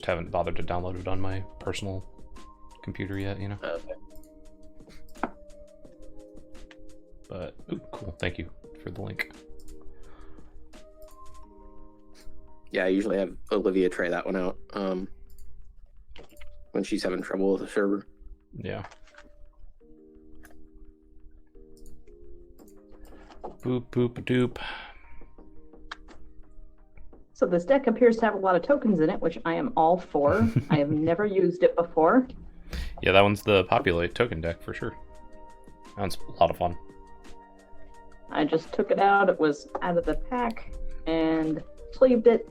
haven't bothered to download it on my personal computer yet, you know. Okay. But ooh, cool. Thank you for the link. Yeah, I usually have Olivia try that one out when she's having trouble with the server. Yeah. Boop boop doop. So this deck appears to have a lot of tokens in it, which I am all for. I have never used it before. Yeah, that one's the populate token deck for sure. That one's a lot of fun. I just took it out. It was out of the pack and sleeved it,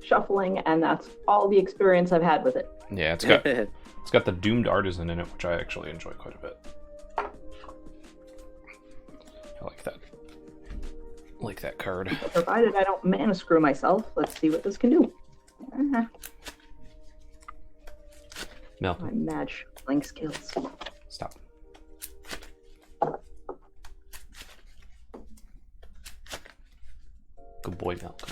shuffling, and that's all the experience I've had with it. Yeah, it's got the Doomed Artisan in it, which I actually enjoy quite a bit. I like that. I like that card. Provided I don't mana screw myself, let's see what this can do. No. My mad shuffling skills. Stop. Good boy, Malcolm.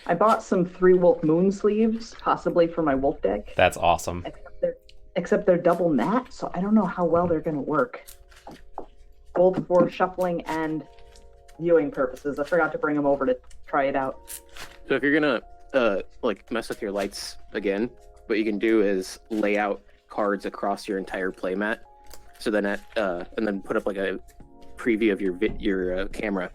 I bought some 3-Wolf Moon sleeves, possibly for my wolf deck. That's awesome. Except they're double matte, so I don't know how well they're going to work. Both for shuffling and viewing purposes. I forgot to bring them over to try it out. So if you're gonna like mess with your lights again, what you can do is lay out cards across your entire playmat. So then and then put up like a preview of your camera.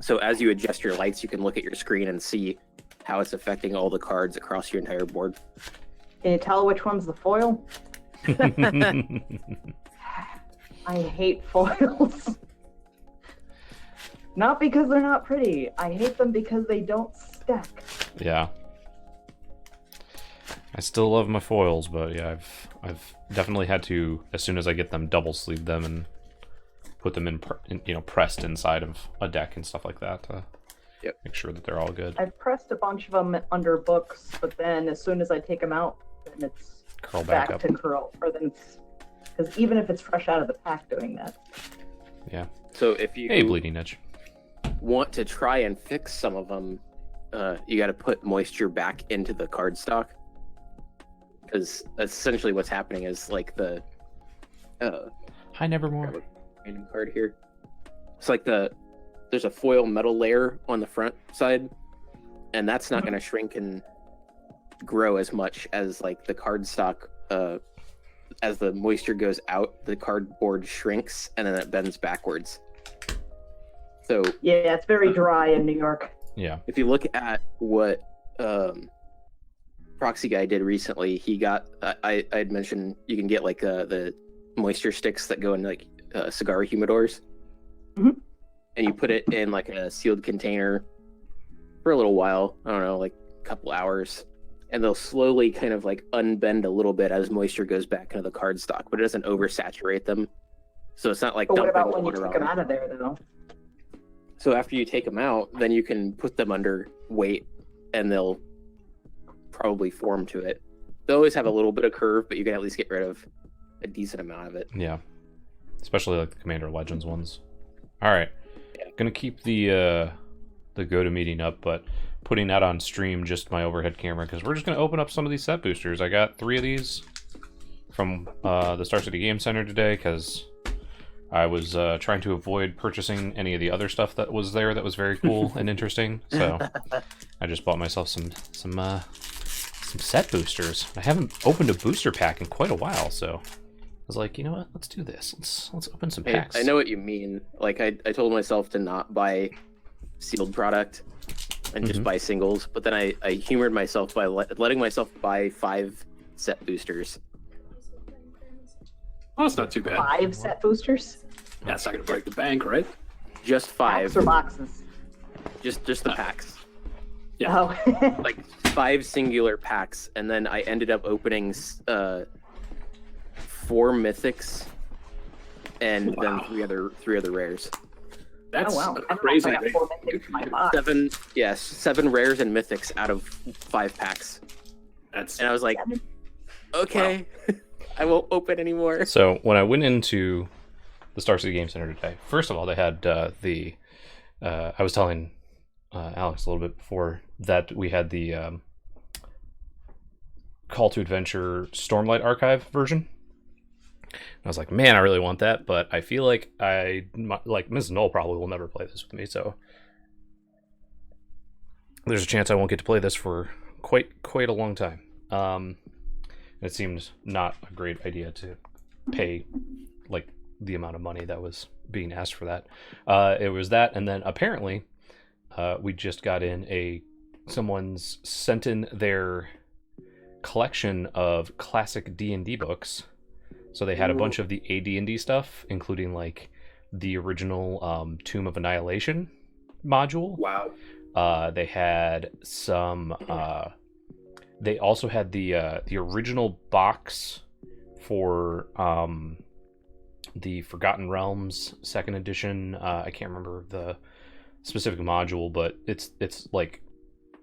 So as you adjust your lights, you can look at your screen and see how it's affecting all the cards across your entire board. Can you tell which one's the foil? I hate foils. Not because they're not pretty. I hate them because they don't stack. Yeah. I still love my foils, but yeah, I've definitely had to, as soon as I get them, double sleeve them and put them in pressed inside of a deck and stuff like that to make sure that they're all good. I've pressed a bunch of them under books, but then as soon as I take them out, then it's Curl back up. to curl. Or then it's because even if it's fresh out of the pack, doing that. Yeah. So if you Bleeding Edge. want to try and fix some of them, you got to put moisture back into the card stock, because essentially what's happening is like the Hi, Nevermore. random card here. It's like there's a foil metal layer on the front side, and that's not going to shrink and grow as much as like the card stock. As the moisture goes out, the cardboard shrinks and then it bends backwards. So Yeah, it's very dry in New York. Yeah. if you look at what Proxy Guy did recently, he got I had mentioned you can get like the moisture sticks that go in like cigar humidors. Mhm. And you put it in like a sealed container for a little while, I don't know, like a couple hours, and they'll slowly kind of like unbend a little bit as moisture goes back into the card stock, but it doesn't oversaturate them. So it's not like But what dumping about when you water take on them them. out of there, though? So after you take them out, then you can put them under weight and they'll probably form to it. They always have a little bit of curve, but you can at least get rid of a decent amount of it. Yeah. Especially like the Commander Legends ones. Alright. Gonna keep the GoToMeeting up, but putting that on stream, just my overhead camera, because we're just gonna open up some of these set boosters. I got 3 of these from the Star City Game Center today, because I was trying to avoid purchasing any of the other stuff that was there that was very cool and interesting. So I just bought myself some set boosters. I haven't opened a booster pack in quite a while, so I was like, you know what? Let's do this. Let's open some packs. I know what you mean. Like I told myself to not buy sealed product and just buy singles, but then I humored myself by letting myself buy 5 set boosters. Oh, it's not too bad. 5 set boosters? Yeah, it's not gonna break the bank, right? Just 5. Packs or boxes? Just the packs. Yeah. Oh. Like 5 singular packs, and then I ended up opening 4 mythics and then 3 other rares. That's Oh, wow. I don't know if crazy. I got 4 mythics in my box. 7 rares and mythics out of 5 packs. That's And I was like, okay, I won't open anymore. So when I went into the Star City Game Center today, first of all, they had I was telling Alex a little bit before that we had the Call to Adventure Stormlight Archive version. And I was like, man, I really want that, but I feel like Ms. Noell probably will never play this with me, so there's a chance I won't get to play this for quite a long time. It seemed not a great idea to pay like the amount of money that was being asked for that. It was that, and then apparently we just got in someone's sent in their collection of classic D&D books. So they had a bunch of the AD&D stuff, including like the original Tomb of Annihilation module. Wow. They had some. They also had the original box for the Forgotten Realms second edition. I can't remember the specific module, but it's like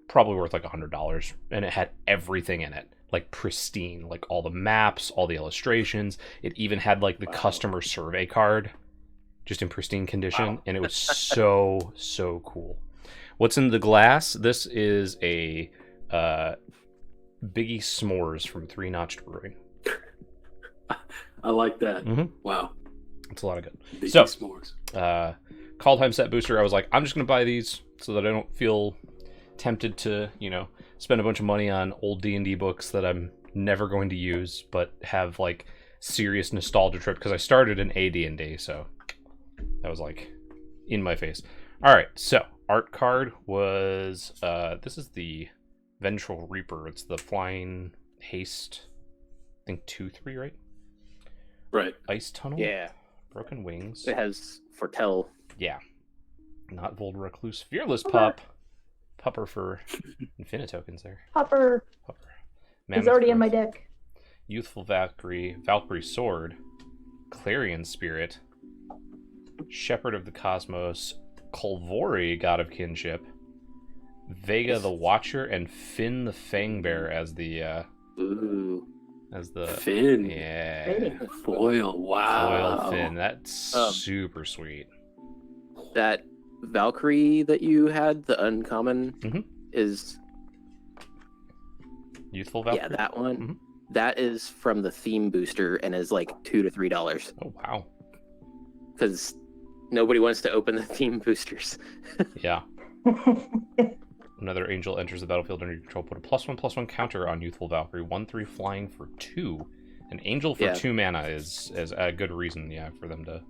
probably worth like $100, and it had everything in it. Like pristine, like all the maps, all the illustrations. It even had like the customer survey card, just in pristine condition, and it was so cool. What's in the glass? This is a Biggie S'mores from Three Notched Brewing. I like that. Mm-hmm. Wow. It's a lot of good. Biggie So, S'mores. Call Time Set Booster, I was like, I'm just going to buy these so that I don't feel tempted to, spend a bunch of money on old D&D books that I'm never going to use, but have like serious nostalgia trip, because I started in AD&D, so that was like in my face. All right, so art card was this is the Vengeful Reaper. It's the Flying Haste, I think 2/3, right? Right. Ice Tunnel. Yeah. Broken Wings. It has Foretell. Yeah. Not Vold Recluse. Fearless Pup. Pupper for Infinitokens there. Hopper. He's already in my deck. Youthful Valkyrie. Valkyrie Sword. Clarion Spirit. Shepherd of the Cosmos. Kolvori, God of Kinship. Vega the Watcher, and Finn the Fangbearer as the Ooh. Finn. Yeah. Foil. Wow. Foil Finn. That's super sweet. That Valkyrie that you had, the uncommon, is Youthful Valkyrie. Yeah, that one. Mhm. That is from the theme booster and is like $2 to $3 Oh wow. because nobody wants to open the theme boosters. Yeah. Another angel enters the battlefield under your control. Put a +1/+1 counter on Youthful Valkyrie. 1/3 flying for 2. An angel for 2 mana is a good reason, for them to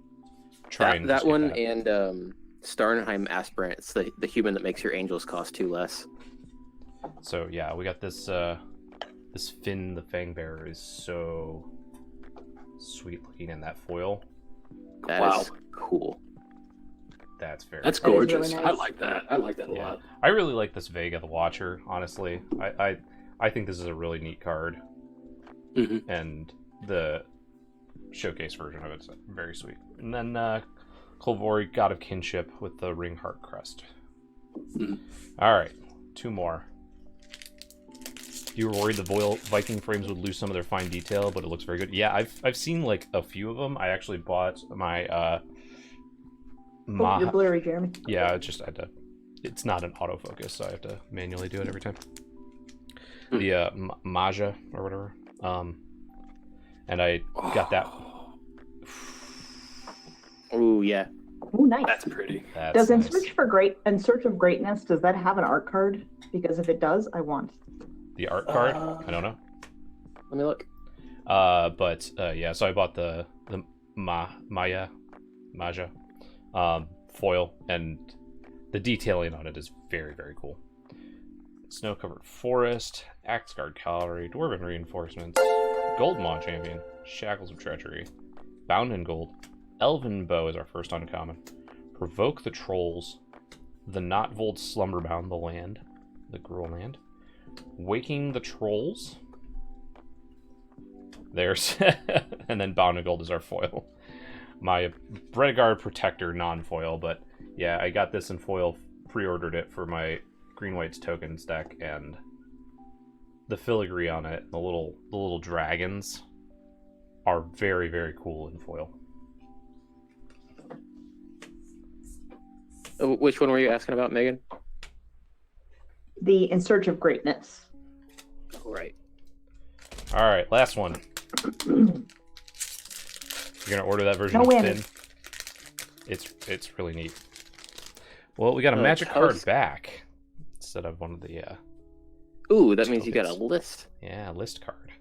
try and that just get one that. and Starnheim Aspirant. It's the human that makes your angels cost 2 less. So yeah, we got this this Finn the Fangbearer is so sweet looking in that foil. That is cool. That's very That's cool. gorgeous. really nice. I like that. I like that a lot. I really like this Vega the Watcher, honestly. I think this is a really neat card. Mhm. And the showcase version of it's very sweet. And then Kolvori, God of Kinship with the Ringheart Crest. Mhm. Alright, 2 more. You were worried the Viking frames would lose some of their fine detail, but it looks very good. Yeah, I've seen like a few of them. I actually bought my You're blurry, Jeremy. Yeah, it's not an autofocus, so I have to manually do it every time. The Maja or whatever. And I got that. Oh yeah. Oh, nice. That's pretty. That's Does In nice. Search of Greatness, does that have an art card? Because if it does, I want. The art card? I don't know. Let me look. Yeah, so I bought the Maja foil, and the detailing on it is very, very cool. Snow-covered forest, Axeguard cavalry, dwarven reinforcements, Goldmaw champion, shackles of treachery, bound in gold, elven bow is our first uncommon, provoke the trolls, the Notvold slumberbound, the Gruul land, waking the trolls. There's and then bound in gold is our foil. My Bredgard Protector non-foil, but yeah, I got this in foil, pre-ordered it for my Green-White's tokens deck, and the filigree on it, the little dragons, are very, very cool in foil. Which one were you asking about, Megan? The In Search of Greatness. All right. All right, last one. You're gonna order that version No of whammy. Finn. It's really neat. Well, we got a magic card back instead of one of the Ooh, that means you got a tokens. list. Yeah, list card.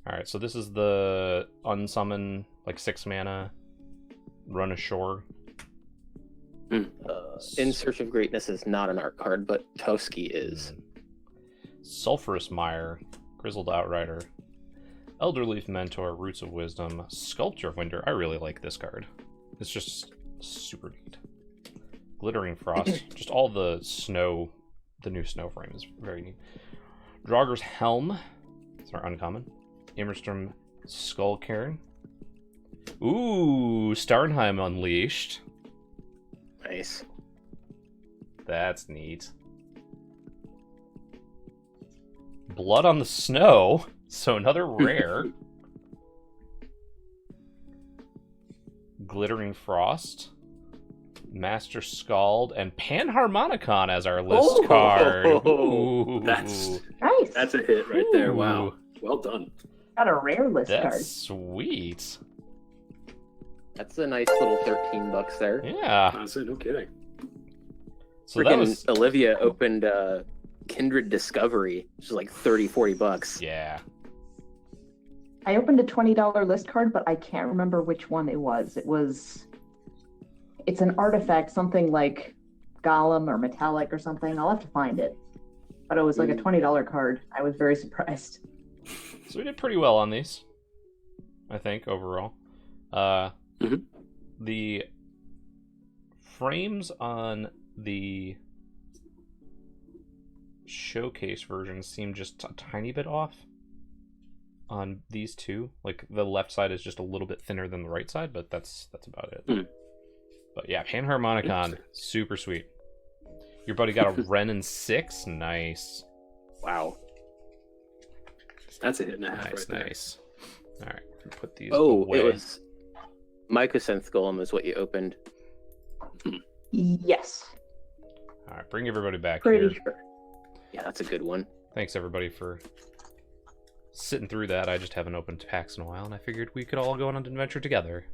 All right, so this is the unsummon, like 6 mana, run ashore. In Search of Greatness is not an art card, but Toski is. Sulphurous Mire, Grizzled Outrider, Elderleaf Mentor, Roots of Wisdom, Sculpture of Winter. I really like this card. It's just super neat. Glittering Frost, just all the snow, the new snow frame is very neat. Draugr's Helm, it's our uncommon. Immerstrom Skullcairn. Ooh, Starnheim Unleashed. Nice. That's neat. Blood on the Snow, so another rare. Glittering Frost, Master Scald, and Panharmonicon as our list card. Ooh. That's Nice. a hit right there. Ooh. Wow. Well done. Got a rare list That's card. sweet. That's a nice little $13 there. Yeah. Honestly, no kidding. So that Freaking was Olivia opened Kindred Discovery, which is like $30-40. yeah. I opened a $20 list card, but I can't remember which one it was. It's an artifact, something like Golem or Metallic or something. I'll have to find it. But it was like a $20 card. I was very surprised. So we did pretty well on these, I think, overall. The frames on the showcase version seem just a tiny bit off on these two. Like the left side is just a little bit thinner than the right side, but that's about it. But yeah, Panharmonicon, super sweet. Your buddy got a Ren and 6, nice. Wow. That's a hit and a half Nice, right there. nice. All right, put these Oh, away. it was Mycosynth Golem is what you opened. Yes. All right, bring everybody back Pretty here. sure. Yeah, that's a good one. Thanks everybody for sitting through that. I just haven't opened packs in a while, and I figured we could all go on an adventure together.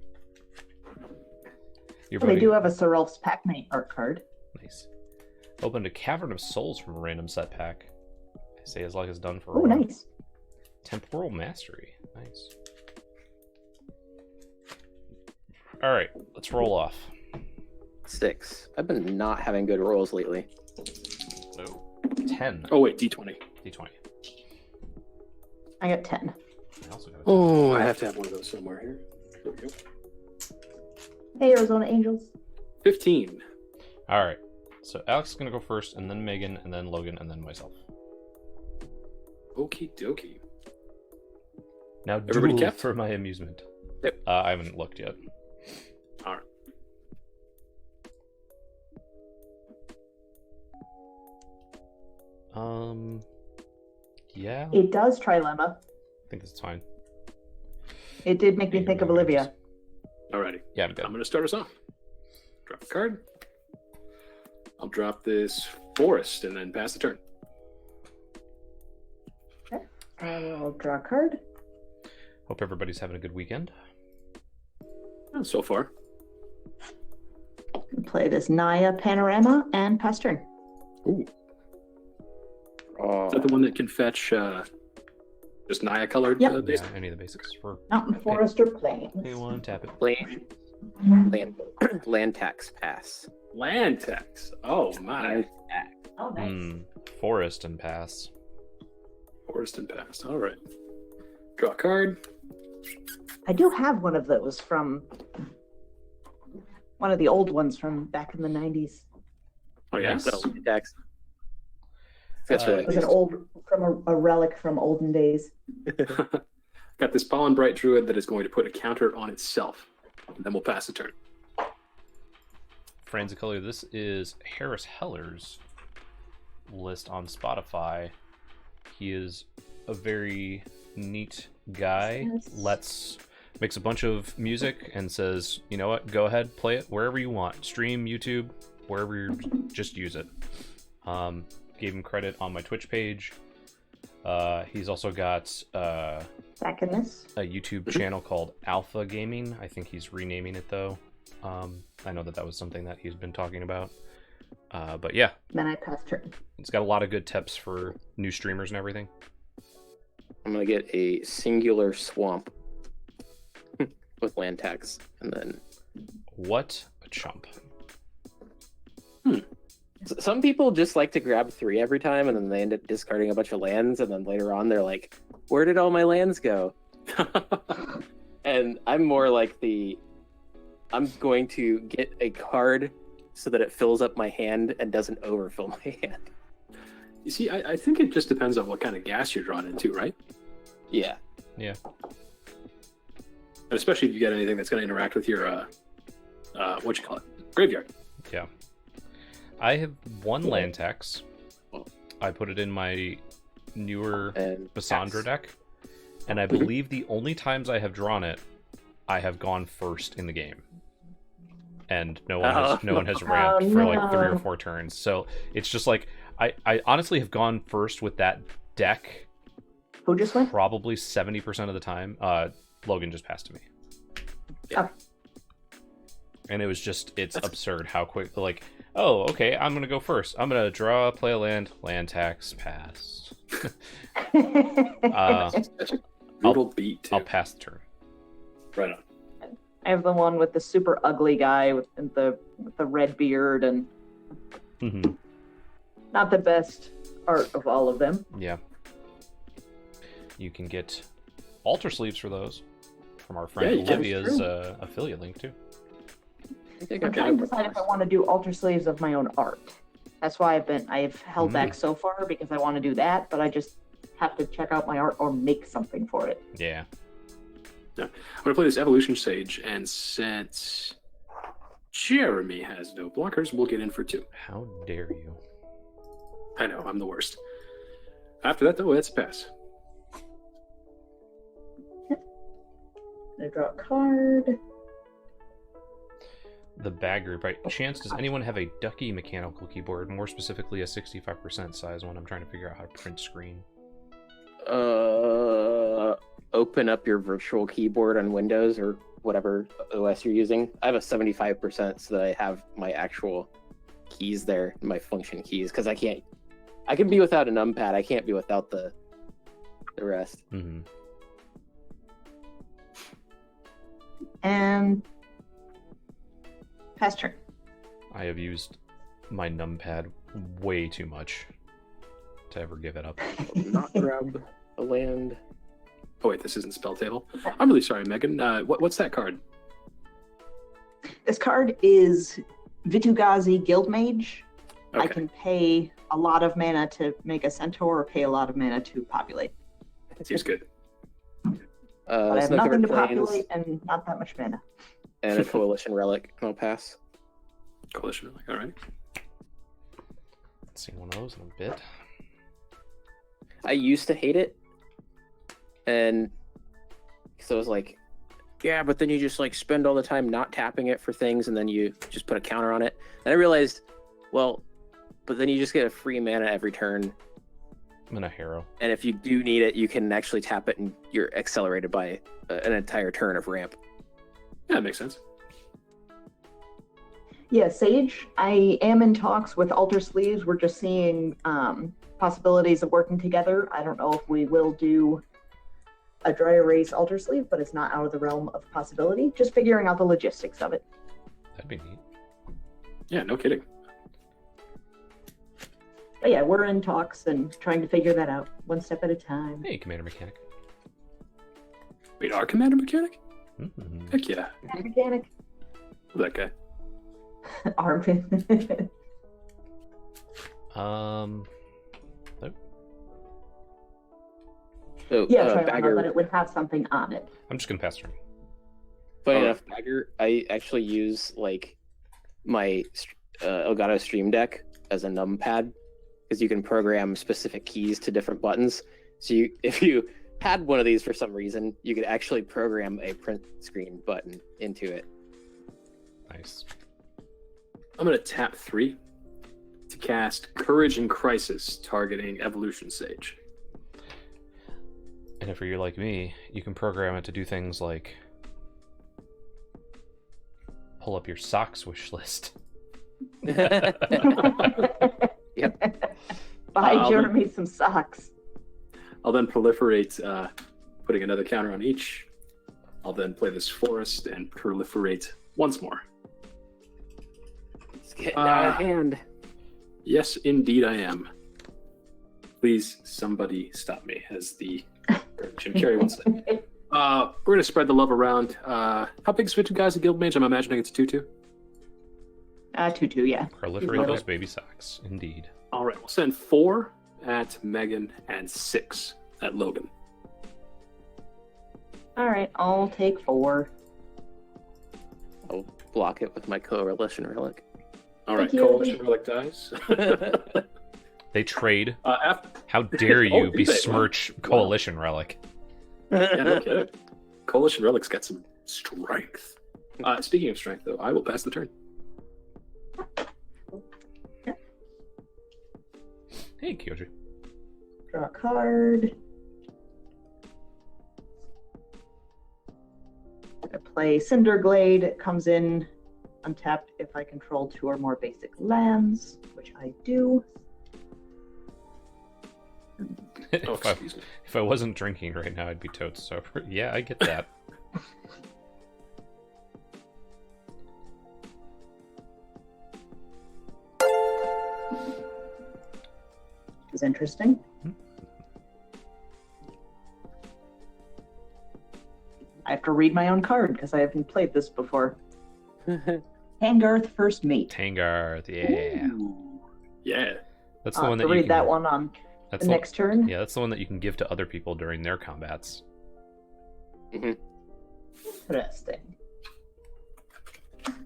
Your Well, they buddy, do have a Sorelf's Pac-Man art card. nice. Opened a Cavern of Souls from a random set pack. I say as luck is done for a Oh, while. nice. Temporal Mastery, nice. All right, let's roll off. 6. I've been not having good rolls lately. So 10. Oh, wait, D20. D20. I got 10. I also got a 10. Oh, I have to have one of those somewhere here. There we go. Hey, Arizona Angels. 15. All right. So Alex is gonna go first, and then Megan, and then Logan, and then myself. Okie dokie. Now, Everybody duel kept? for my amusement. Yep. I haven't looked yet. All right. Yeah, It does Trilemma. I think that's fine. It did make me think of Olivia. Alrighty. Yeah, I'm good. I'm going to start us off. Drop a card. I'll drop this Forest and then pass the turn. I will draw a card. Hope everybody's having a good weekend. So far. Play this Naya Panorama and pass turn. Ooh. Oh, Is that the one that can fetch just Naya colored Yep. base? Yeah, any of the basics for Mountain, forest, or plains. pay one, tap it. land tax pass. Land tax. Oh my. Land tax. Oh, nice. Forest and pass. Forest and pass. All right. Draw a card. I do have one of those from one of the old ones from back in the 90s. Oh yeah. Nice. So, land tax. That's Uh, It was an old, from a relic from olden days. Got this Pollen Bright Druid that is going to put a counter on itself. And then we'll pass the turn. Friends of Color, this is Harris Heller's list on Spotify. He is a very neat guy. Yes. Makes a bunch of music and says, you know what, go ahead, play it wherever you want. Stream, YouTube, wherever you just use it. Gave him credit on my Twitch page. He's also got Back in this. a YouTube channel called Alpha Gaming. I think he's renaming it though. I know that was something that he's been talking about. But yeah, Then I pass turn. it's got a lot of good tips for new streamers and everything. I'm gonna get a singular swamp with land tax, and then What a chump. some people just like to grab 3 every time, and then they end up discarding a bunch of lands, and then later on they're like, "Where did all my lands go?" And I'm more like I'm going to get a card so that it fills up my hand and doesn't overfill my hand. You see, I think it just depends on what kind of gas you're drawn into, right? Yeah. Yeah. And especially if you get anything that's going to interact with your, graveyard. Yeah. I have 1 land tax. I put it in my newer And Bassandra deck. And I believe the only times I have drawn it, I have gone first in the game. And no one has ramped for like 3 or 4 turns. So it's just like I honestly have gone first with that deck Who just went? probably 70% of the time. Logan just passed to me. Yeah. And it was just, it's absurd how quick, like, oh, okay, I'm going to go first. I'm going to draw, play a land tax, pass. Brutal beat. Too. I'll pass the turn. Right on. I have the one with the super ugly guy with the red beard and Mm-hmm. not the best art of all of them. Yeah. You can get altar sleeves for those from our friend Yeah, you can. Olivia's affiliate link, too. I'm trying to decide if I want to do altar sleeves of my own art. That's why I've held back so far, because I want to do that, but I just have to check out my art or make something for it. Yeah. I'm going to play this Evolution Sage, and since Jeremy has no blockers, we'll get in for 2. How dare you? I know, I'm the worst. After that, though, that's a pass. I draw a card. The bagger, by chance, does anyone have a Ducky mechanical keyboard? More specifically, a 65% size one. I'm trying to figure out how to print screen. Open up your virtual keyboard on Windows or whatever OS you're using. I have a 75% so that I have my actual keys there, my function keys, because I can be without a numpad. I can't be without the rest. Mm-hmm. And pass turn. I have used my numpad way too much to ever give it up. Not grab a land. Oh, wait, this isn't spell table. I'm really sorry, Megan. What's that card? This card is Vitu-Ghazi Guildmage. I Okay. can pay a lot of mana to make a centaur or pay a lot of mana to populate. Seems good. But I have Snow nothing to Covered Plains populate and not that much mana. and a coalition relic. I'll pass. Coalition. All right. Seen one of those in a bit. I used to hate it, and so I was like, yeah, but then you just like spend all the time not tapping it for things, and then you just put a counter on it. And I realized, well, but then you just get a free mana every turn, And a harrow. and if you do need it, you can actually tap it, and you're accelerated by an entire turn of ramp. Yeah, that makes sense. Yeah, Sage, I am in talks with Alter Sleeves. We're just seeing possibilities of working together. I don't know if we will do a dry erase Alter Sleeve, but it's not out of the realm of possibility. Just figuring out the logistics of it. That'd be neat. Yeah, no kidding. But yeah, we're in talks and trying to figure that out one step at a time. Hey, Commander Mechanic. Wait, our commander mechanic? Mm-hmm. Heck yeah. Mechanic. That guy. Armpit. Nope. So Yeah, trying to remember Bagger, that it would have something on it. I'm just gonna pass turn. funny enough, Bagger, I actually use like my Elgato Stream Deck as a numpad because you can program specific keys to different buttons. So if you had one of these for some reason, you could actually program a print screen button into it. Nice. I'm going to tap 3 to cast Courage in Crisis, targeting Evolution Sage. And if you're like me, you can program it to do things like pull up your socks wish list. Yep. Buy Jeremy some socks. I'll then proliferate, putting another counter on each. I'll then play this forest and proliferate once more. It's getting out of hand. Yes, indeed I am. Please, somebody stop me, as the Jim Carrey once said. We're going to spread the love around. How big is 2 guys in Guild Mage? I'm imagining it's 2-2. 2-2, yeah. Proliferate those baby socks, indeed. All right, we'll send 4 at Megan and 6 at Logan. All right, I'll take 4. I'll block it with my coalition relic. All right, Thank you. Coalition Relic dies. They trade. After, How dare you Oh, do they? besmirch Wow. Coalition Relic? yeah, no kidding. Coalition Relic's got some strength. Speaking of strength, though, I will pass the turn. Hey, Kyoji. Draw a card. I play Cinderglade. It comes in untapped if I control 2 or more basic lands, which I do. Oh, if, I, excuse me. if I wasn't drinking right now, I'd be totes sober. Yeah, I get that. Is interesting. I have to read my own card because I haven't played this before. Hangarth First Mate. Tangarth, yeah. Ooh. Yeah. That's the I'll one have that to you read can, that one on that's the next turn. Yeah, that's the one that you can give to other people during their combats. Interesting.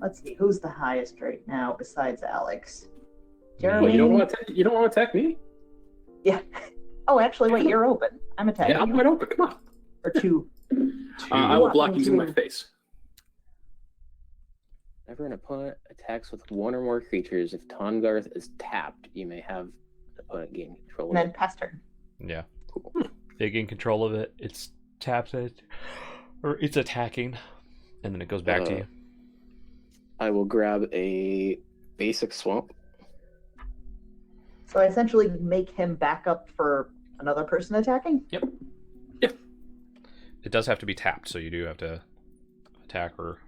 Let's see, who's the highest right now besides Alex? Jeremy. Well, you don't want to attack me? Yeah. Oh, actually, wait, you're open. I'm attacking. Yeah, I'm you. wide open. Come on. Or 2. I will block One, using my 2. face. Whenever an opponent attacks with 1 or more creatures, if Tahngarth is tapped, you may have the opponent gain control And of then it. pass turn. Yeah. They gain control of it, it's tapped it, or it's attacking, and then it goes back to you. I will grab a basic swamp. So I essentially make him back up for another person attacking? Yep. Yeah. It does have to be tapped, so you do have to attack or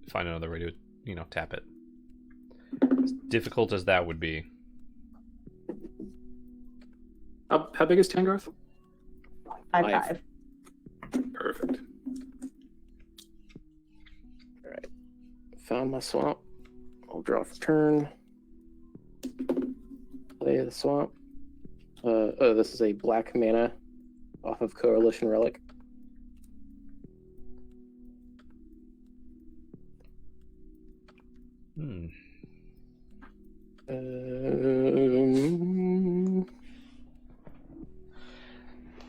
find another way to, tap it. As difficult as that would be. How big is Tangarth? 5/5. Perfect. Found my swamp. I'll draw for turn. Play the swamp. This is a black mana off of Coalition Relic.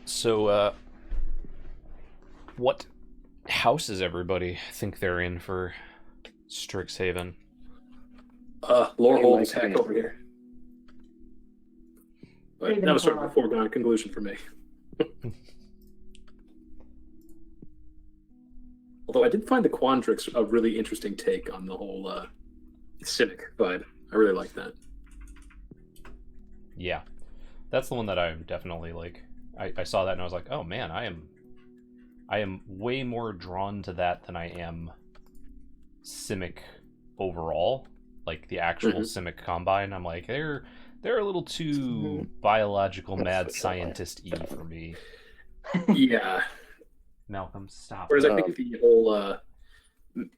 So, what house does everybody think they're in for Strixhaven? Lorehold is heck over here. But Ravenclaw. that was sort of a foregone conclusion for me. Although I did find the Quandrix a really interesting take on the whole Cynic vibe. I really like that. Yeah, that's the one that I'm definitely like. I saw that and I was like, oh man, I am way more drawn to that than I am Simic overall. Like the actual Simic Combine, I'm like they're a little too biological mad scientist-y for me. Yeah. Malcolm, stop. Whereas I think the whole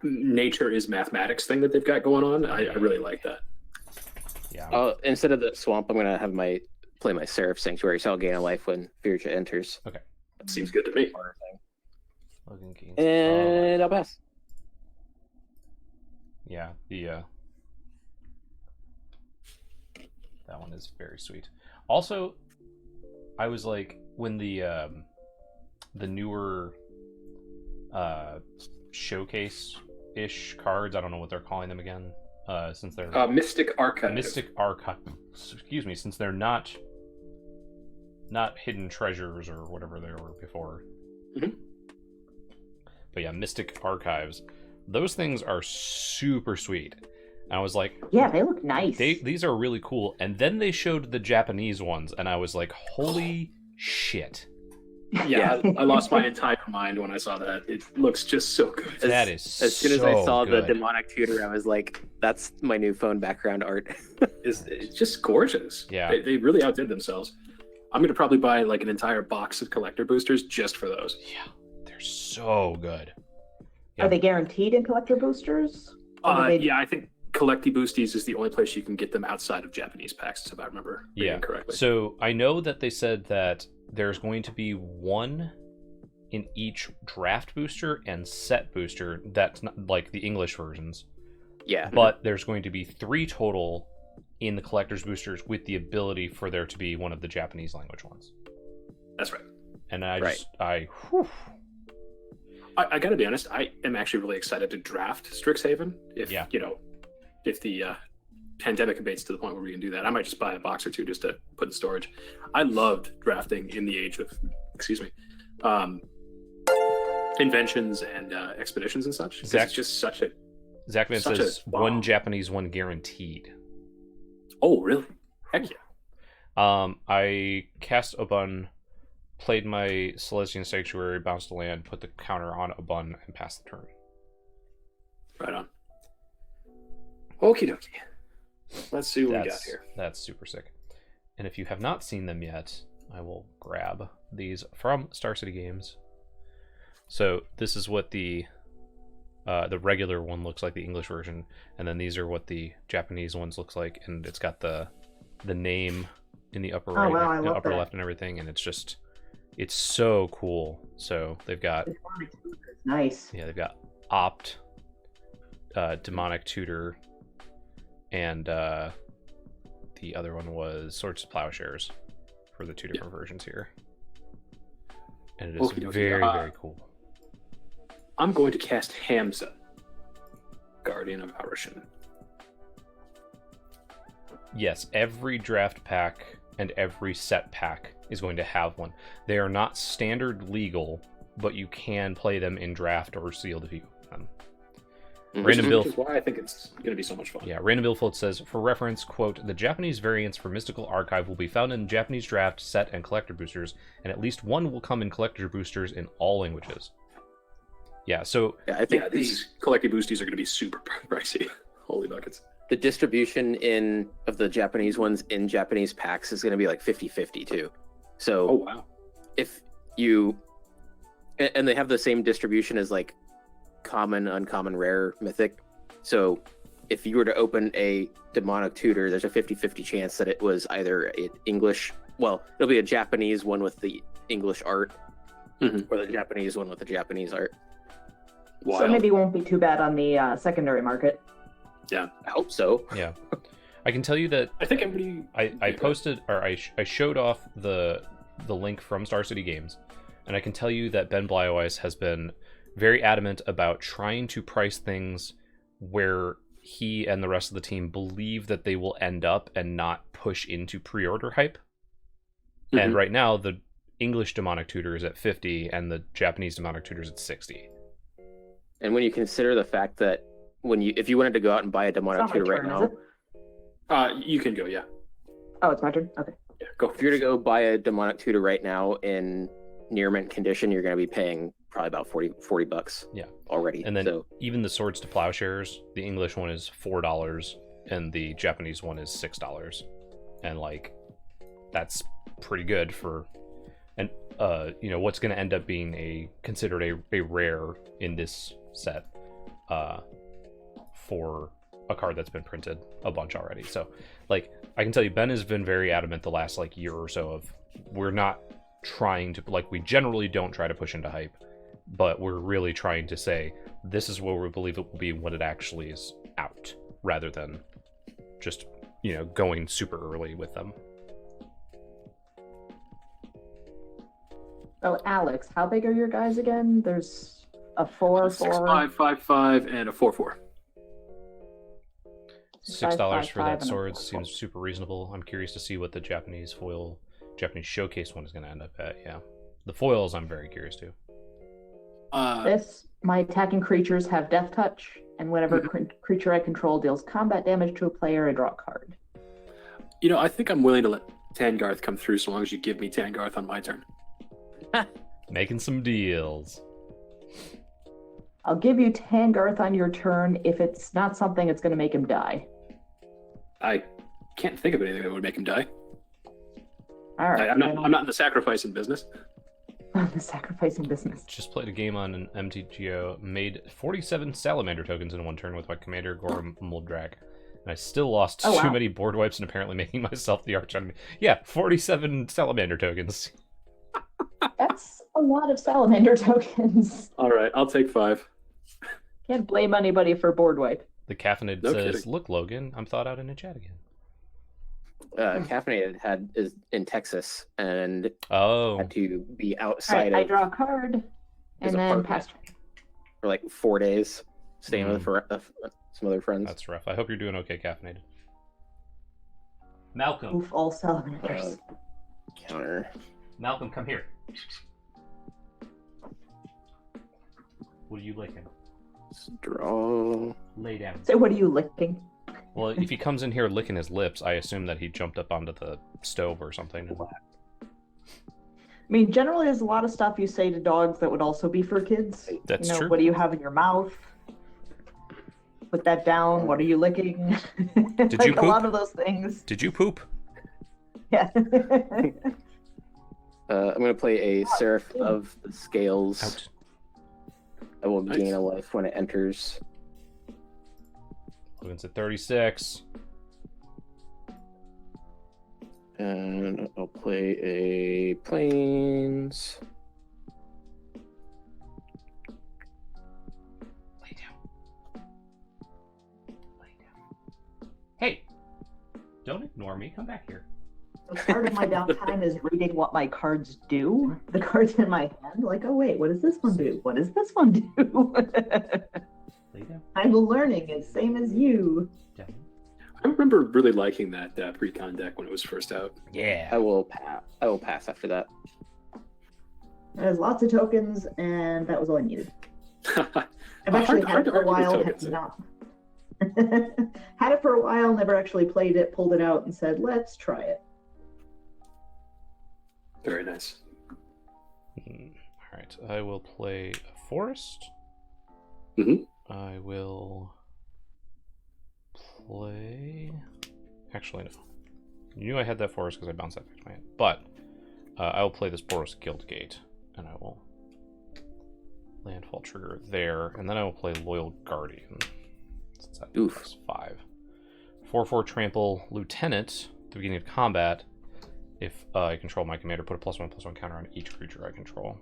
nature is mathematics thing that they've got going on, I really like that. Yeah. Instead of the swamp, I'm gonna have play my Seraph Sanctuary, so I'll gain a life when Virja enters. Okay. That seems good to me. Logan Keynes. And I'll pass. Yeah, that one is very sweet. Also, I was like, when the newer showcase-ish cards, I don't know what they're calling them again, since they're Mystic Archive. Mystic Archive. Excuse me, since they're not not hidden treasures or whatever they were before. Mhm. But yeah, Mystic Archives. Those things are super sweet. And I was like, Yeah, they look nice. these are really cool. And then they showed the Japanese ones, and I was like, holy shit. Yeah, I lost my entire mind when I saw that. It looks just so good. That is As soon as I so saw good. the demonic tutor, I was like, "That's my new phone background art." It's just gorgeous. Yeah. They really outdid themselves. I'm gonna probably buy like an entire box of collector boosters just for those. Yeah, they're so good. Yeah. Are they guaranteed in collector boosters? Or do they- Yeah, I think Collecti Boosties is the only place you can get them outside of Japanese packs, if I remember reading correctly. So I know that they said that there's going to be one in each draft booster and set booster. That's not like the English versions. Yeah. But there's going to be 3 total in the collector's boosters with the ability for there to be one of the Japanese language ones. That's right. And I Right. just, I gotta be honest, I am actually really excited to draft Strixhaven. If Yeah. If the pandemic abates to the point where we can do that, I might just buy a box or two just to put in storage. I loved drafting in the age of, inventions and expeditions and such. 'Cause Zach- it's just such a. Zachman Such says a one bomb. Japanese, one guaranteed. Oh, really? Heck yeah! I cast a bun, played my Celestian Sanctuary, bounced a land, put the counter on a bun, and passed the turn. Right on. Okie dokie. Let's see what we got here. That's super sick. And if you have not seen them yet, I will grab these from Star City Games. So this is what the regular one looks like, the English version, and then these are what the Japanese ones looks like, and it's got the name in the upper right, wow, I love upper that. left, and everything, and it's so cool. So they've got Nice. they've got Opt, Demonic Tutor, and the other one was Swords to Plowshares for the 2 different versions here. And it is Okie dokie. very, very cool. I'm going to cast Hamza, Guardian of Arushin. Yes, every draft pack and every set pack is going to have one. They are not standard legal, but you can play them in draft or sealed if you open them. Random Bill, Which is why I think it's going to be so much fun. yeah, Random Bill Float says, for reference, quote, the Japanese variants for Mystical Archive will be found in Japanese draft, set, and collector boosters, and at least one will come in collector boosters in all languages. Yeah, so Yeah, I think Yeah, these collective boosties are going to be super pricey. Holy buckets. the distribution of the Japanese ones in Japanese packs is going to be like 50-50 too. So Oh, wow. if you and they have the same distribution as like common, uncommon, rare, mythic. So if you were to open a demonic tutor, there's a 50-50 chance that it was either an English, well, it'll be a Japanese one with the English art, Mhm. or the Japanese one with the Japanese art. Wild. So maybe it won't be too bad on the secondary market. I hope so. yeah. I can tell you that I think everybody. I posted, or I showed off the link from Star City Games, and I can tell you that Ben Bleiweiss has been very adamant about trying to price things where he and the rest of the team believe that they will end up and not push into pre-order hype. And Mhm. right now, the English Demonic Tutor is at 50, and the Japanese Demonic Tutor is at 60. And when you consider the fact that if you wanted to go out and buy a It's demonic not my tutor right turn, now, is it? You can go, yeah. Oh, it's my turn? Okay. Yeah, go. if you're to go buy a demonic tutor right now in near mint condition, you're going to be paying probably about 40 bucks. Yeah. Already. And then so even the Swords to Plowshares, the English one is $4, and the Japanese one is $6. And like, that's pretty good for, and what's going to end up being considered a rare in this set, for a card that's been printed a bunch already. So like, I can tell you, Ben has been very adamant the last like year or so of, we're not trying to, like, we generally don't try to push into hype, but we're really trying to say this is where we believe it will be when it actually is out, rather than just going super early with them. Oh, Alex, how big are your guys again? There's a 4, 6'5", 5'5", and a 4/4. $6 for 5, that and a sword 4. seems super reasonable. I'm curious to see what the Japanese foil Japanese showcase one is going to end up at. Yeah, the foils I'm very curious to. My attacking creatures have death touch, and whenever creature I control deals combat damage to a player, I draw a card. I think I'm willing to let Tangarth come through so long as you give me Tangarth on my turn. Making some deals. I'll give you Tangarth on your turn if it's not something that's going to make him die. I can't think of anything that would make him die. All right. I'm not in the sacrificing business. The sacrificing business. Just played a game on an MTGO, made 47 salamander tokens in one turn with my commander Gorm Muldrak. And I still lost too many board wipes and apparently making myself the arch enemy. Yeah, 47 salamander tokens. That's a lot of salamander tokens. All right, I'll take 5. Can't blame anybody for board wipe. The caffeinated says, kidding. Look, Logan, I'm thought out in a chat again. Caffeinated is in Texas and had to be outside. I draw a card and then pass for like 4 days, staying with some other friends. That's rough. I hope you're doing okay, caffeinated. Malcolm. Oof, all salamanders. Counter. Malcolm, come here. What are you licking? Draw. Lay down. So what are you licking? Well, if he comes in here licking his lips, I assume that he jumped up onto the stove or something. I mean, generally, there's a lot of stuff you say to dogs that would also be for kids. That's true. What do you have in your mouth? Put that down. What are you licking? Did you poop? A lot of those things. Did you poop? Yeah. I'm going to play a Seraph of the Scales. Out. I will gain a life when it enters. Logan's at 36. And I'll play a Plains. Lay down. Lay down. Hey! Don't ignore me. Come back here. Part of my downtime is reading what my cards do. The cards in my hand, like, oh wait, what does this one do? What does this one do? Lay down. I'm learning as same as you. Down. I remember really liking that Precon deck when it was first out. Yeah. I will pass after that. It has lots of tokens, and that was all I needed. I've Hard actually to had it for a while. tokens, Had it for a while, never actually played it, pulled it out, and said, let's try it. Very nice. Alright, I will play a forest. Mm-hmm. I will play... Actually, no. You knew I had that forest because I bounced that back to my hand. But I will play this Boros Guildgate, and I will landfall trigger there, and then I will play Loyal Guardian. Since that is 5. 4/4 trample Lieutenant at the beginning of combat. If I control my commander, put a +1/+1 counter on each creature I control.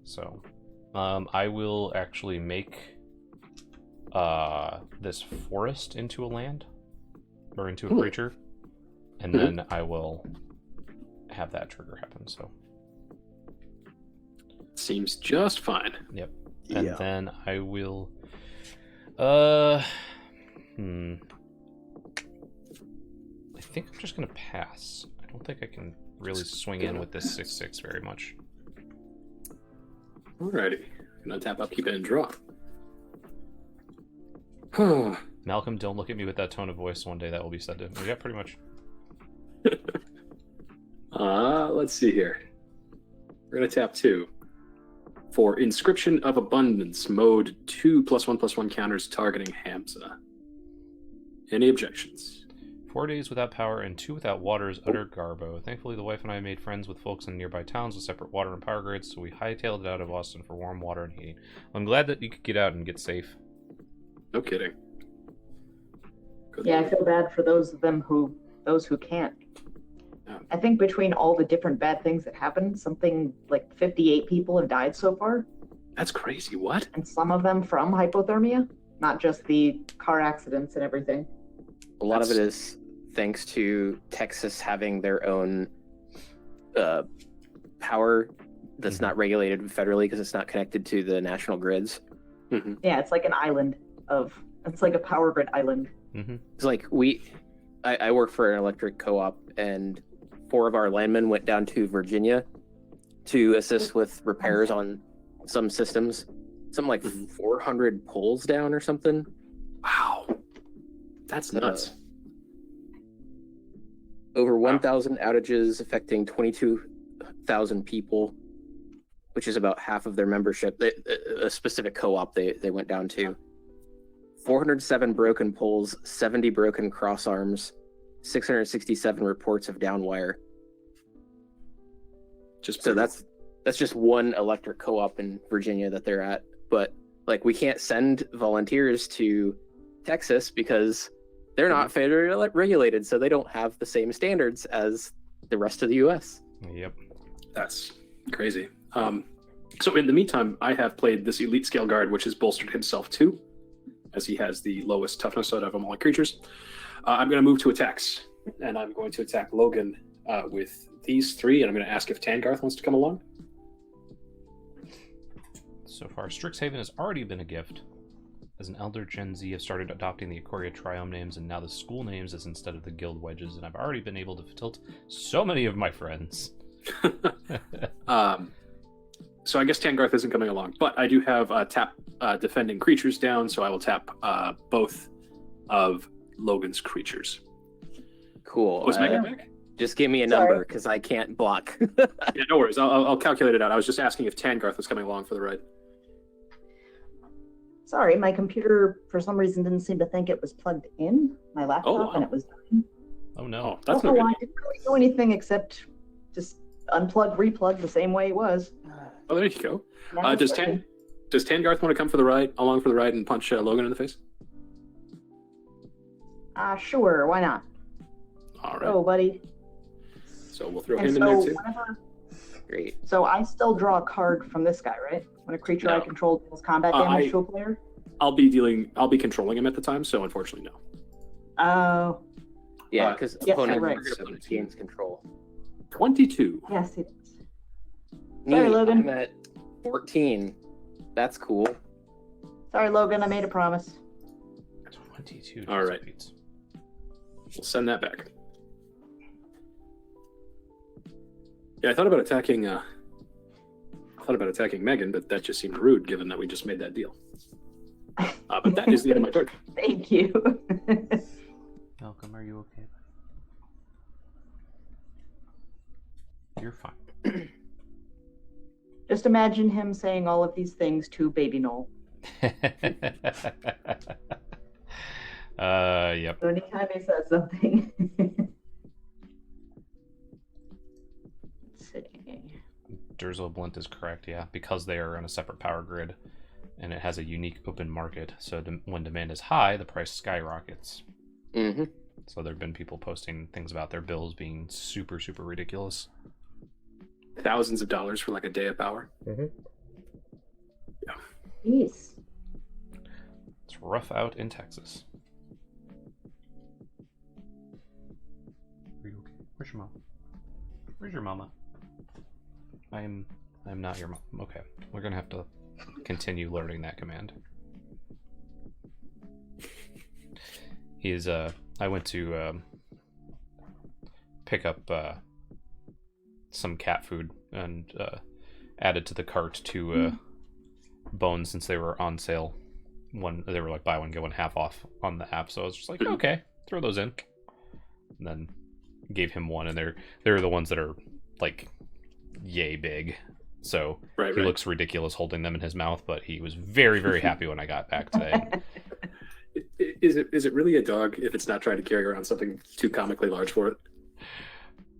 So, I will actually make this forest into a land, or into a creature, and then I will have that trigger happen. So, seems just fine. Yep. And then I will. I think I'm just gonna pass. I don't think I can really swing in with this 6/6 very much. Alrighty. Gonna tap up, keep it, and draw. Malcolm, don't look at me with that tone of voice. One day that will be said to him. Yeah, pretty much. Let's see here. We're gonna tap 2. For Inscription of Abundance, mode 2 +1/+1 counters targeting Hamza. Any objections? 4 days without power and 2 without water is utter garbo. Thankfully, the wife and I made friends with folks in nearby towns with separate water and power grids, so we hightailed it out of Austin for warm water and heating. I'm glad that you could get out and get safe. No kidding. Good Yeah, Lord. I feel bad for those who can't. I think between all the different bad things that happened, something like 58 people have died so far. That's crazy. What? And some of them from hypothermia, not just the car accidents and everything. A lot of it is thanks to Texas having their own power that's not regulated federally because it's not connected to the national grids. Mm-hmm. Yeah, it's like an island it's like a power grid island. It's like I work for an electric co-op, and 4 of our linemen went down to Virginia to assist with repairs on some systems. Something like 400 poles down or something. Wow. That's nuts. Over 1,000 outages affecting 22,000 people, which is about half of their membership. A specific co-op they went down to. 407 broken poles, 70 broken cross arms, 667 reports of down wire. So that's just one electric co-op in Virginia that they're at. But like, we can't send volunteers to Texas because they're not federally regulated, so they don't have the same standards as the rest of the U.S. Yep. That's crazy. So in the meantime, I have played this elite scale guard, which has bolstered himself too, as he has the lowest toughness out of all creatures. I'm going to move to attacks, and I'm going to attack Logan with these 3, and I'm going to ask if Tangarth wants to come along. So far, Strixhaven has already been a gift. As an elder, Gen Z have started adopting the Ikoria Triome names and now the school names as instead of the guild wedges, and I've already been able to tilt so many of my friends. So I guess Tangarth isn't coming along, but I do have tap defending creatures down, so I will tap both of Logan's creatures. Cool. Was Megan back? Just give me a number because I can't block. Yeah, no worries. I'll calculate it out. I was just asking if Tangarth was coming along for the ride. Sorry, my computer for some reason didn't seem to think it was plugged in, my laptop, wow. and it was dying. Oh no. Oh, I that's don't no know why good. I didn't really do anything except just unplug, replug the same way it was. Oh, there you go. Now it's Does working. Tangarth want to come along for the ride and punch Logan in the face? Sure, why not? All right. Oh, buddy. So we'll throw And him so in there too. Great. So I still draw a card from this guy, right? When a creature I No. control deals combat damage to a player? I'll be controlling him at the time, so unfortunately, no. Oh, Yeah, because yes, opponent right. gains control. 22. yes, it is. Neat. Sorry, Logan. I'm at 14. That's cool. Sorry, Logan, I made a promise. 22. All right. Beats. We'll send that back. Yeah, I thought about attacking Megan, but that just seemed rude given that we just made that deal. But that is the end of my turn. Thank you. Malcolm, are you okay? You're fine. Just imagine him saying all of these things to baby Noel. Yep. So anytime he says something. Let's see. Durzo Blunt is correct, yeah, because they are on a separate power grid, and it has a unique open market, so when demand is high, the price skyrockets. Mm-hmm. So there have been people posting things about their bills being super, super ridiculous. Thousands of dollars for like a day of power. Mm-hmm. Jeez. It's rough out in Texas. Are you okay? Where's your mom? Where's your mama? I'm not your mom. Okay, we're gonna have to continue learning that command. I went to pick up some cat food and added to the cart to bones since they were on sale. They were like buy one get one half off on the app, so I was just like, okay, throw those in, and then gave him one, and they're the ones that are like yay big, so he looks ridiculous holding them in his mouth, but he was very, very happy when I got back today. Is it really a dog if it's not trying to carry around something too comically large for it?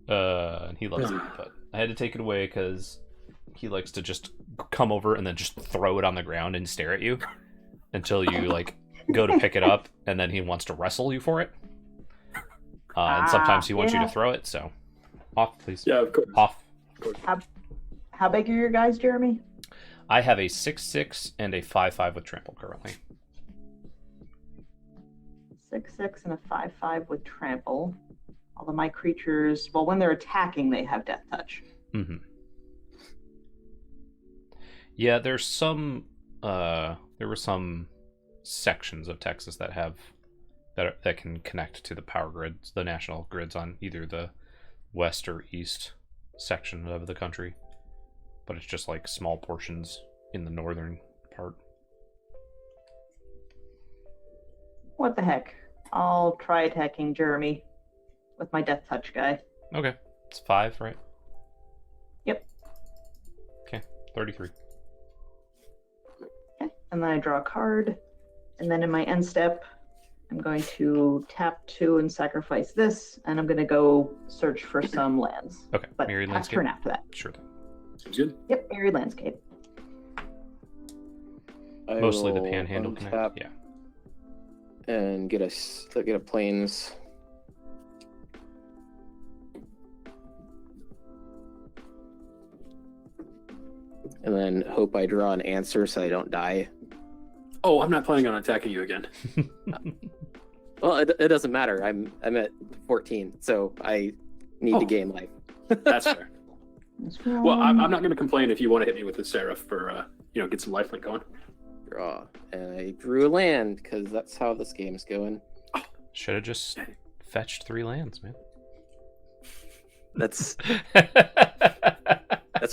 And he loves it, but I had to take it away because he likes to just come over and then just throw it on the ground and stare at you until you like go to pick it up, and then he wants to wrestle you for it. And sometimes he wants you to throw it, so off, please. Yeah, of course. Off. How big are your guys, Jeremy? I have a 6/6 and a 5/5 with trample currently. 6/6 and a 5/5 with trample. Although my creatures, well, when they're attacking, they have death touch. Mm-hmm. Yeah, there's some. There were some sections of Texas that have that can connect to the power grids, the national grids on either the west or east section of the country, but it's just like small portions in the northern part. What the heck? I'll try attacking Jeremy with my death touch guy. Okay, it's 5, right? Yep. Okay, 33. Okay, and then I draw a card, and then in my end step, I'm going to tap 2 and sacrifice this, and I'm going to go search for some lands. Okay, But Myriad pass Landscape. turn after that. Sure thing. Sounds good. Yep, Myriad Landscape. I Mostly the will Panhandle untap Connect. Yeah. and get a plains. And then hope I draw an answer so I don't die. Oh, I'm not planning on attacking you again. Well, it doesn't matter. I'm at 14, so I need to gain life. That's fair. Well, I'm not going to complain if you want to hit me with the Seraph for, get some lifelink going. Draw. And I drew a land because that's how this game's going. Should have just fetched 3 lands, man. That's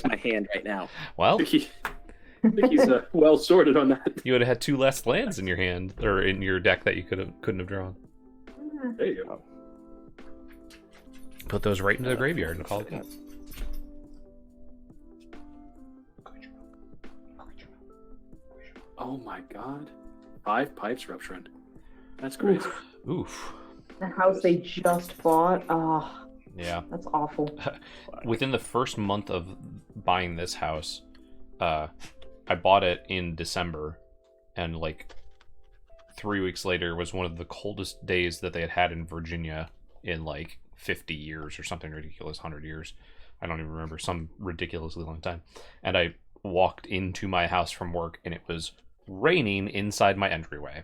my hand right now. Well, I think he's well sorted on that. you would have had 2 less lands in your hand or in your deck that you couldn't have drawn. There you go. Put those right into the graveyard and call it good. Oh my god. 5 pipes rupturing. That's crazy. Oof. The house they just bought. Oh, Yeah. that's awful. Within the first month of buying this house, I bought it in December, and like 3 weeks later was one of the coldest days that they had in Virginia in like 50 years or something ridiculous, 100 years. I don't even remember, some ridiculously long time. And I walked into my house from work, and it was raining inside my entryway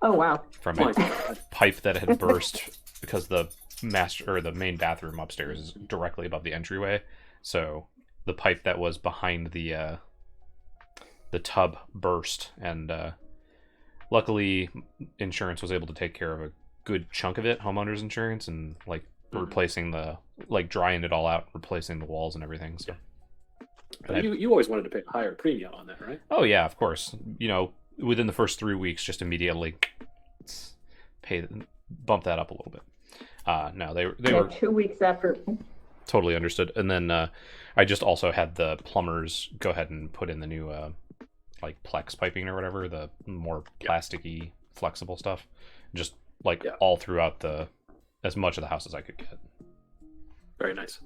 Oh, wow. from Oh my a god. pipe that had burst because the main bathroom upstairs is directly above the entryway. So the pipe that was behind the tub burst, and luckily insurance was able to take care of a good chunk of it, homeowners insurance, and like replacing drying it all out, replacing the walls and everything. So You always wanted to pay a higher premium on that, right? oh yeah, of course. Within the first 3 weeks, just immediately bump that up a little bit. No, they were 2 weeks after. totally understood. And then I just also had the plumbers go ahead and put in the new Plex piping or whatever, the more plasticky, flexible stuff, just all throughout as much of the house as I could get. Very nice.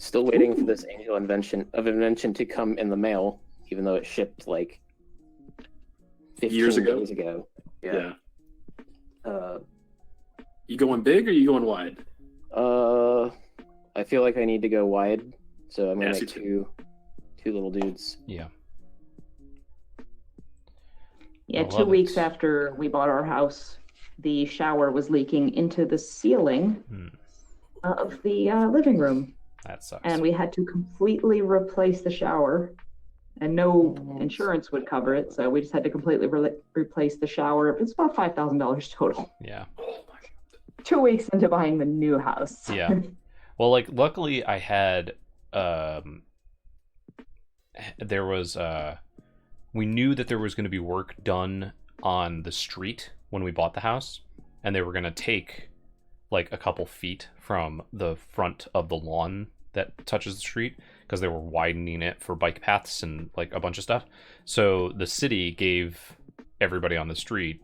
Still waiting for this Angel Invention to come in the mail, even though it shipped like 15 Years ago? days ago. Yeah. You going big or you going wide? I feel like I need to go wide, so I'm gonna Yes, make you two little dudes. Yeah. Yeah, I 2 love weeks it. after we bought our house, the shower was leaking into the ceiling of the living room, That sucks. and we had to completely replace the shower, and no insurance would cover it, so we just had to completely replace the shower. It's about $5,000 total. Yeah. Oh my god. 2 weeks into buying the new house. Yeah. Well, luckily I had there was we knew that there was going to be work done on the street when we bought the house, and they were going to take a couple feet from the front of the lawn that touches the street, because they were widening it for bike paths and a bunch of stuff. So the city gave everybody on the street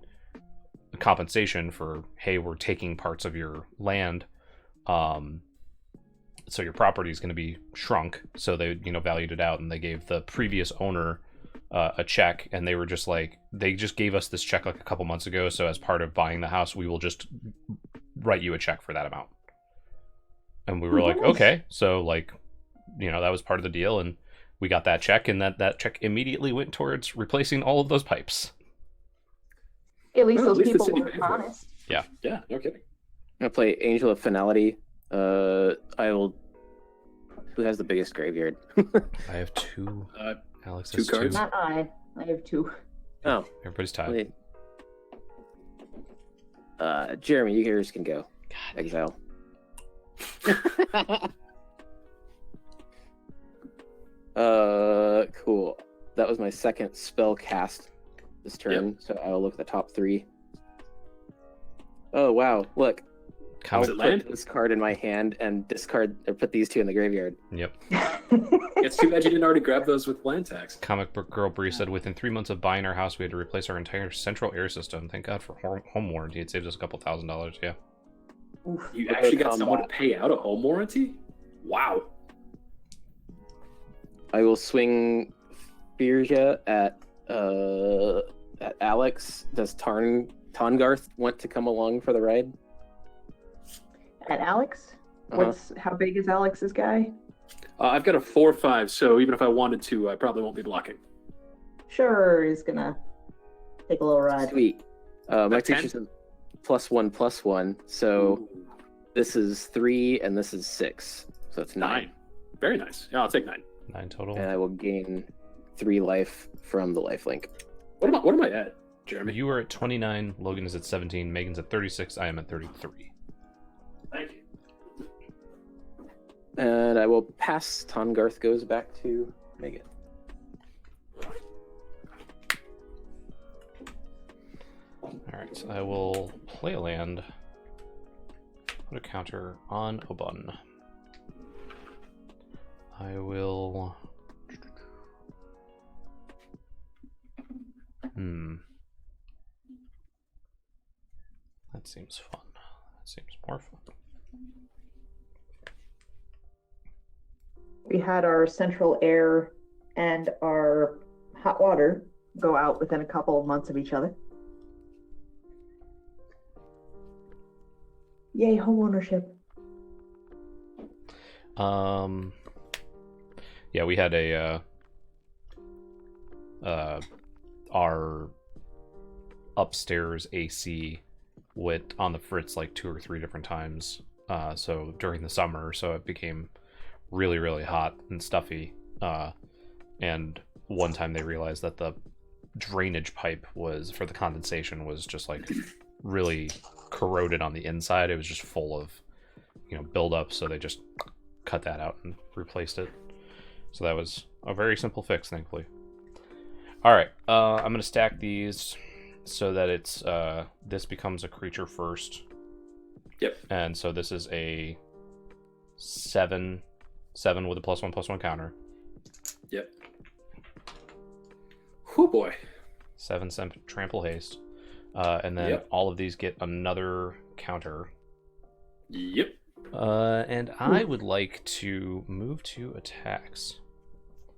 compensation for, hey, we're taking parts of your land, so your property is going to be shrunk. So they valued it out, and they gave the previous owner a check, and they were just they just gave us this check a couple months ago, so as part of buying the house, we will just write you a check for that amount. And we were Oh, nice. okay. So that was part of the deal, and we got that check, and that check immediately went towards replacing all of those pipes. At least Well, at those least the people city were paid for it. honest. Yeah, no kidding. I'm gonna play Angel of Finality. I will. Who has the biggest graveyard? I have 2. Alex two has cards. 2. Not I. I have 2. Oh, Everybody's tied. wait. Jeremy, you guys can go. God. Exile. Cool. That was my second spell cast this turn, so I'll look at the top 3. Oh wow! Look, I'll Does it land? put this card in my hand and discard or put these 2 in the graveyard. Yep. It's too bad you didn't already grab those with land tax. Comic Book Girl Bree said, within 3 months of buying our house, we had to replace our entire central air system. Thank God for home warranty. It saved us a couple $1,000s. Yeah. Oof. You Okay, actually got combat. someone to pay out a home warranty? Wow. I will swing Firja at Alex. Does Tarngarth want to come along for the ride? At Alex? How big is Alex's guy? I've got a 4/5, so even if I wanted to, I probably won't be blocking. Sure, he's gonna take a little ride. Sweet. My 10? creature says +1/+1, so Ooh, this is 3 and this is 6, so it's 9. Very nice. Yeah, I'll take 9. 9 total. And I will gain 3 life from the lifelink. What am I at, Jeremy? You are at 29, Logan is at 17, Megan's at 36, I am at 33. Thank you. And I will pass. Tarngarth goes back to Megan. Alright, so I will play a land, put a counter on Oban. I will... That seems fun. That seems more fun. We had our central air and our hot water go out within a couple of months of each other. Yay, home ownership. Yeah, we had our upstairs AC went on the fritz like 2 or 3 different times. So during the summer, so it became really, really hot and stuffy. And one time they realized that the drainage pipe was for the condensation was just like really corroded on the inside. It was just full of, buildup. So they just cut that out and replaced it. So that was a very simple fix, thankfully. All right, I'm gonna stack these so that it's this becomes a creature first. Yep. And so this is a 7 with a +1/+1 counter. Yep. Oh boy. 7 trample haste, and then all of these get another counter. Yep. And I would like to move to attacks.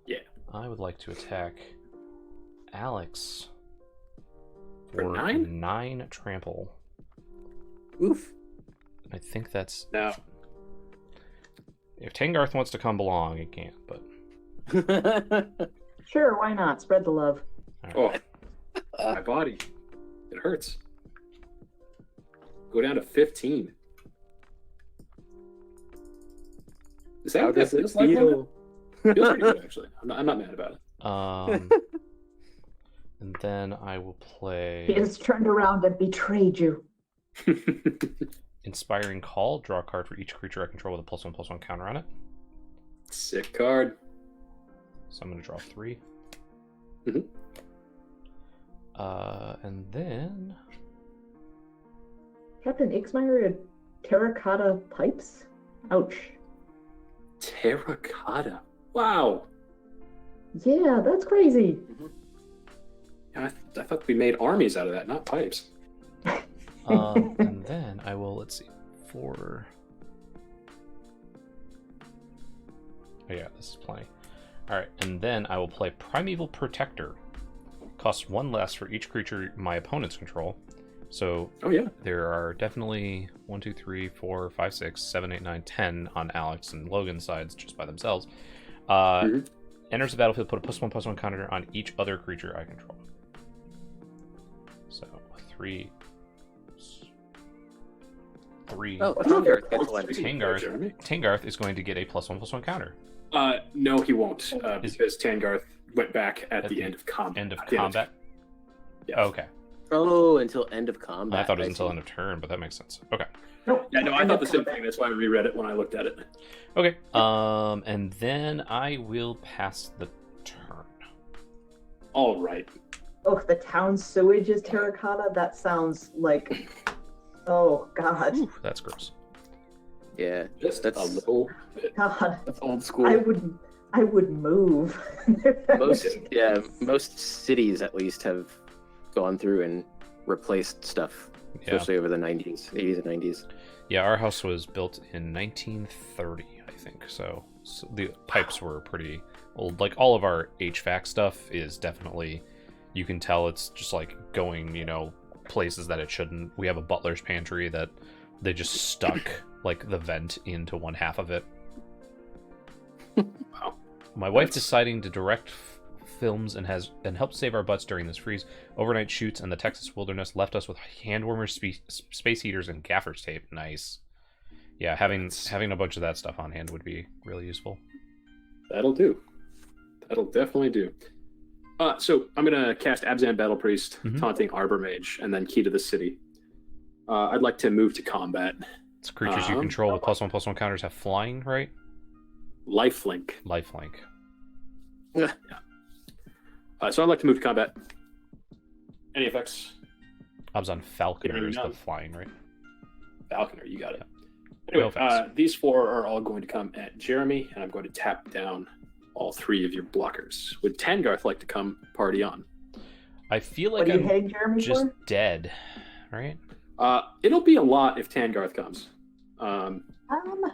Yeah. I would like to attack Alex For 9? 9 trample. Oof. I think that's... No. If Tangarth wants to come along, he can't, but... Sure, why not? Spread the love. Oh, my body. It hurts. Go down to 15. Is that How what that does it feels like? feel? Feels pretty good, actually. I'm not mad about it. And then I will play He has turned around and betrayed you. Inspiring Call. Draw a card for each creature I control with a +1/+1 counter on it. Sick card. So I'm going to draw 3. Mhm. And then... Captain Ixmeyer had terracotta pipes? Ouch. Terracotta. Wow. Yeah, that's crazy. I thought we made armies out of that, not pipes. And then I will, let's see, 4... Oh yeah, this is plenty. Alright, and then I will play Primeval Protector. Costs 1 less for each creature my opponents control. So Oh yeah. there are definitely 1, 2, 3, 4, 5, 6, 7, 8, 9, 10 on Alex and Logan's sides just by themselves. Enters the battlefield, put a +1/+1 counter on each other creature I control. So 3. Oh, Tarngarth gets one. Tangarth is going to get a +1/+1 counter. No, he won't, because Tangarth went back at the end of combat. End of combat? Yeah. Okay. Oh, until end of combat. I thought it was see. until end of turn, but that makes sense. Okay. Nope. Yeah, no, I thought the same thing. That's why I reread it when I looked at it. Okay. And then I will pass the turn. All right. Oh, the town sewage is terracotta? That sounds like... Oh, God. Ooh, that's gross. Yeah, Just that's a little bit. God. that's old school. I would move. Most cities at least have gone through and replaced stuff, Yeah. especially over the 80s and 90s. Yeah, our house was built in 1930, I think. So the pipes were pretty old. Like, all of our HVAC stuff is definitely, you can tell it's just like going, places that it shouldn't. We have a butler's pantry that they just stuck like the vent into one half of it. Wow. My wife deciding to direct films and helped save our butts during this freeze. Overnight shoots in the Texas wilderness left us with hand warmers, space heaters, and gaffer's tape. Nice. Yeah, having a bunch of that stuff on hand would be really useful. That'll do. That'll definitely do. So I'm gonna cast Abzan Battle Priest, Taunting Arbor Mage, and then Key to the City. I'd like to move to combat. It's creatures you control with +1/+1 counters have flying, right? Lifelink. Lifelink. Yeah. So I'd like to move to combat. Any effects? Abzan Falconer Hearing is the none. flying, right? Falconer, you got it. No Anyway, offense. these four are all going to come at Jeremy, and I'm going to tap down all three of your blockers. Would Tangarth like to come party on? I feel What like are you I'm hitting Jeremy just for? dead, right? It'll be a lot if Tangarth comes. I don't know.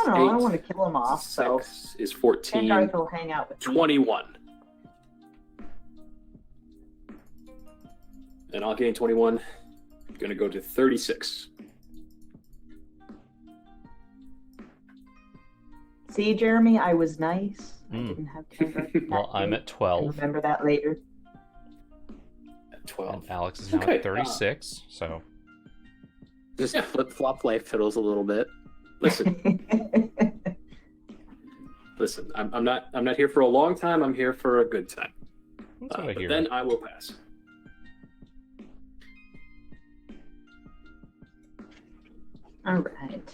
I don't want to kill him off, so 6 is 14. Tangarth will hang out with me. 21. And I'll gain 21. I'm going to go to 36. See, Jeremy, I was nice. I Mm. didn't have Tangarth. Well, I'm at 12, Remember that later. At 12. and Alex is now Okay, at 36. So Just Yeah. flip-flop life fiddles a little bit. Listen, listen. I'm not here for a long time. I'm here for a good time. that's what I But hear. then I will pass. All right.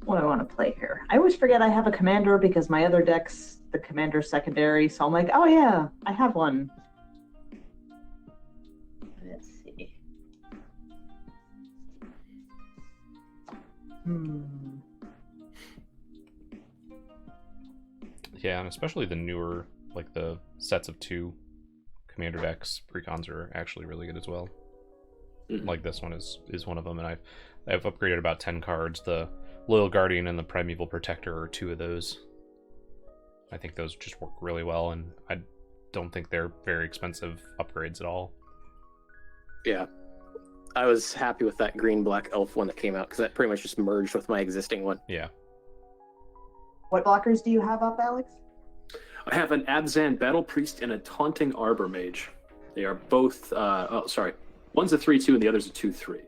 What do I want to play here? I always forget I have a commander because my other deck's the commander secondary, so I'm like, oh yeah, I have one. Let's see. Yeah, and especially the newer, like the sets of 2 commander decks, Precons are actually really good as well. Mhm. Like this one is one of them, and I've upgraded about 10 cards. The Loyal Guardian and the Primeval Protector are 2 of those. I think those just work really well, and I don't think they're very expensive upgrades at all. Yeah. I was happy with that green-black elf one that came out because that pretty much just merged with my existing one. Yeah. What blockers do you have up, Alex? I have an Abzan Battle Priest and a Taunting Arbor Mage. They are both. One's a 3/2 and the other's a 2/3.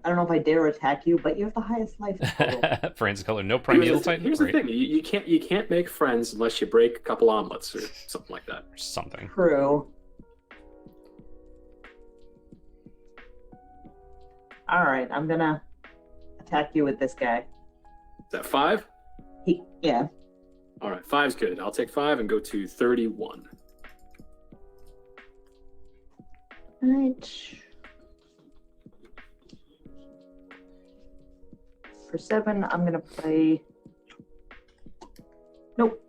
I don't know if I dare attack you, but you have the highest life total. Francis Color, no Primeval Titan? Here's the Great. thing: you can't make friends unless you break a couple omelets or something like that. Or something. True. All right, I'm gonna attack you with this guy. Is that 5? Yeah. All right, 5's good. I'll take 5 and go to 31. All right. For 7, I'm gonna play. Nope.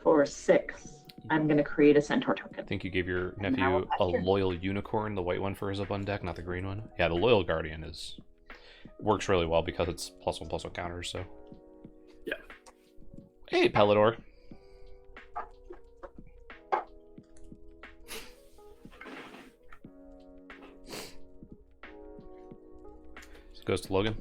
For 6, I'm gonna create a centaur I token. think you gave your And now nephew we're a back here. Loyal Unicorn, the white one for his up on deck, not the green one. Yeah, the Loyal Guardian works really well because it's +1/+1 counters, so. Yeah. Hey, Pellador. So it goes to Logan.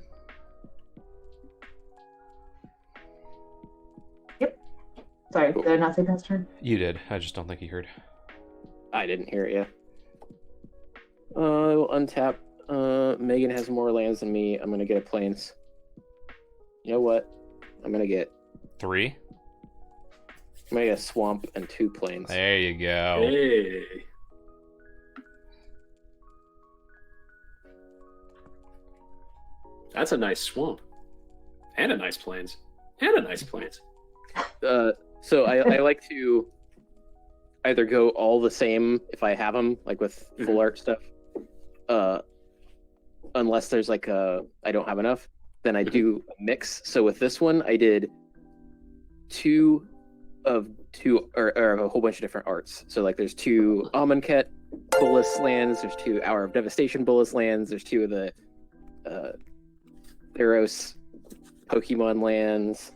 Sorry, did I not say pass turn? You did. I just don't think he heard. I didn't hear it yet. I will untap. Megan has more lands than me. I'm gonna get a plains. You know what? I'm gonna get 3. a swamp and 2 plains. There you go. Hey. That's a nice swamp. And a nice plains. And a nice plains. So I like to either go all the same if I have them, like with full art stuff. Unless there's like I don't have enough, then I do a mix. So with this one, I did 2 or a whole bunch of different arts. So like there's 2 Amonkhet Bullis lands, there's 2 Hour of Devastation Bullis lands, there's 2 of the Theros Pokemon lands,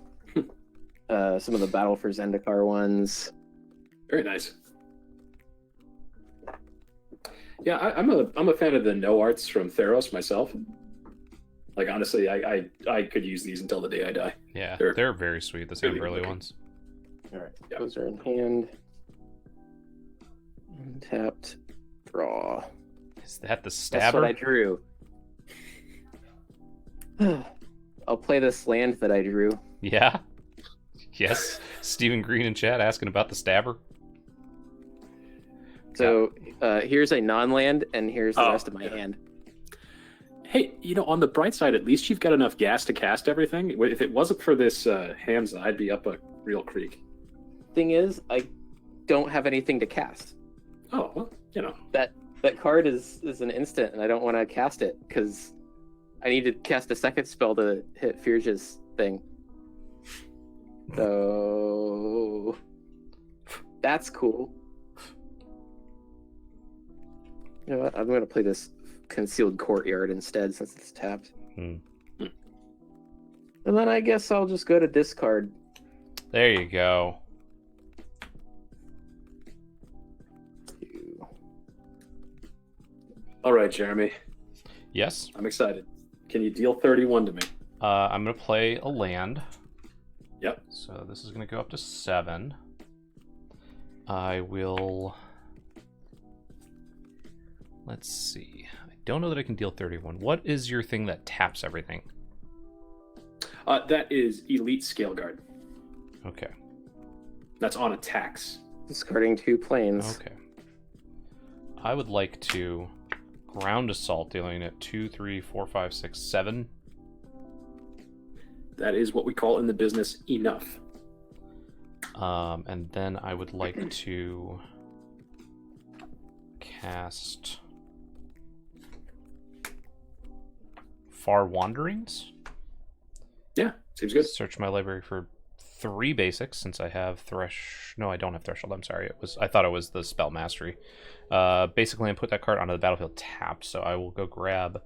some of the Battle for Zendikar ones. Very nice. Yeah, I'm a fan of the no arts from Theros myself. Like honestly, I could use these until the day I die. Yeah, They're they're very sweet. The really Samberly looking. ones. All right, Yeah. those are in hand. Tapped, draw. Is that the That's stabber? what I drew. I'll play this land that I drew. Yeah. Yes. Stephen Green in chat asking about the stabber. So here's a non-land, and here's the Oh, rest of my yeah. hand. Hey, on the bright side, at least you've got enough gas to cast everything. If it wasn't for this Hamza, I'd be up a real creek. Thing is, I don't have anything to cast. Oh, well, That card is an instant, and I don't want to cast it because I need to cast a second spell to hit Firja's thing. So that's cool. You know what? I'm going to play this Concealed Courtyard instead since it's tapped. Hmm. And then I guess I'll just go to discard. There you go. All right, Jeremy. Yes. I'm excited. Can you deal 31 to me? I'm going to play a land. Yep. So this is going to go up to 7. I will... Let's see. I don't know that I can deal 31. What is your thing that taps everything? That is Elite Scale Guard. Okay. That's on attacks. Discarding 2 planes. Okay. I would like to ground assault, dealing at 2, 3, 4, 5, 6, 7. That is what we call in the business enough. And then I would like to cast Far Wanderings. Yeah, seems good. Search my library for 3 basics since I have Thresh. No, I don't have Threshold. I'm sorry. I thought it was the Spell Mastery. Basically, I put that card onto the battlefield tapped, so I will go grab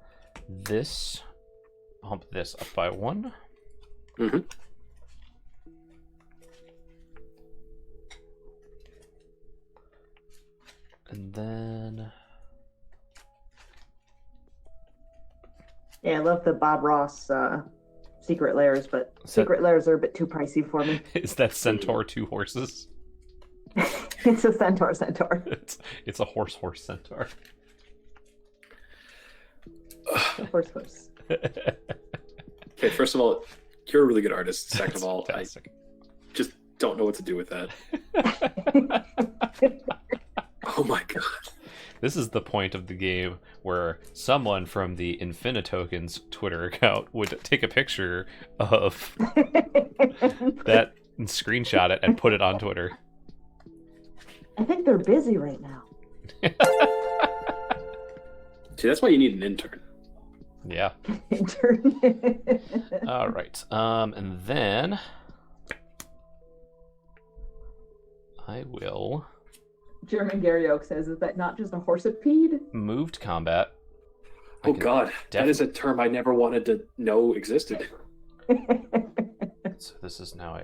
this, bump this up by 1. Mm-hmm. And then Yeah, I love the Bob Ross Secret Lairs, but Secret Lairs are a bit too pricey for me. is that Centaur 2 horses? It's a centaur. It's a horse centaur. Horse. Okay, first of all, you're a really good artist. Second of all, Fantastic. I just don't know what to do with that. Oh my god. This is the point of the game where someone from the Infinitokens Twitter account would take a picture of that and screenshot it and put it on Twitter. I think they're busy right now. See, that's why you need an intern. Yeah. All right. And then I will German Gary Oak says, is that not just a horsepede? moved combat. Oh god, that is a term I never wanted to know existed. So this is now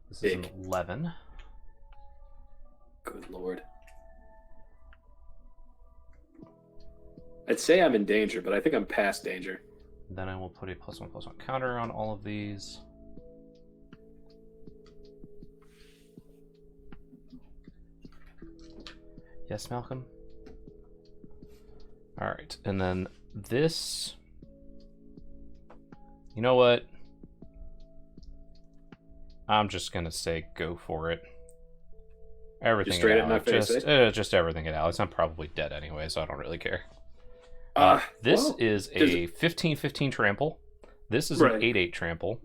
this is an 11. Good lord. I'd say I'm in danger, but I think I'm past danger. Then I will put a +1/+1 counter on all of these. Yes, Malcolm? All right, and then this. You know what? I'm just gonna say go for it. Everything Just straight at at my Alex. face, Just everything at Alex. I'm probably dead anyway, so I don't really care. This well, is a 15-15 trample. This is Right. an 8-8 trample.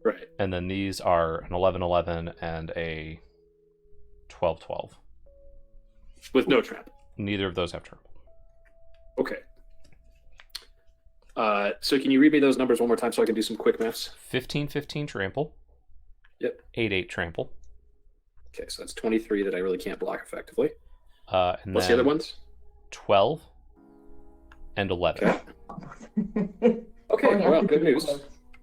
Right. And then these are an 11-11 and a 12-12. With no trap. Neither of those have trample. Okay. So can you read me those numbers one more time so I can do some quick maths? 15-15 trample. Yep. 8-8 trample. Okay, so that's 23 that I really can't block effectively. And What's the then other ones? 12 and 11. Okay. Okay, well, good news.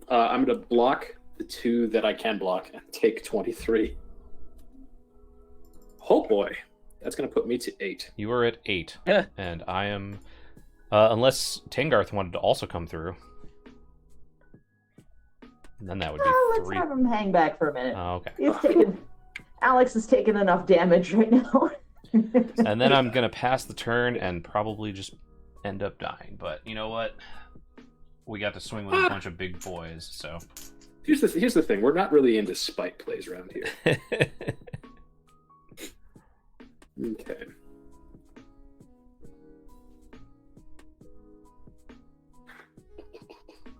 I'm going to block the 2 that I can block and take 23. Oh boy, that's going to put me to 8. You are at 8. Yeah. And I am... unless Tangarth wanted to also come through. And then that would be Let's 3. have him hang back for a minute. Oh, okay. He's taken. Alex is taking enough damage right now. And then I'm going to pass the turn and probably just end up dying. But you know what? We got to swing with a bunch of big boys, so... Here's the thing. We're not really into spike plays around here. Okay.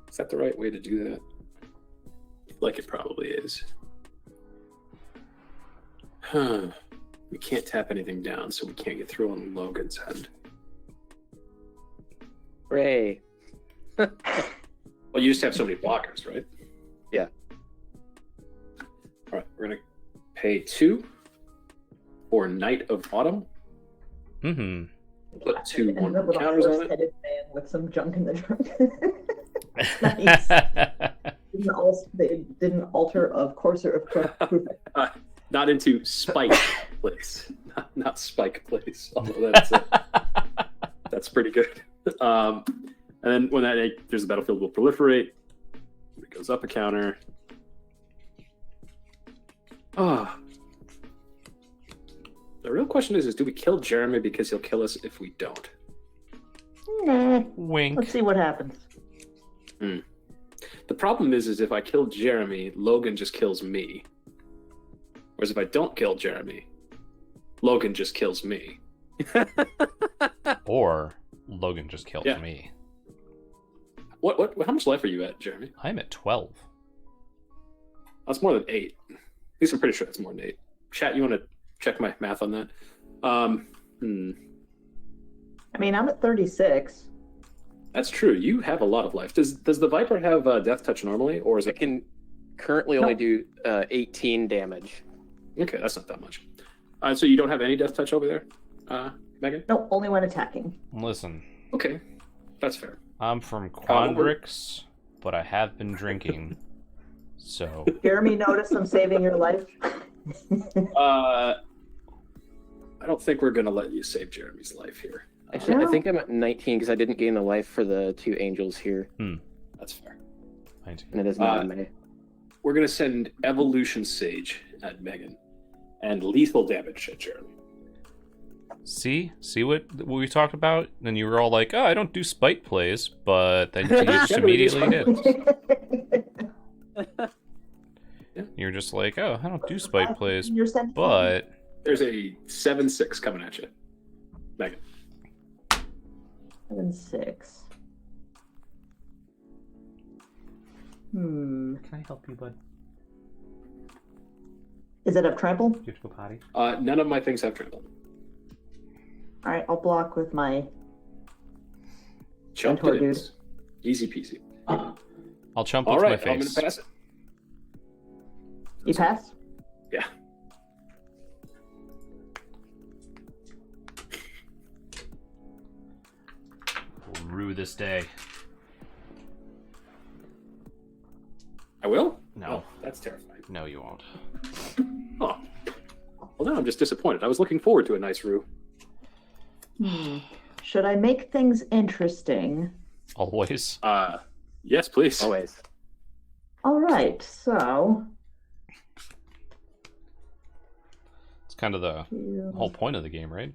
Is that the right way to do that? Like it probably is. Huh. We can't tap anything down, so we can't get through on Logan's end. Hooray. Well, you just have so many blockers, right? Yeah. All right, we're gonna pay 2 for Night of Autumn. Mm-hmm. Put 2 Ended up 1 with a counters on it. horse-headed man with some junk in the trunk. Nice. They didn't alter of courser of proof. Not into spike place, not spike place. Although that's pretty good. And then when there's a battlefield will proliferate. It goes up a counter. Oh. The real question is do we kill Jeremy because he'll kill us if we don't? Nah. Wink. Let's see what happens. The problem is if I kill Jeremy, Logan just kills me. Whereas if I don't kill Jeremy, Logan just kills me. Or Logan just killed Yeah. me. What? How much life are you at, Jeremy? I'm at 12. That's more than 8. At least I'm pretty sure that's more than 8. Chat, you want to check my math on that? I mean, I'm at 36. That's true. You have a lot of life. Does the Viper have Death Touch normally, or is I it? can currently only do 18 damage. Okay, that's not that much. So you don't have any Death Touch over there, Megan? Nope, only when attacking. Listen, Okay, that's fair. I'm from Quandrix, but I have been drinking. So, Jeremy, notice I'm saving your life. I don't think we're gonna let you save Jeremy's life here. Actually, I No. think I'm at 19 because I didn't gain the life for the 2 angels here, That's fair. 19. and it is not in May. We're gonna send Evolution Sage at Megan, and lethal damage at Jeremy. See what we talked about? And you were all like, "Oh, I don't do spike plays," but then you just immediately did. You're just like, "Oh, I don't do spike plays," You're sending but There's a 7/6 coming at you, Megan. 7/6. Hmm. Can I help you, bud? Is it up trample? Do you have to go potty? None of my things have trample. All right, I'll block with my. Jumped Mentor it is. Easy peasy. I'll chump All with right, my I'm gonna face. pass it. You pass? Yeah. We'll rue this day. I will? No. Oh, that's terrifying. No, you won't. Oh. Well, now I'm just disappointed. I was looking forward to a nice rue. Should I make things interesting? Always. Yes, please. Always. All right, so. It's kind of the whole point of the game, right?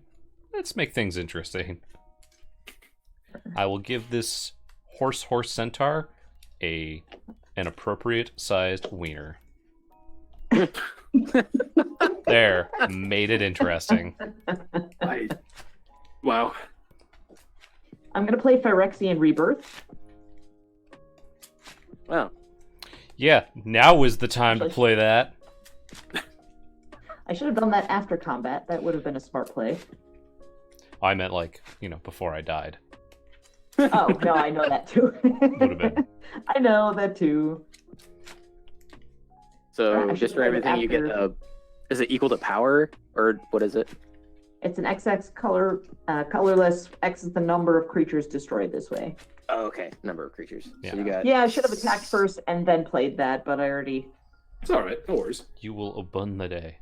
Let's make things interesting. I will give this horse centaur an appropriate sized wiener. There, made it interesting. Wow. I'm gonna play Phyrexian Rebirth. Wow. Yeah, now is the time to play that. I should have done that after combat. That would have been a smart play. I meant like, before I died. Oh, no, I know that too. Would have been. I know that too. So I just should for have it everything, you get after- is it equal to power, or what is it? It's an XX colorless. X is the number of creatures destroyed this way. Oh, okay. Number of creatures. Yeah. So you got. Yeah, I should have attacked first and then played that, but I already... It's all right. No worries. You will open the day.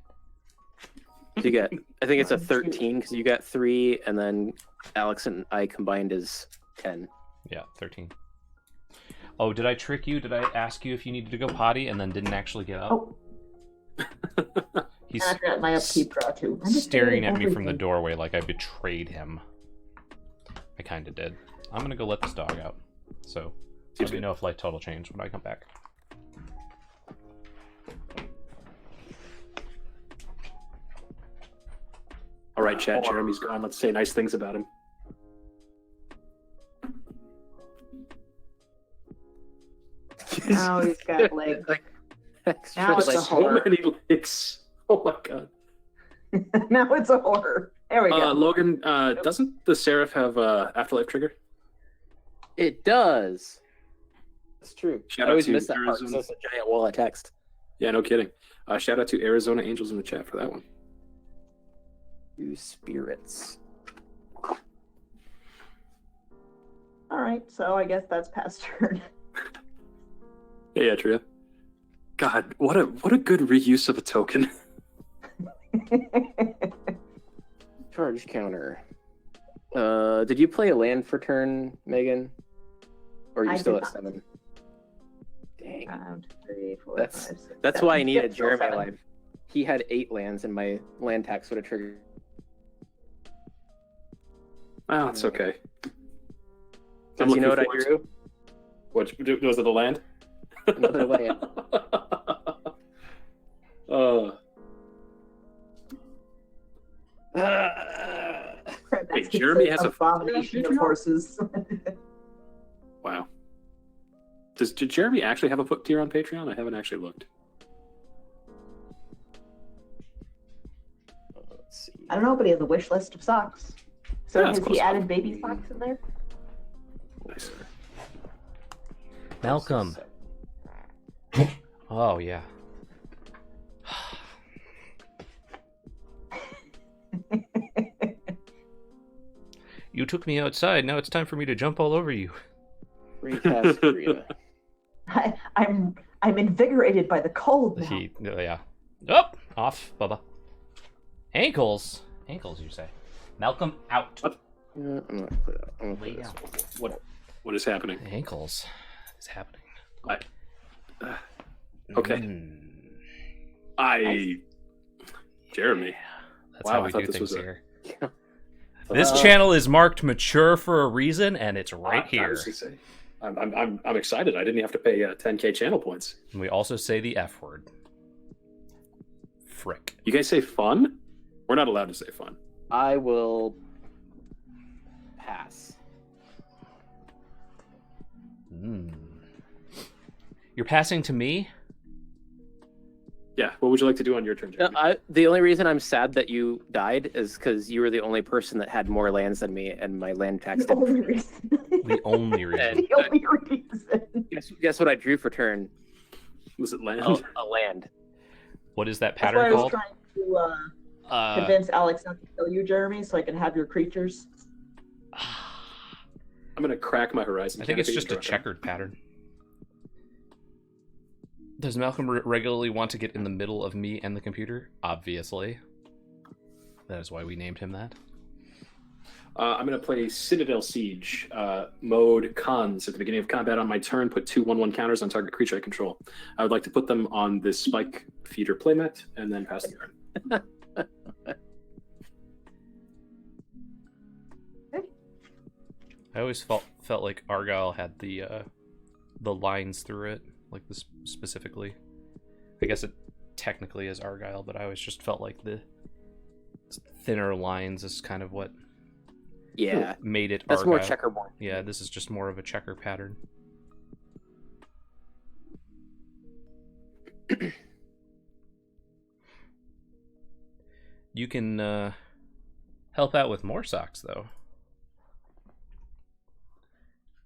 So you got. I think it's a 13 because you got 3, and then Alex and I combined is 10. Yeah, 13. Oh, did I trick you? Did I ask you if you needed to go potty and then didn't actually get up? Oh, He's and I got my upkeep draw too. I'm just staring doing at me from the everything. doorway like I betrayed him. I kind of did. I'm going to go let this dog out. So, let me know if light total changed when I come back. All right, chat. Jeremy's gone. Let's say nice things about him. Now he's got legs. Like, extra Now it's like- a So horror. many licks. Oh my god. Now it's a horror. There we go. Logan, doesn't the Seraph have afterlife trigger? It does. That's true. Shout I out always to miss that part Arizona. because it's a giant wall of text. Yeah, no kidding. Shout out to Arizona Angels in the chat for that one. You spirits. All right, so I guess that's past turn. Yeah, Tria. God, what a good reuse of a token. Charge counter. Did you play a land for turn, Megan? Or are you I still did at not. 7? Dang. 5, 3, 4, That's- 5, 6, That's 7. why I needed Yep, still Jeremy 7. alive. He had 8 lands, and my land tax would have triggered. Oh, it's okay. Because you know what I looking drew? What was it? The land? Another land. That's Wait, Jeremy has a abomination of Patreon? horses. Wow. Did Jeremy actually have a foot tier on Patreon? I haven't actually looked. Let's see. I don't know, but he has a wish list of socks. So Yeah, it's has close he enough. added baby socks in there? Nice. Malcolm. Oh, yeah. You took me outside. Now it's time for me to jump all over you. Recast Korea. I'm invigorated by the cold now. Yeah. Oh, off, Bubba. Ankles. Ankles, you say. Malcolm, out. What? I'm not gonna play that. I'm gonna play Lay this down. one. What is happening? Ankles is happening. Okay. Mm. Jeremy. That's Wow, how I we thought do this things was a- here. This Well, channel is marked mature for a reason, and it's right I here. was gonna say, I'm excited. I didn't have to pay 10K channel points. And we also say the F word. Frick. You guys say fun? We're not allowed to say fun. I will pass. Mm. You're passing to me? Yeah. What would you like to do on your turn, Jeremy? The only reason I'm sad that you died is because you were the only person that had more lands than me, and my land tax The didn't. only reason. The only reason. The only reason. Guess what I drew for turn? Was it land? Oh, a land. What is that That's why I pattern was called? trying to convince Alex not to kill you, Jeremy, so I can have your creatures. I'm gonna crack my horizon. I think it's canopy just a and draw. checkered pattern. Does Malcolm regularly want to get in the middle of me and the computer? Obviously. That is why we named him that. I'm gonna play Citadel Siege mode cons. At the beginning of combat on my turn, put 2 1/1 counters on target creature I control. I would like to put them on this spike feeder playmat and then pass the turn. I always felt like Argyle had the lines through it, like this specifically. I guess it technically is Argyle, but I always just felt like the thinner lines is kind of what made it That's Argyle. more checkerboard. Yeah, this is just more of a checker pattern. You can help out with more socks, though.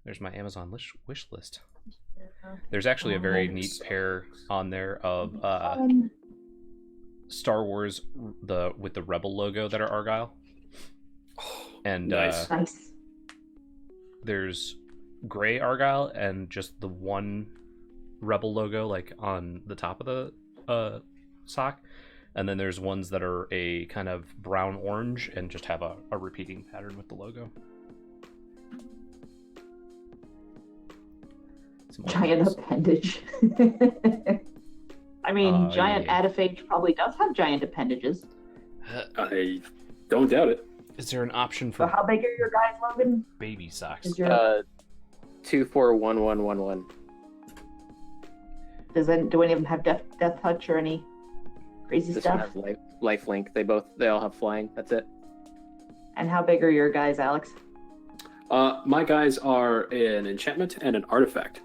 There's my Amazon wish list. There's actually a very neat pair on there of Star Wars with the Rebel logo that are Argyle. And Nice. Nice. there's gray Argyle and just the one Rebel logo like on the top of the sock. And then there's ones that are a kind of brown orange and just have a repeating pattern with the logo. Giant appendage. I mean, giant yeah. Adafage probably does have giant appendages. I don't doubt it. Is there an option So for how big are your guys, Logan? baby socks? Is your 241111. do any of them have death touch or any crazy This one stuff? has life link. They all have flying. That's it. And how big are your guys, Alex? My guys are an enchantment and an artifact.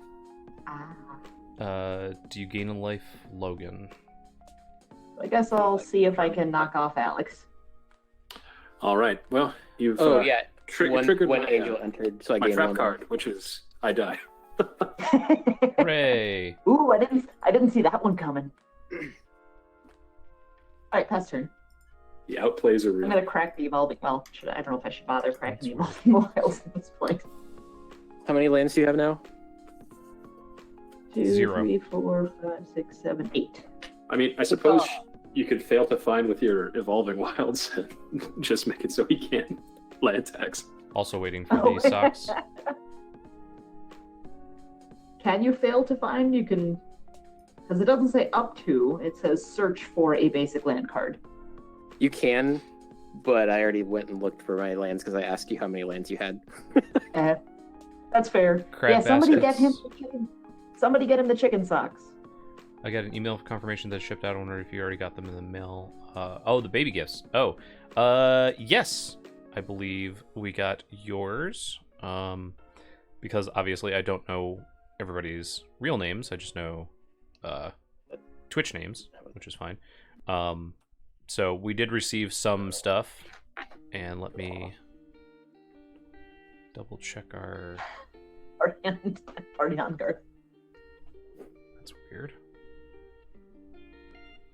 Do you gain a life, Logan? I guess I'll see if I can knock off Alex. All right. Well, you've triggered one my, angel entered, so I my gained trap one. card, which is I die. Hooray! Ooh, I didn't see that one coming. All right, pass turn. He outplays a I'm room. gonna crack the evolving. Well, I don't know if I should bother cracking the evolving wilds at this point. How many lands do you have now? 2, 0. 3, 4, 5, 6, 7, 8. I mean, I suppose you could fail to find with your evolving wilds and just make it so he can't land tax. Also waiting for these socks. Can you fail to find? You can, because it doesn't say up to. It says search for a basic land card. You can, but I already went and looked for my lands because I asked you how many lands you had. That's fair. Crab somebody baskets. get him the chicken. Somebody get him the chicken socks. I got an email confirmation that shipped out. I wonder if you already got them in the mail. The baby gifts. Yes. I believe we got yours. Because obviously I don't know everybody's real names. I just know Twitch names, which is fine. So we did receive some stuff. And let me double check our... Party on guard. That's weird.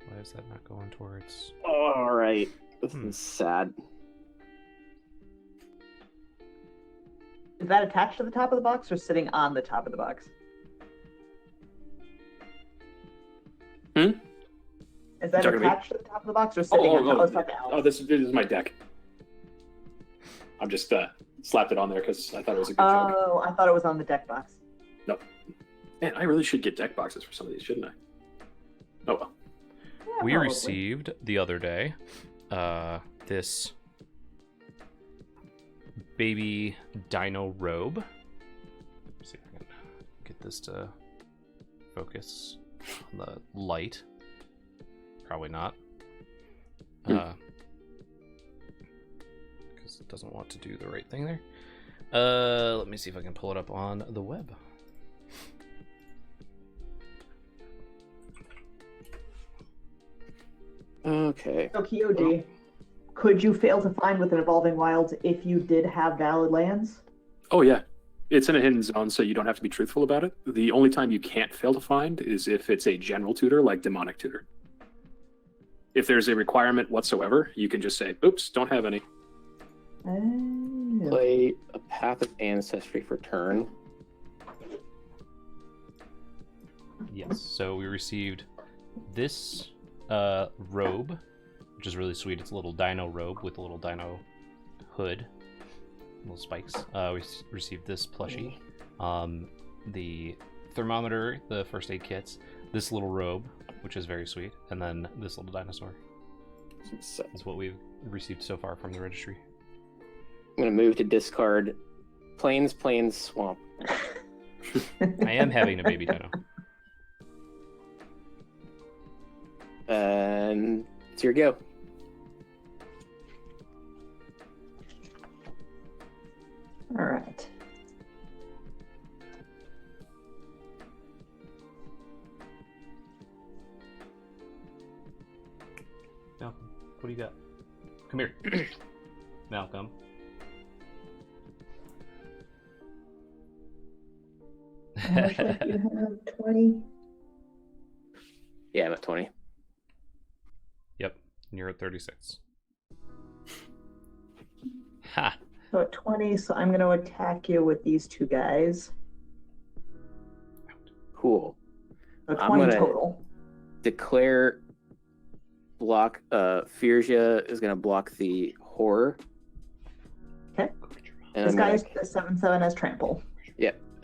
Why is that not going towards... All right. This is sad. Is that attached to the top of the box or sitting on the top of the box? Is that Talking to me? attached to the top of the box or sitting on top of the box? This is my deck. I'm just slapped it on there because I thought it was a good joke. Oh, I thought it was on the deck box. Nope. Man, I really should get deck boxes for some of these, shouldn't I? Oh well. Yeah, We probably. received the other day this baby dino robe. Let's see if I can get this to focus on the light. Probably not. Because it doesn't want to do the right thing there. Let me see if I can pull it up on the web. Okay. So, KOD, could you fail to find with an Evolving Wilds if you did have valid lands? Oh yeah. It's in a hidden zone, so you don't have to be truthful about it. The only time you can't fail to find is if it's a general tutor like Demonic Tutor. If there's a requirement whatsoever, you can just say, oops, don't have any. Play a Path of Ancestry for turn. Yes, so we received this robe, which is really sweet. It's a little dino robe with a little dino hood, little spikes. We received this plushie, the thermometer, the first aid kits, this little robe, which is very sweet, and then this little dinosaur is what we've received so far from the registry. I'm going to move to discard Plains, swamp. I am having a baby dino. And it's your go. All right. Malcolm, what do you got? Come here. Malcolm. How much life do you have? 20? Yeah, I'm at 20. Yep, and you're at 36. Ha! So at 20, so I'm going to attack you with these two guys. Cool. So I'm 20 gonna- total. Declare block. Firja is gonna block the horror. Okay. And This I'm guy gonna- is the 7/7 as trample.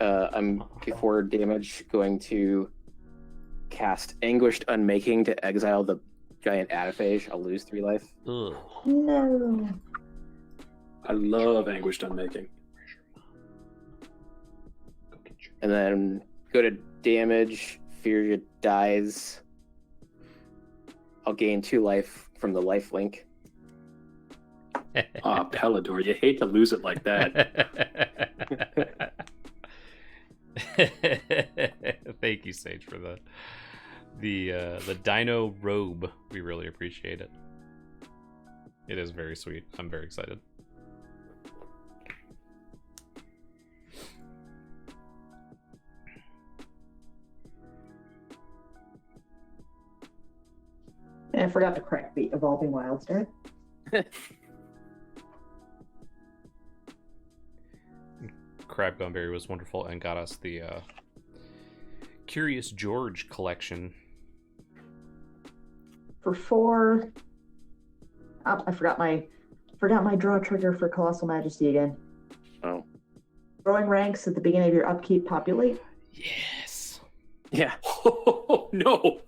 I'm before damage going to cast Anguished Unmaking to exile the giant Adaphage. I'll lose 3 life. Ugh. No. I love Anguished Unmaking. And then go to damage. Firja dies. I'll gain 2 life from the life link. Ah, Pellador, you hate to lose it like that. Thank you, Sage, for the dino robe. We really appreciate it. It is very sweet. I'm very excited. And I forgot to correct the Evolving Wild Start. Crab Gunberry was wonderful and got us the Curious George collection. For 4. Oh, I forgot my draw trigger for Colossal Majesty again. Oh. Growing ranks at the beginning of your upkeep populate. Yes. Yeah. Oh, no.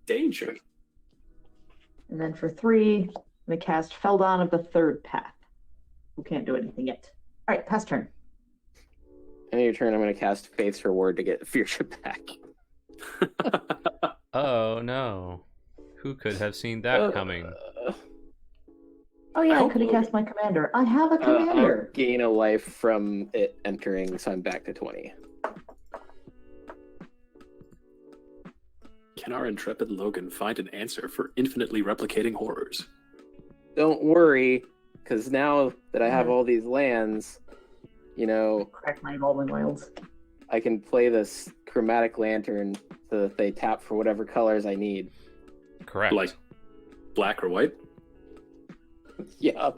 Danger. And then for 3, I'm going to cast Feldon of the Third Path, who can't do anything yet. All right, pass turn. End of your turn, I'm going to cast Faith's Reward to get Firja back. Oh no. Who could have seen that coming? Oh yeah, I hope could have Logan- cast my commander. I have a I'll commander. gain a life from it entering, so I'm back to 20. Can our intrepid Logan find an answer for infinitely replicating horrors? Don't worry, because now that I have all these lands, you know, Correct my Evolving Wilds. I can play this Chromatic Lantern so that they tap for whatever colors I need. Correct. Like black or white? Yeah.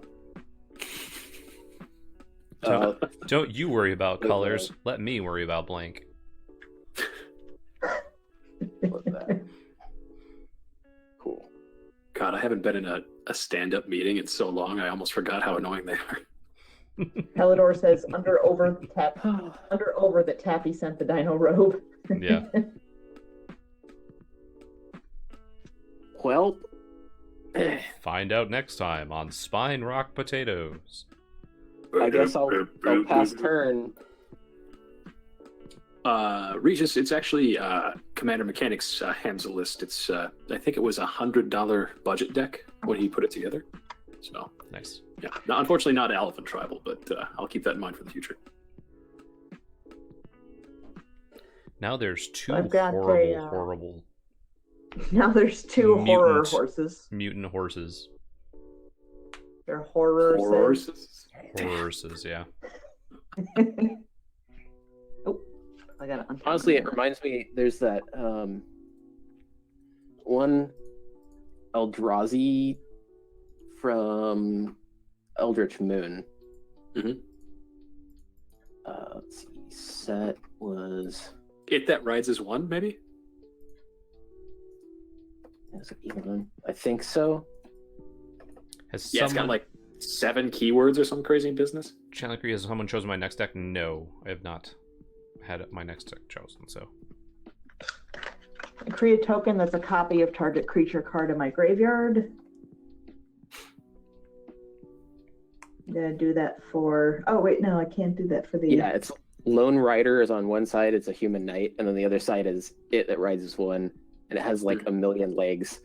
Don't you worry about colors. Let me worry about blank. What's that? Cool. God, I haven't been in a stand-up meeting in so long, I almost forgot how annoying they are. Pellador says under over that Tappy sent the Dino robe. Yeah. Well, Find out next time on Spine Rock Potatoes. I guess I'll pass turn. Regis, it's actually Commander Mechanic's hands a list. It's I think it was $100 budget deck when he put it together. So Nice. yeah, now, unfortunately not Elephant Tribal, but I'll keep that in mind for the future. Now there's 2 I've got horrible Now there's 2 horror Mutant. horses. mutant horses. They're horrors. Horrors. Horses, yeah. Oh, I got it. Honestly, it reminds me. There's that one Eldrazi from Eldritch Moon. Mhm. Let's see. Set was. It that rides as one, maybe? Is it even? I think so. Has Yeah, it's got someone like 7 keywords or some crazy business. Channeling has someone chosen my next deck? No, I have not had my next deck chosen, so Create a token that's a copy of target creature card in my graveyard. gonna do that for. Oh wait, no, I can't do that for the. Yeah, it's Lone Rider is on one side. It's a human knight, and then the other side is it that rides as one, and it has like a million legs.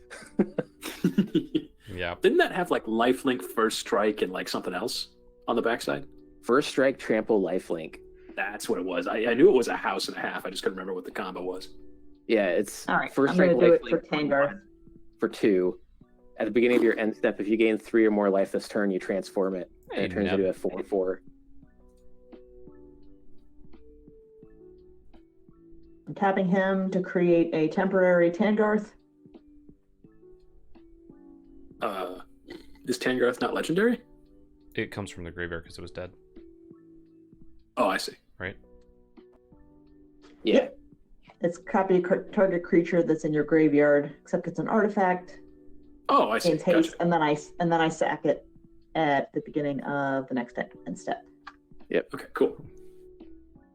Yeah. Didn't that have like lifelink, first strike, and like something else on the backside? First strike, trample, lifelink. That's what it was. I knew it was a house and a half. I just couldn't remember what the combo was. Yeah, it's All right, first I'm strike, gonna do it lifelink for Tangar. for 2. At the beginning of your end step, if you gain 3 or more life this turn, you transform it, and it turns into a 4/4. I'm tapping him to create a temporary Tangarth. Is Tangarth not legendary? It comes from the graveyard because it was dead, Oh, I see. right? Yeah. It's copy target creature that's in your graveyard, except it's an artifact. Oh, I see. Gains haste, Gotcha. and then I sack it at the beginning of the next end step. Okay, cool.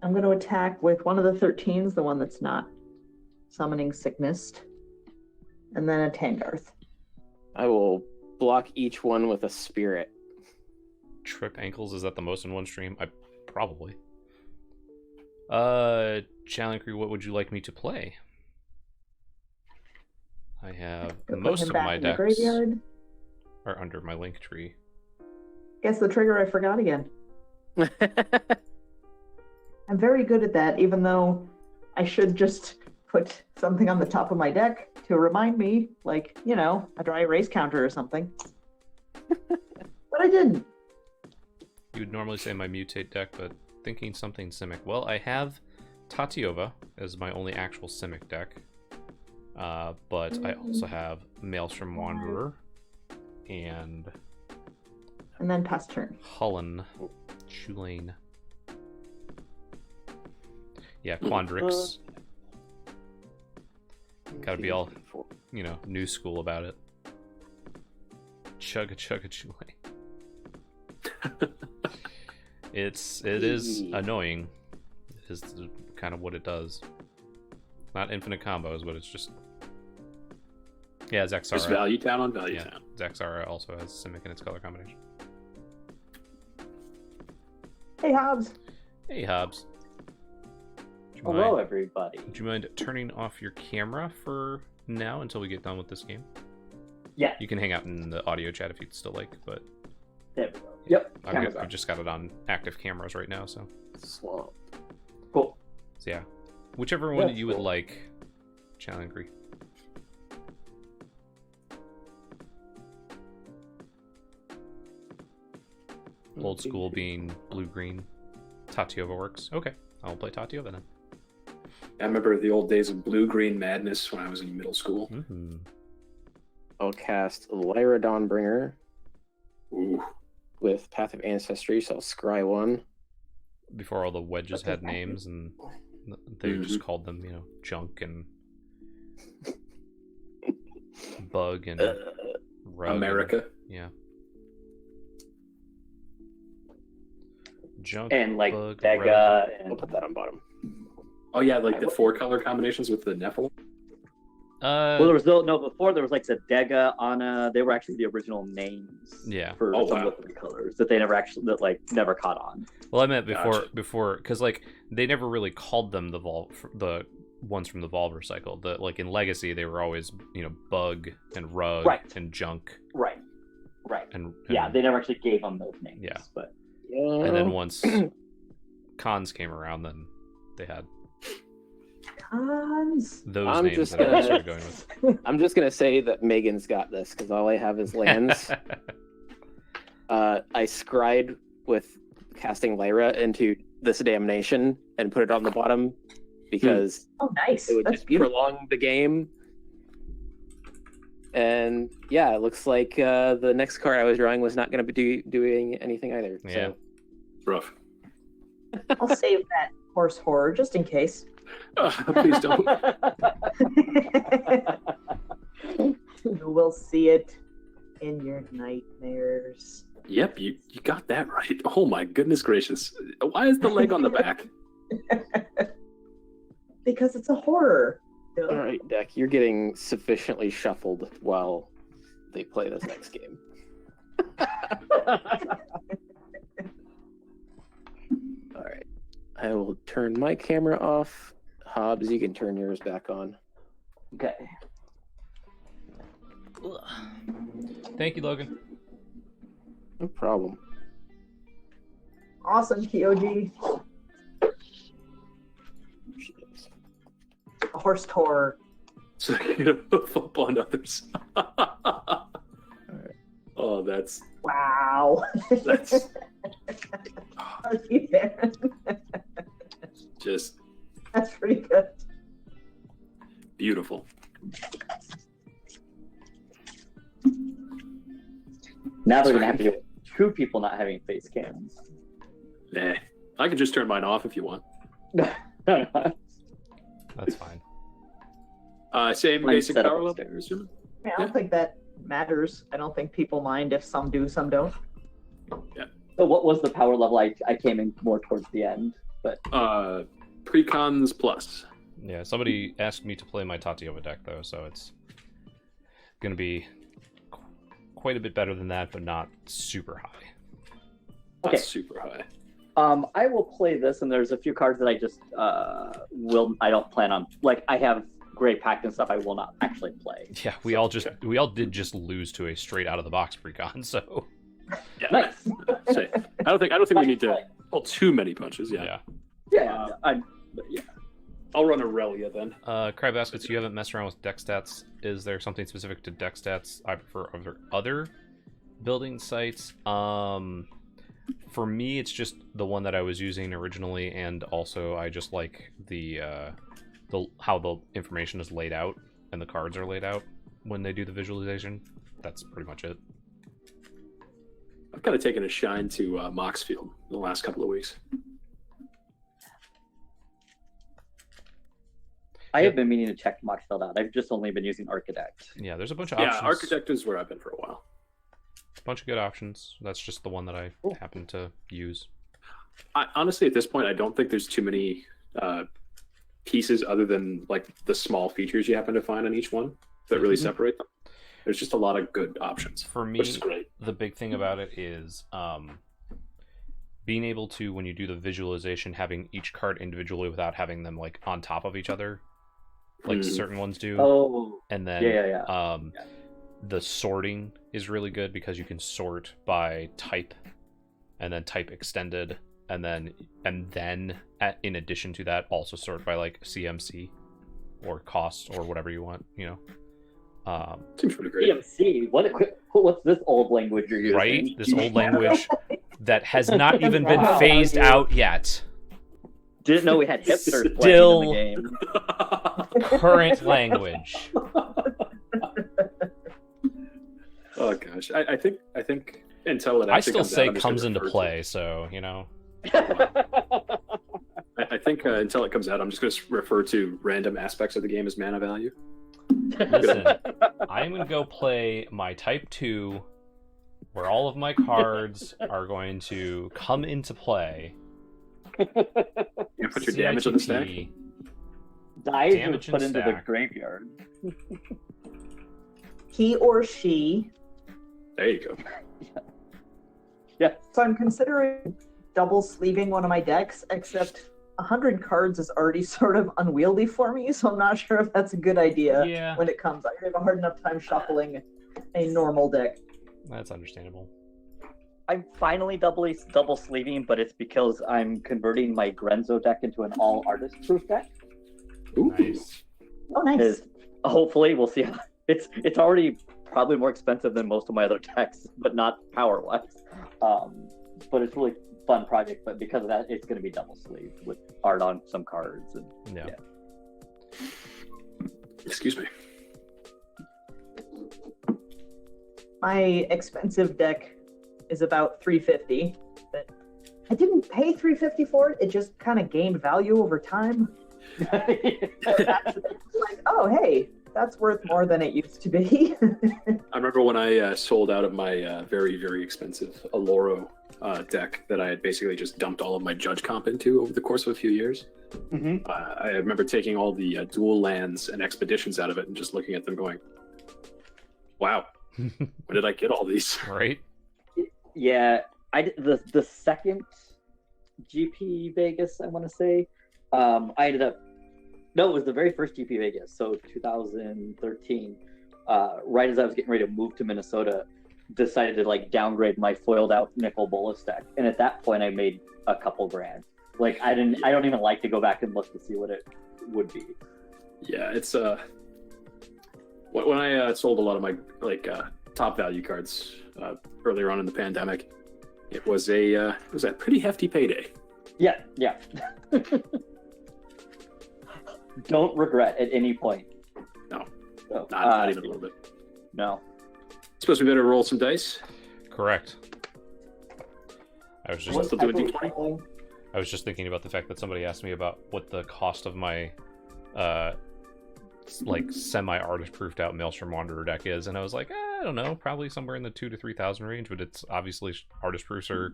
I'm going to attack with one of the 13s, the one that's not summoning sickness, and then a Tangarth. I will block each one with a spirit. Trip ankles, is that the most in one stream? I probably. Challenge, what would you like me to play? I have Put most him of back my in the decks graveyard. are under my link tree. Guess the trigger I forgot again. I'm very good at that, even though I should just put something on the top of my deck to remind me, like, you know, a dry erase counter or something. But I didn't. You would normally say my mutate deck, but thinking something Simic. Well, I have Tatyova as my only actual Simic deck. But I also have Maelstrom Wanderer and then pass turn. Hullen Tulane. Yeah, Quandrix. Gotta be all, you know, new school about it. Chugga chugga Tulane. It is annoying. It is kind of what it does. Not infinite combos, but it's just. Yeah, There's Zaxara. Value Town on Value Yeah, Town. Zaxara also has Simic in its color combination. Hey, Hobbs. Hey, Hobbs. Would you Hello, mind- everybody. Would you mind turning off your camera for now until we get done with this game? Yeah, You can hang out in the audio chat if you'd still like, but there we go. Yep, I've just got it on active cameras right now, so Swamp. cool. yeah. Whichever one That's you would cool. like, challenge. Old school being blue-green. Tatyova works. Okay, I'll play Tatyova then. I remember the old days of blue-green madness when I was in middle school. Mm-hmm. I'll cast Lyra Dawnbringer Ooh. with Path of Ancestry, so I'll scry 1. Before all the wedges had names, and they just called them, you know, junk and bug and rug. America. Yeah. Junk And like bug, Vega rug. I'll and put that on bottom. Oh yeah, like the 4 color combinations with the Nephilim. well, there was before there was like Zedega, Anna. They were actually the original names. Yeah. For Oh, some wow. of the colors that they never caught on. Well, I meant Gotcha. before, because like they never really called them the ones from the Volver cycle. The like in Legacy, they were always, you know, bug and rug Right. and junk Right. and Yeah, they never actually gave them those names. Yeah. But and then once cons came around, then they had Cons. those I'm names just that I gonna- started going with. I'm just gonna say that Megan's got this because all I have is lands. I scried with casting Lyra into this damnation and put it on the bottom because Oh, nice. it would That's just beautiful. prolong the game. And yeah, it looks like the next card I was drawing was not going to be doing anything either. Yeah. So Rough. I'll save that horse horror just in case. Please don't. You will see it in your nightmares. Yep, you got that right. Oh my goodness gracious. Why is the leg on the back? Because it's a horror. all right, deck, you're getting sufficiently shuffled while they play this next game. I will turn my camera off. Hobbs, you can turn yours back on. Okay. Thank you, Logan. No problem. Awesome, TOG. Horse tour. So you're gonna flip on others. Oh, that's Wow. that's Yeah. just That's pretty good. beautiful. Now they're gonna have to deal with two people not having face cams. Nah, I can just turn mine off if you want. That's fine. Same Mine basic set up power level, upstairs. I'm assuming? I don't think that matters. I don't think people mind if some do, some don't. So what was the power level? I came in more towards the end, but Precons plus. Yeah, somebody asked me to play my Tatyova deck, though, so it's going to be quite a bit better than that, but not super high. Okay. That's super high. I will play this, and there's a few cards that I just I don't plan on. Like, I have Gray Pact and stuff I will not actually play. Yeah, we all did just lose to a straight out of the box Precon, so Yeah. Nice. Say, I don't think we need to pull too many punches. Yeah. yeah. Yeah. I'll run Aurelia then. Crab Baskets, you haven't messed around with deck stats. Is there something specific to deck stats? I prefer other building sites. For me, it's just the one that I was using originally, and also I just like the how the information is laid out and the cards are laid out when they do the visualization. That's pretty much it. I've kind of taken a shine to Moxfield in the last couple of weeks. I have been meaning to check Moxfield out. I've just only been using Architect. Yeah, there's a bunch of Yeah, options. Architect is where I've been for a while. Bunch of good options. That's just the one that I happen to use. Honestly, at this point, I don't think there's too many pieces other than like the small features you happen to find on each one that really separate them. There's just a lot of good options, For me, which is great. the big thing about it is being able to, when you do the visualization, having each card individually without having them like on top of each other, like certain ones do. Oh, And then yeah. the sorting is really good because you can sort by type, and then type extended, and then in addition to that, also sort by like CMC or cost or whatever you want. You know, Seems pretty great. CMC. What's this old language you're using? right? This old language that has not even been Wow. phased out yet. Didn't know we had hipsters Still- playing in the game. Current language. Oh gosh, I think until it actually I still comes say out, I'm just comes gonna into refer to play, so you know. I think until it comes out, I'm just going to refer to random aspects of the game as mana value. Listen, I'm gonna go play my Type 2, where all of my cards are going to come into play. You know, put your damage on the stack. CITT. Dies was Damage put and into the stack. graveyard. He or she. There you go. Yeah. So I'm considering double sleeving one of my decks, except 100 cards is already sort of unwieldy for me, so I'm not sure if that's a good idea Yeah, when it comes. I have a hard enough time shuffling a normal deck. that's understandable. I'm finally double sleeving, but it's because I'm converting my Grenzo deck into an all artist proof deck. Ooh. Nice. Oh, nice. Is hopefully we'll see how it's already probably more expensive than most of my other decks, but not power wise. But it's really fun project. But because of that, it's going to be double sleeved with art on some cards. And Yeah. Excuse me. My expensive deck is about $350, but I didn't pay $350 for it. It just kind of gained value over time. That's like, oh, hey, that's worth more than it used to be. I remember when I sold out of my very, very expensive Aloro deck that I had basically just dumped all of my judge comp into over the course of a few years. Mhm. I remember taking all the dual lands and expeditions out of it and just looking at them going, wow, when did I get all these? Right? Yeah, the second GP Vegas, I want to say. I ended up, no, it was the very first GP Vegas, so 2013. Right as I was getting ready to move to Minnesota, decided to like downgrade my foiled out nickel bolus deck, and at that point I made a couple grand. Like I don't even like to go back and look to see what it would be. Yeah, it's when I sold a lot of my top value cards earlier on in the pandemic, it was a pretty hefty payday. Yeah. Don't regret at any point. No, So, not even a little bit. No. Suppose we better roll some dice. Correct. I was What? just Still doing D20? I was just thinking about the fact that somebody asked me about what the cost of my like semi-artist proofed out Maelstrom Wanderer deck is, and I was like, I don't know, probably somewhere in the 2,000 to 3,000 range, but it's obviously artist proofs are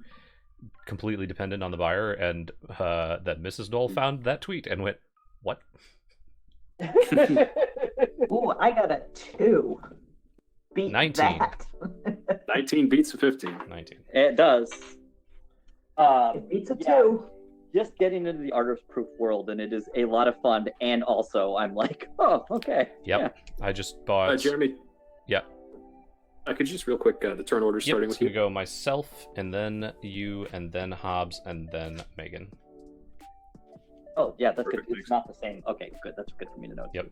completely dependent on the buyer, and that Mrs. Noell found that tweet and went, what? Ooh, I got a 2. Beat 19. that. 19 beats a 15. 19. It does. It beats a Yeah. 2. Just getting into the artist proof world, and it is a lot of fun, and also I'm like, oh, okay. Yep. Yeah. I just bought... Jeremy. Yeah. Could you just real quick, the turn order Yep, starting it's with going you? to go myself, and then you, and then Hobbs, and then Megan. Oh, yeah, that's Perfect, good. thanks. It's not the same. Okay, good. That's good for me to know. Yep. Too.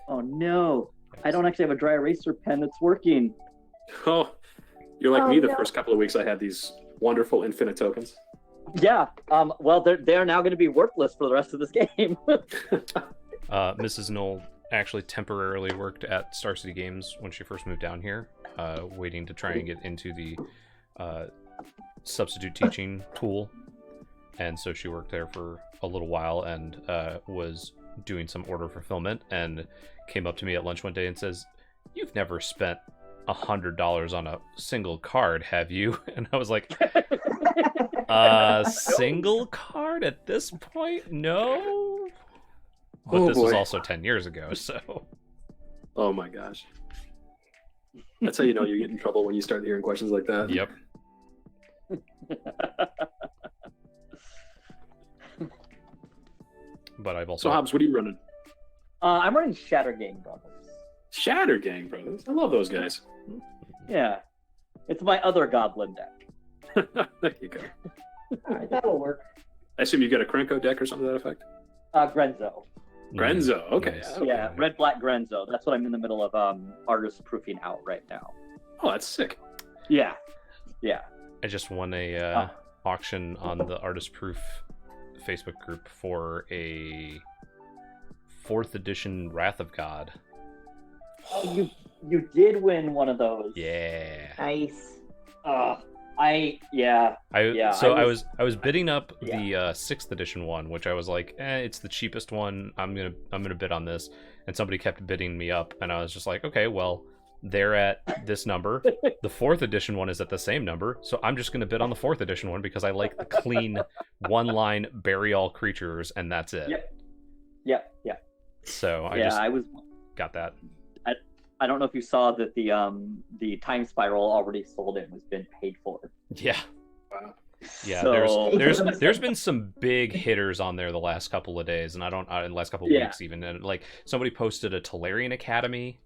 Oh, no. I don't actually have a dry eraser pen that's working. Oh, you're like Oh, me the no. first couple of weeks I had these wonderful infinite tokens. Yeah. Well, they're now going to be worthless for the rest of this game. Mrs. Noell actually temporarily worked at Star City Games when she first moved down here, waiting to try and get into the substitute teaching tool. And so she worked there for a little while and was doing some order fulfillment, and came up to me at lunch one day and says, "You've never spent $100 on a single card, have you?" And I was like, single card at this point? No. But Oh, this was boy. also 10 years ago, so... Oh my gosh. That's how you know you get in trouble, when you start hearing questions like that. Yep. But I've also... So Hobbs, what are you running? I'm running Shatter Gang Brothers. Shatter Gang Brothers. I love those guys. Yeah. It's my other goblin deck. There you go. All right, that'll work. I assume you got a Krenko deck or something to that effect? Grenzo. Grenzo, okay. Nice. Okay. Yeah, red black Grenzo. That's what I'm in the middle of artist proofing out right now. Oh, that's sick. Yeah. I just won a auction on the Artist Proof Facebook group for a 4th edition Wrath of God. Oh, you did win one of those. Yeah. Nice. I I was bidding up Yeah. the 6th edition one, which I was like, it's the cheapest one. I'm gonna bid on this, and somebody kept bidding me up, and I was just like, okay, well, they're at this number. The 4th edition one is at the same number, so I'm just gonna bid on the 4th edition one because I like the clean one-line bury all creatures, and that's it. Yep. So I got that. I don't know if you saw that the time spiral already sold and was been paid for. Yeah. Wow. Yeah, So- there's been some big hitters on there the last couple of days, and in the last couple of Yeah. weeks even, and like somebody posted a Tolarian Academy.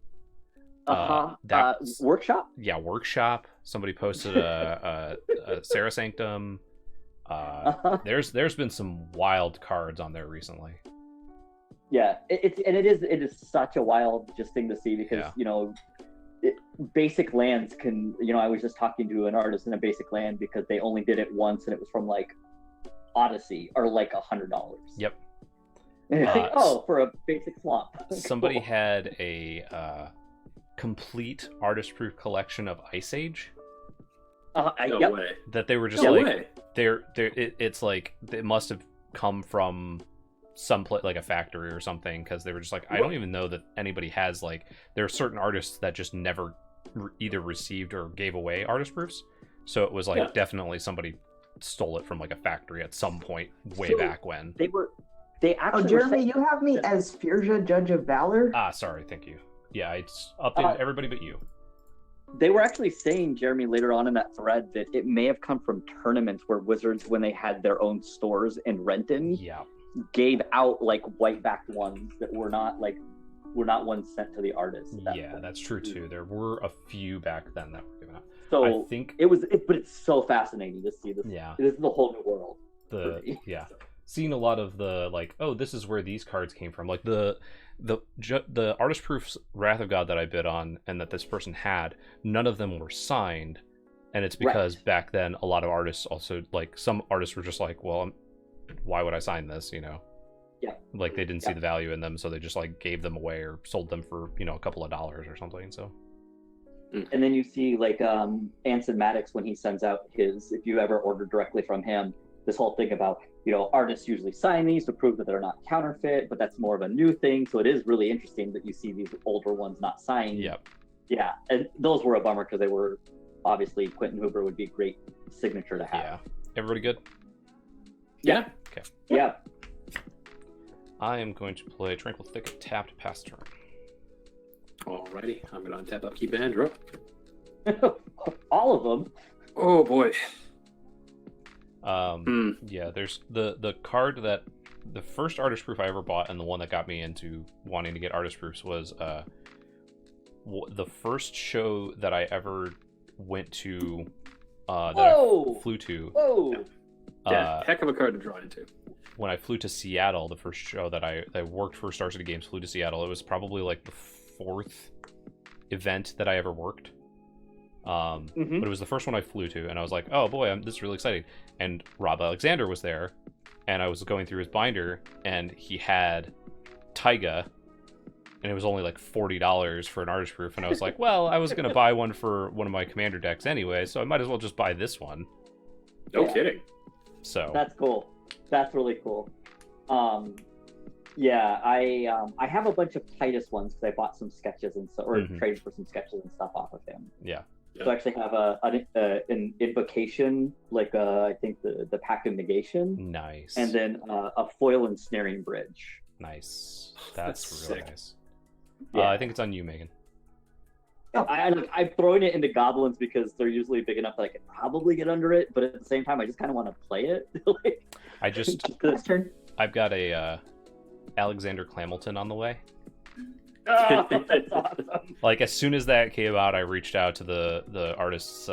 Workshop. Yeah, workshop. Somebody posted a Sarah Sanctum. There's been some wild cards on there recently. Yeah, it is such a wild just thing to see because Yeah. basic lands can I was just talking to an artist in a basic land because they only did it once and it was from like Odyssey or like $100. Yep. And it's like, oh, for a basic swamp. Somebody Cool. had a complete artist proof collection of Ice Age No Yep. way. that they were just No like way. it's like it must have come from some place like a factory or something, because they were just like, I don't even know that anybody has, like, there are certain artists that just never either received or gave away artist proofs, so it was like Yeah. definitely somebody stole it from like a factory at some point way So- back when. They Oh, actually were Jeremy, saying- you have me as Firja, Judge of Valor. Sorry, thank you. Yeah, it's updated everybody but you. They were actually saying, Jeremy, later on in that thread, that it may have come from tournaments where Wizards, when they had their own stores in Renton, Yeah. gave out like white-backed ones that were not ones sent to the artists. Yeah, that's true too. There were a few back then that were given out. So I think but it's so fascinating to see this. Yeah. This is a whole new world. Yeah. Seeing a lot of the like, oh, this is where these cards came from. Like the artist proofs Wrath of God that I bid on and that this person had, none of them were signed, and it's because back then a lot of artists also, like, some artists were just like, well, why would I sign this, you know? Yeah. Like they didn't see the value in them, so they just like gave them away or sold them for, you know, a couple of dollars or something. So And then you see like Anson Maddox when he sends out his, if you ever order directly from him, this whole thing about, you know, artists usually sign these to prove that they're not counterfeit, but that's more of a new thing. So it is really interesting that you see these older ones not signed. Yep. Yeah, and those were a bummer because they were, obviously Quentin Hoover would be a great signature to have. yeah. Everybody good? Yeah. Okay. Yeah. I am going to play Tranquil Thicket tapped pass turn. Alrighty, I'm gonna untap Upkeep and draw. All of them. Oh boy. Yeah, there's the card that the first artist proof I ever bought and the one that got me into wanting to get artist proofs was the first show that I ever went to that I flew to. Whoa! Yeah, heck of a card to draw into. When I flew to Seattle, the first show that I worked for Star City Games, flew to Seattle. It was probably like the fourth event that I ever worked. But it was the first one I flew to, and I was like, oh boy, this is really exciting. And Rob Alexander was there, and I was going through his binder, and he had Taiga, and it was only like $40 for an artist proof, and I was like, well, I was going to buy one for one of my commander decks anyway, so I might as well just buy this one. No kidding. So That's cool. That's really cool. Yeah, I have a bunch of Titus ones because I bought some sketches and so, or traded for some sketches and stuff off of him. Yeah. So I actually have an invocation, like I think the Pact of Negation. Nice. And then a foil and snaring bridge. Nice. That's really sick. nice. Yeah. I think it's on you, Megan. I'm throwing it into goblins because they're usually big enough that I could probably get under it, but at the same time, I just kind of want to play it. I just, Turn. I've got a Alexander Clamilton on the way. Oh, that's awesome. Like, as soon as that came out, I reached out to the artist's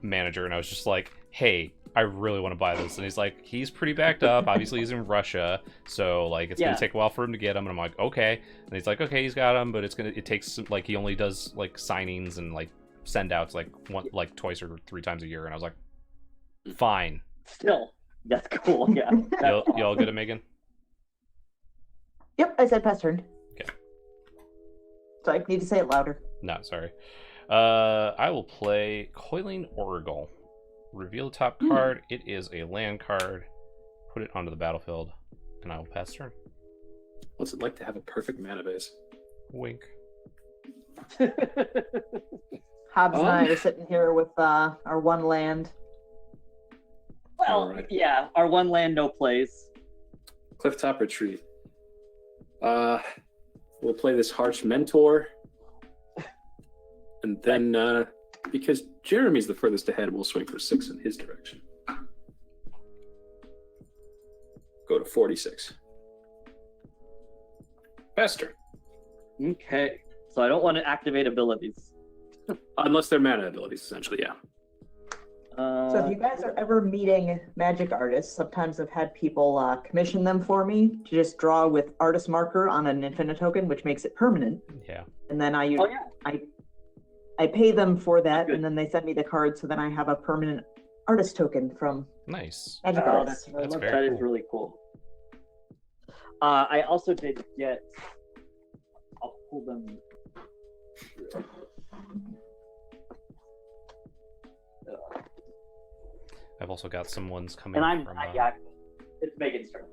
manager, and I was just like, hey, I really want to buy this. And he's like, he's pretty backed up. Obviously, he's in Russia, so, like, it's going to take a while for him to get him. And I'm like, okay. And he's like, okay, he's got him, but it takes, like, he only does, like, signings and, like, send-outs, like, twice or three times a year. And I was like, fine. Still, that's cool, yeah. You all good at Megan? Yep, I said pass turn. Okay. So I need to say it louder. No, sorry. I will play Coiling Oracle. Reveal the top card. It is a land card. Put it onto the battlefield, and I will pass turn. What's it like to have a perfect mana base? Wink. Hobbs and I are sitting here with our one land. Well, Alright. yeah, our one land, no plays. Clifftop Retreat. We'll play this Harsh Mentor. And then, because Jeremy's the furthest ahead, we'll swing for 6 in his direction. Go to 46. Bester. Okay, so I don't want to activate abilities. Unless they're mana abilities, essentially, yeah. So if you guys are ever meeting magic artists, sometimes I've had people commission them for me to just draw with artist marker on an infinite token, which makes it permanent. Yeah. And then I Oh, yeah. I pay them for that, Good. and then they send me the card, so then I have a permanent artist token from Nice. magic Oh, artists. That's very that is cool. really cool. I also did get. I'll pull them. I've also got some ones coming And I'm. from. Yeah, it's Megan's turn.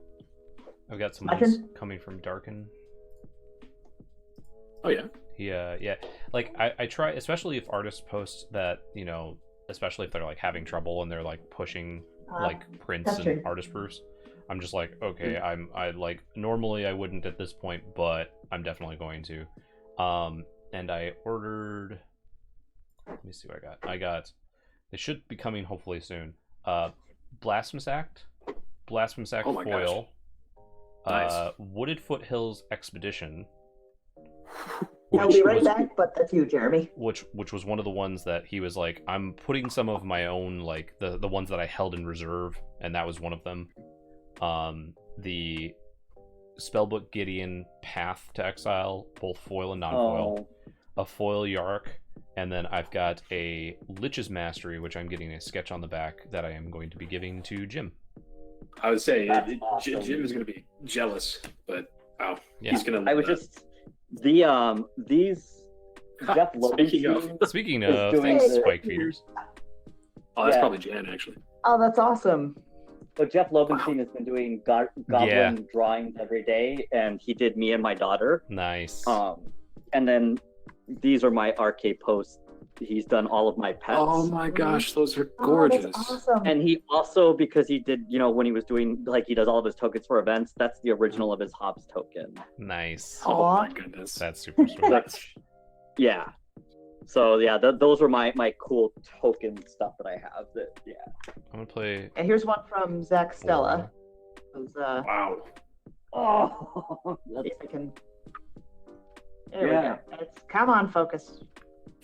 I've got some My ones turn? coming from Darken. Oh, yeah. Yeah. Like I try, especially if artists post that, you know, especially if they're like having trouble and they're like pushing like prints that's and true. artist proofs. I'm just like, okay, I like normally I wouldn't at this point, but I'm definitely going to. And I ordered Let me see what I got. They should be coming hopefully soon. Blasphemous Act, Oh my foil, Nice. Wooded Foothills Expedition. I'll be right back, but that's you, Jeremy. Which was one of the ones that he was like, I'm putting some of my own, like the ones that I held in reserve, and that was one of them. The Spellbook Gideon Path to Exile, both foil and non-foil. A foil Yark, and then I've got a Lich's Mastery, which I'm getting a sketch on the back that I am going to be giving to Jim. I would say That's awesome. Jim is going to be jealous, but wow, Yeah. he's going to. I was just these Jeff Lowenstein. Speaking Is of, doing thanks, the- Spike Feeders. Oh, that's Yeah. probably Jan actually. Oh, that's awesome. So Jeff Lowenstein has been doing goblin drawings every day, and he did me and my daughter. Nice. And then these are my arcade posts. He's done all of my pets. Oh my gosh, those are Oh, gorgeous. that's awesome. And he also, because he did, when he was doing, like, he does all of his tokens for events, that's the original of his Hobbs token. Nice. Oh Aw. my goodness. That's super sweet. That's Yeah. So, yeah, those are my cool token stuff that I have. I'm gonna play. And here's one from Zach Stella. Who's, wow. Oh, see if I can. There we Yeah. go. Come on, focus.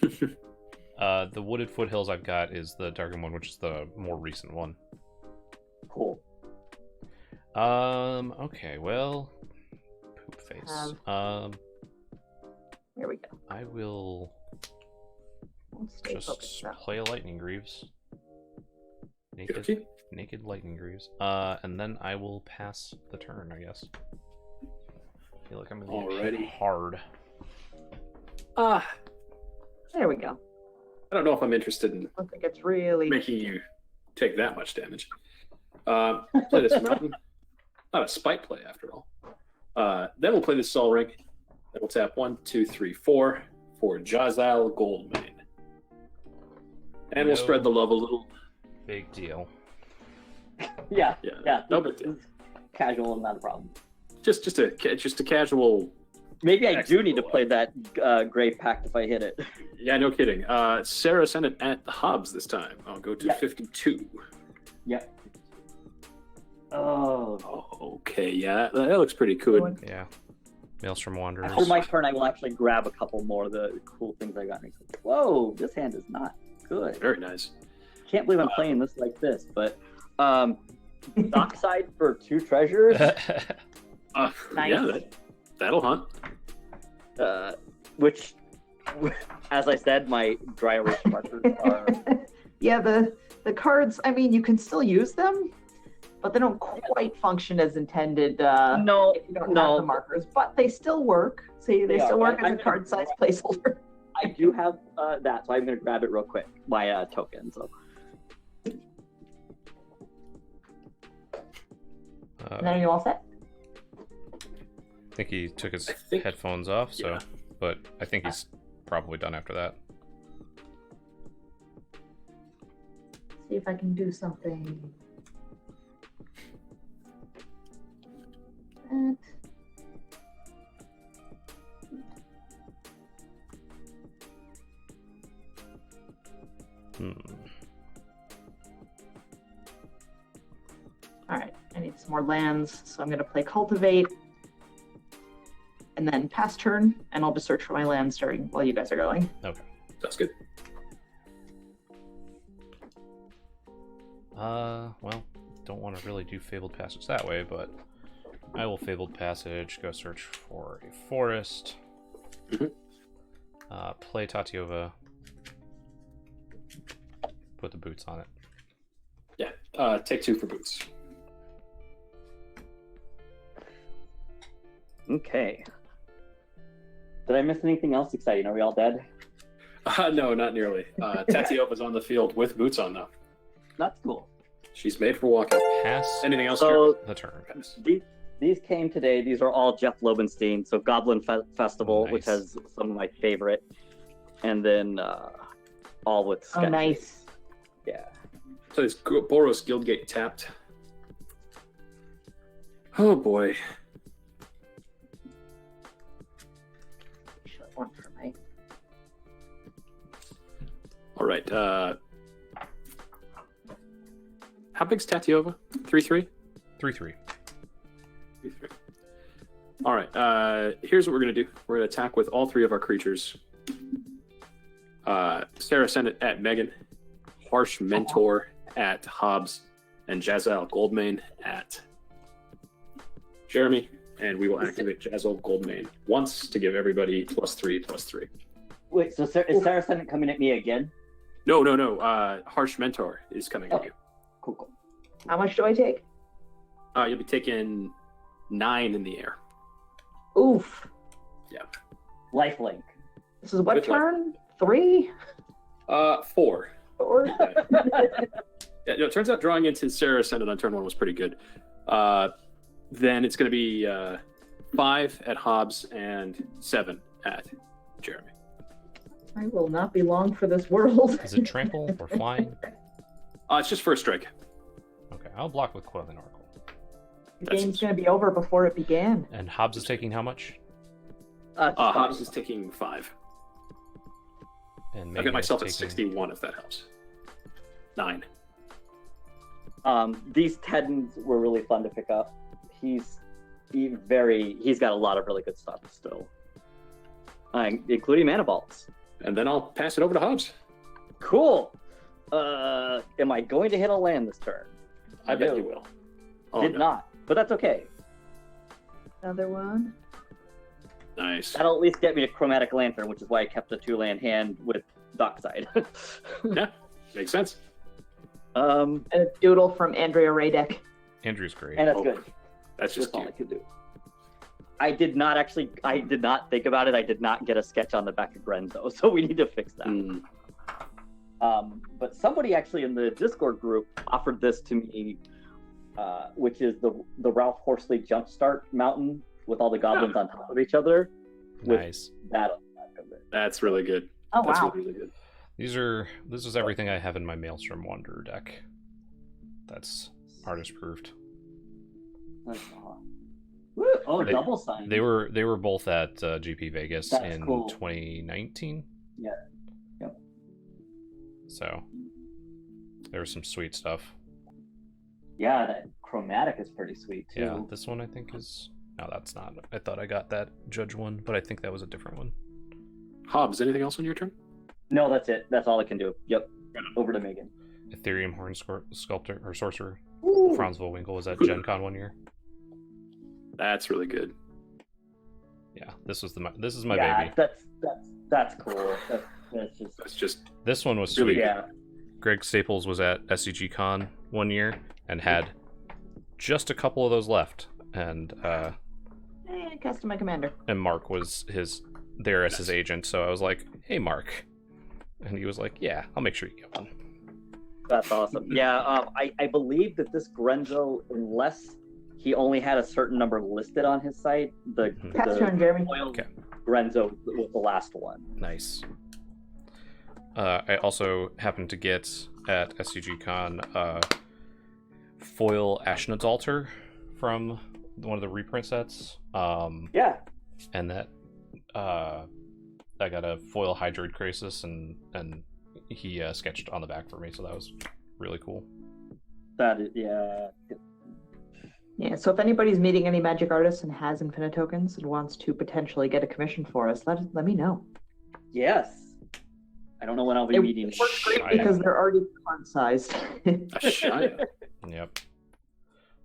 The Wooded Foothills I've got is the Darken one, which is the more recent one. cool. Okay, well, poop face. Here we go. I will Let's stay focused just now. play a Lightning Greaves. Okay. Naked Lightning Greaves. And then I will pass the turn, I guess. I feel like I'm gonna get hit Alrighty. hard. There we go. I don't know if I'm interested in I don't think it's really. making you take that much damage. Play this mountain. Not a spite play after all. Then we'll play this Sol Ring. Then we'll tap 1, 2, 3, 4 for Jazal Goldmane. And we'll No. spread the love a little. Big deal. Yeah, Yeah, no big deal. casual, not a problem. Just a casual. Maybe I do need to Excellent. play that Grey Pact if I hit it. Yeah, no kidding. Sarah sent it at the Hobbs this time. I'll go to Yeah. 52. Yep. Oh. Oh, okay, yeah, that looks pretty good. Yeah. Maelstrom Wanderers. After my turn, I will actually grab a couple more of the cool things I got. Whoa, this hand is not good. Very nice. Can't believe I'm playing this like this, but Dockside for 2 treasures, Nice. Yeah, that'll hunt. which, as I said, my dry erase markers are. Yeah, the cards. I mean, you can still use them, but they don't quite function as intended. No, If you don't have no. the markers, but they still work. See, they They still are. work as a card size placeholder. I do have that, so I'm going to grab it real quick. My token. So And then are you all set? I think he took his I think- headphones off, so yeah. but I think he's probably done after that. See if I can do something. That. Hmm. All right, I need some more lands, so I'm going to play Cultivate, and then pass turn, and I'll just search for my lands during while you guys are going. Okay. That's good. Well, don't want to really do Fabled Passage that way, but I will Fabled Passage, go search for a forest, Mhm. Play Tatyova, put the boots on it. Yeah, take 2 for boots. okay. Did I miss anything else exciting? Are we all dead? No, not nearly. Tatyova's on the field with boots on now. That's cool. She's made for walking. Pass Anything else? So the turn. these came today. These are all Jeff Lobenstein. So Goblin Festival, which Nice. has some of my favorite, and then all with Oh, sketches. nice. Yeah. So this Boros Guildgate tapped. Oh boy. Short one for me. right. How big's Tatyova? 3/3? 3/3. 3/3. All right. Here's what we're gonna do. We're gonna attack with all three of our creatures. Sarah Senate at Megan, Harsh Mentor at Hobbs, and Jazel Goldmane at Jeremy. And we will activate Jazel Goldmane once to give everybody +3/+3. Wait, so is Sarah Senate coming at me again? No. Harsh Mentor is coming at you. Cool. How much do I take? You'll be taking 9 in the air. Oof. Lifelink. This is what Good luck. turn? 3? 4. 4? Yeah, it turns out drawing into Sarah Senate on turn 1 was pretty good. Then it's going to be 5 at Hobbs and 7 at Jeremy. I will not be long for this world. Is it trample or flying? It's just first strike. Okay, I'll block with Coiling Oracle. The game's going to be over before it began. And Hobbs is taking how much? Hobbs is taking 5. And I Megan get myself is at taking... 61 if that helps. 9. These Tedans were really fun to pick up. He's got a lot of really good stuff still, including mana vaults. And then I'll pass it over to Hobbs. Cool. Am I going to hit a land this turn? I bet you will. Oh, Did no. not, but that's okay. Another one. Nice. That'll at least get me to Chromatic Lantern, which is why I kept a 2-land hand with Dockside. Yeah, makes sense. And a doodle from Andrea Radek. Andrew's great. And that's Oh, good. That's just That's all I cute. could do. I did not think about it. I did not get a sketch on the back of Grenzo, so we need to fix that. Mm. But somebody actually in the Discord group offered this to me, which is the Ralph Horsley Jumpstart Mountain with all the goblins on top of each other. With Nice. that on the back of it. That's really good. Oh, That's wow. really good. This is everything I have in my Maelstrom Wanderer deck. That's artist proved. Woo! Oh, They- double sign. They were both at GP Vegas That's in cool. 2019. Yeah. Yep. So there was some sweet stuff. Yeah, that chromatic is pretty sweet too. Yeah, this one I think is... No, that's not. I thought I got that Judge one, but I think that was a different one. Hobbs, anything else on your turn? No, that's it. That's all I can do. Yep. Over to Megan. Ethereum Horn Sculptor or Sorcerer. Woo! Franzville Winkle was at Gen Con one year. That's really good. Yeah, this is my Yeah, baby. that's cool. That's just This one was Really sweet. yeah. Greg Staples was at SCG Con one year and had just a couple of those left, and Custom my commander. Mark was there as his agent. So I was like, "Hey, Mark," and he was like, "Yeah, I'll make sure you get one." That's awesome. Yeah, I believe that this Grenzo, unless he only had a certain number listed on his site, the Pass turn, Jeremy. foil Okay. Grenzo was the last one. Nice. I also happened to get at SCG Con foil Ashnod's Altar from one of the reprint sets. Yeah. And that I got a foil Hydroid Crisis, and he sketched on the back for me, so that was really cool. That is, yeah. Yeah, so if anybody's meeting any magic artists and has Infinite tokens and wants to potentially get a commission for us, let me know. Yes. I don't know when I'll be It meeting. works great Shia. because they're already font sized. Shia. Yep.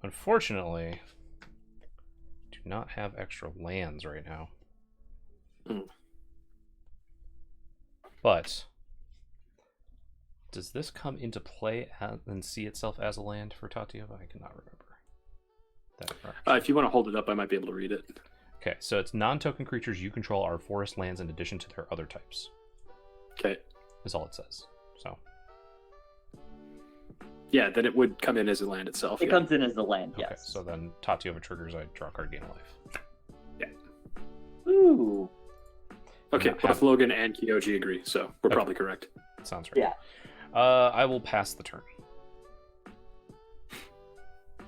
Unfortunately, do not have extra lands right now. Hmm. But does this come into play and see itself as a land for Tatyova? I cannot remember. If you want to hold it up, I might be able to read it. Okay, so it's non-token creatures you control are forest lands in addition to their other types. Okay. Is all it says. So Yeah, then it would come in as a land itself. It yeah. comes in as the land, okay, yes. so then Tatyova triggers, I draw a card, gain a life. Ooh. Okay, Not both have- Logan and Kiyoji agree, so we're Okay. probably correct. Sounds right. Yeah. I will pass the turn.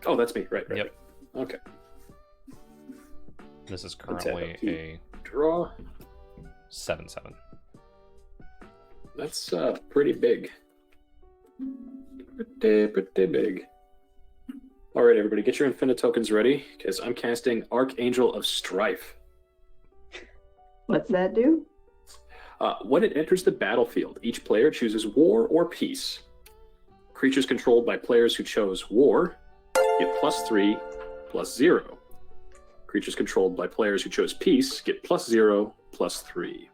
Oh, that's me. Right. Yep. Right. Okay. This is Let's add currently up to- a Draw. 7/7. That's pretty big. Pretty big. All right, everybody, get your Infinite tokens ready, because I'm casting Archangel of Strife. What's that do? When it enters the battlefield, each player chooses War or Peace. Creatures controlled by players who chose War get +3, +0. Creatures controlled by players who chose Peace get +0, +3.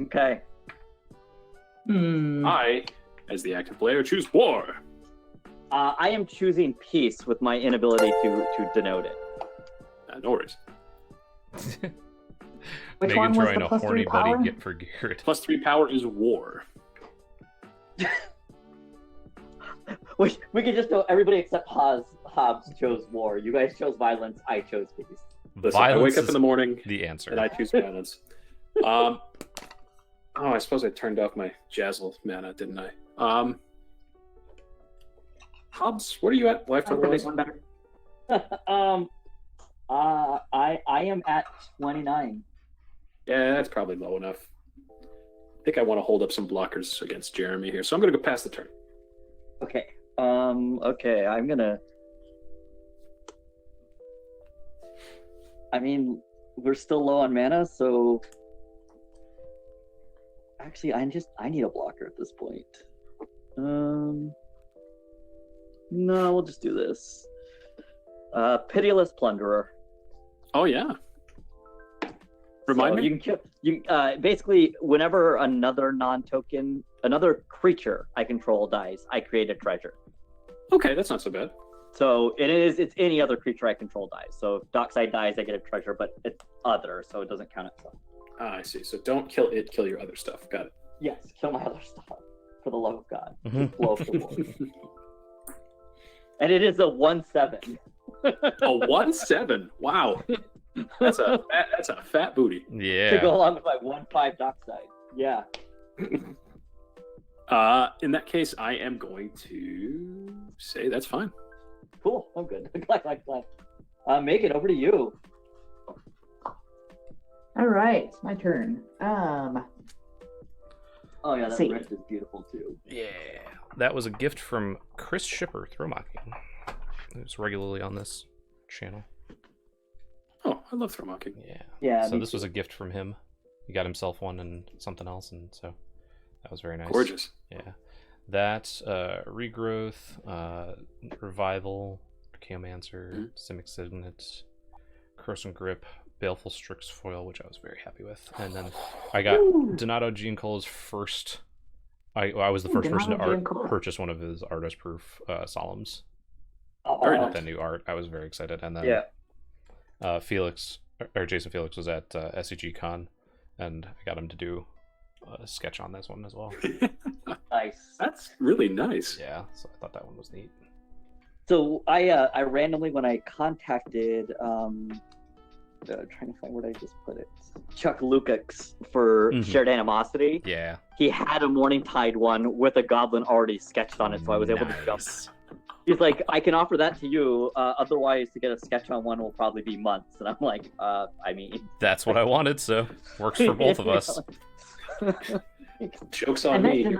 Okay. I, as the active player, choose War. I am choosing peace with my inability to denote it. No worries. Which Megan one was throwing the a +3 horny power? buddy get for Garrett. +3 power is War. We could just go. Everybody except Hobbs chose war. You guys chose violence. I chose peace. Listen, I wake up in the morning the answer. and I choose violence. Oh, I suppose I turned off my Jazzle mana, didn't I? Hobbs, what are you at? Lifetime-wise? One better. I am at 29. Yeah, that's probably low enough. I think I want to hold up some blockers against Jeremy here, so I'm going to go past the turn. Okay. Okay. I'm gonna. I mean, we're still low on mana, so actually, I need a blocker at this point. No, we'll just do this. Pitiless Plunderer. Oh, yeah. Remind me? You can kill. Basically, whenever another another creature I control dies, I create a treasure. Okay, that's not so bad. So it's any other creature I control dies. So if Dockside dies, I get a treasure, but it's other, so it doesn't count itself. Ah, I see. So don't kill it, kill your other stuff. Got it. Yes, kill my other stuff. For the love of God. Mhm. Blow up the wall. And it is a 1/7. A 1/7. Wow. That's a fat booty. Yeah. To go along with my 1/5 Dockside. Yeah. In that case, I am going to say that's fine. Cool. I'm good. Glad. Megan, over to you. All right, my turn. Oh yeah, that See. red is beautiful too. Yeah. That was a gift from Chris Shipper, Throwmocking, who's regularly on this channel. Oh, I love Throwmocking. Yeah. Yeah. So this was a gift from him. He got himself one and something else, and so that was very nice. Gorgeous. Yeah. That, Regrowth, Revival, Chaomancer, Simic Signet, Corrosive Grip, Baleful Strix Foil, which I was very happy with. And then I got Donato Giancola's first... I was the first person to purchase one of his Artist Proof Solemns. Very With nice. that new art. I was very excited. And then Jason Felix was at SEG Con, and I got him to do a sketch on this one as well. Nice. That's really nice. Yeah, so I thought that one was neat. So I randomly, when I contacted trying to find where I just put it, Chuck Lukacs for Shared Animosity. Yeah. He had a Morningtide one with a goblin already sketched on it, so I was able to jump. He's like, I can offer that to you. Otherwise, to get a sketch on one will probably be months. And I'm like, I mean, That's what I wanted, so works for both of us. Joke's on me.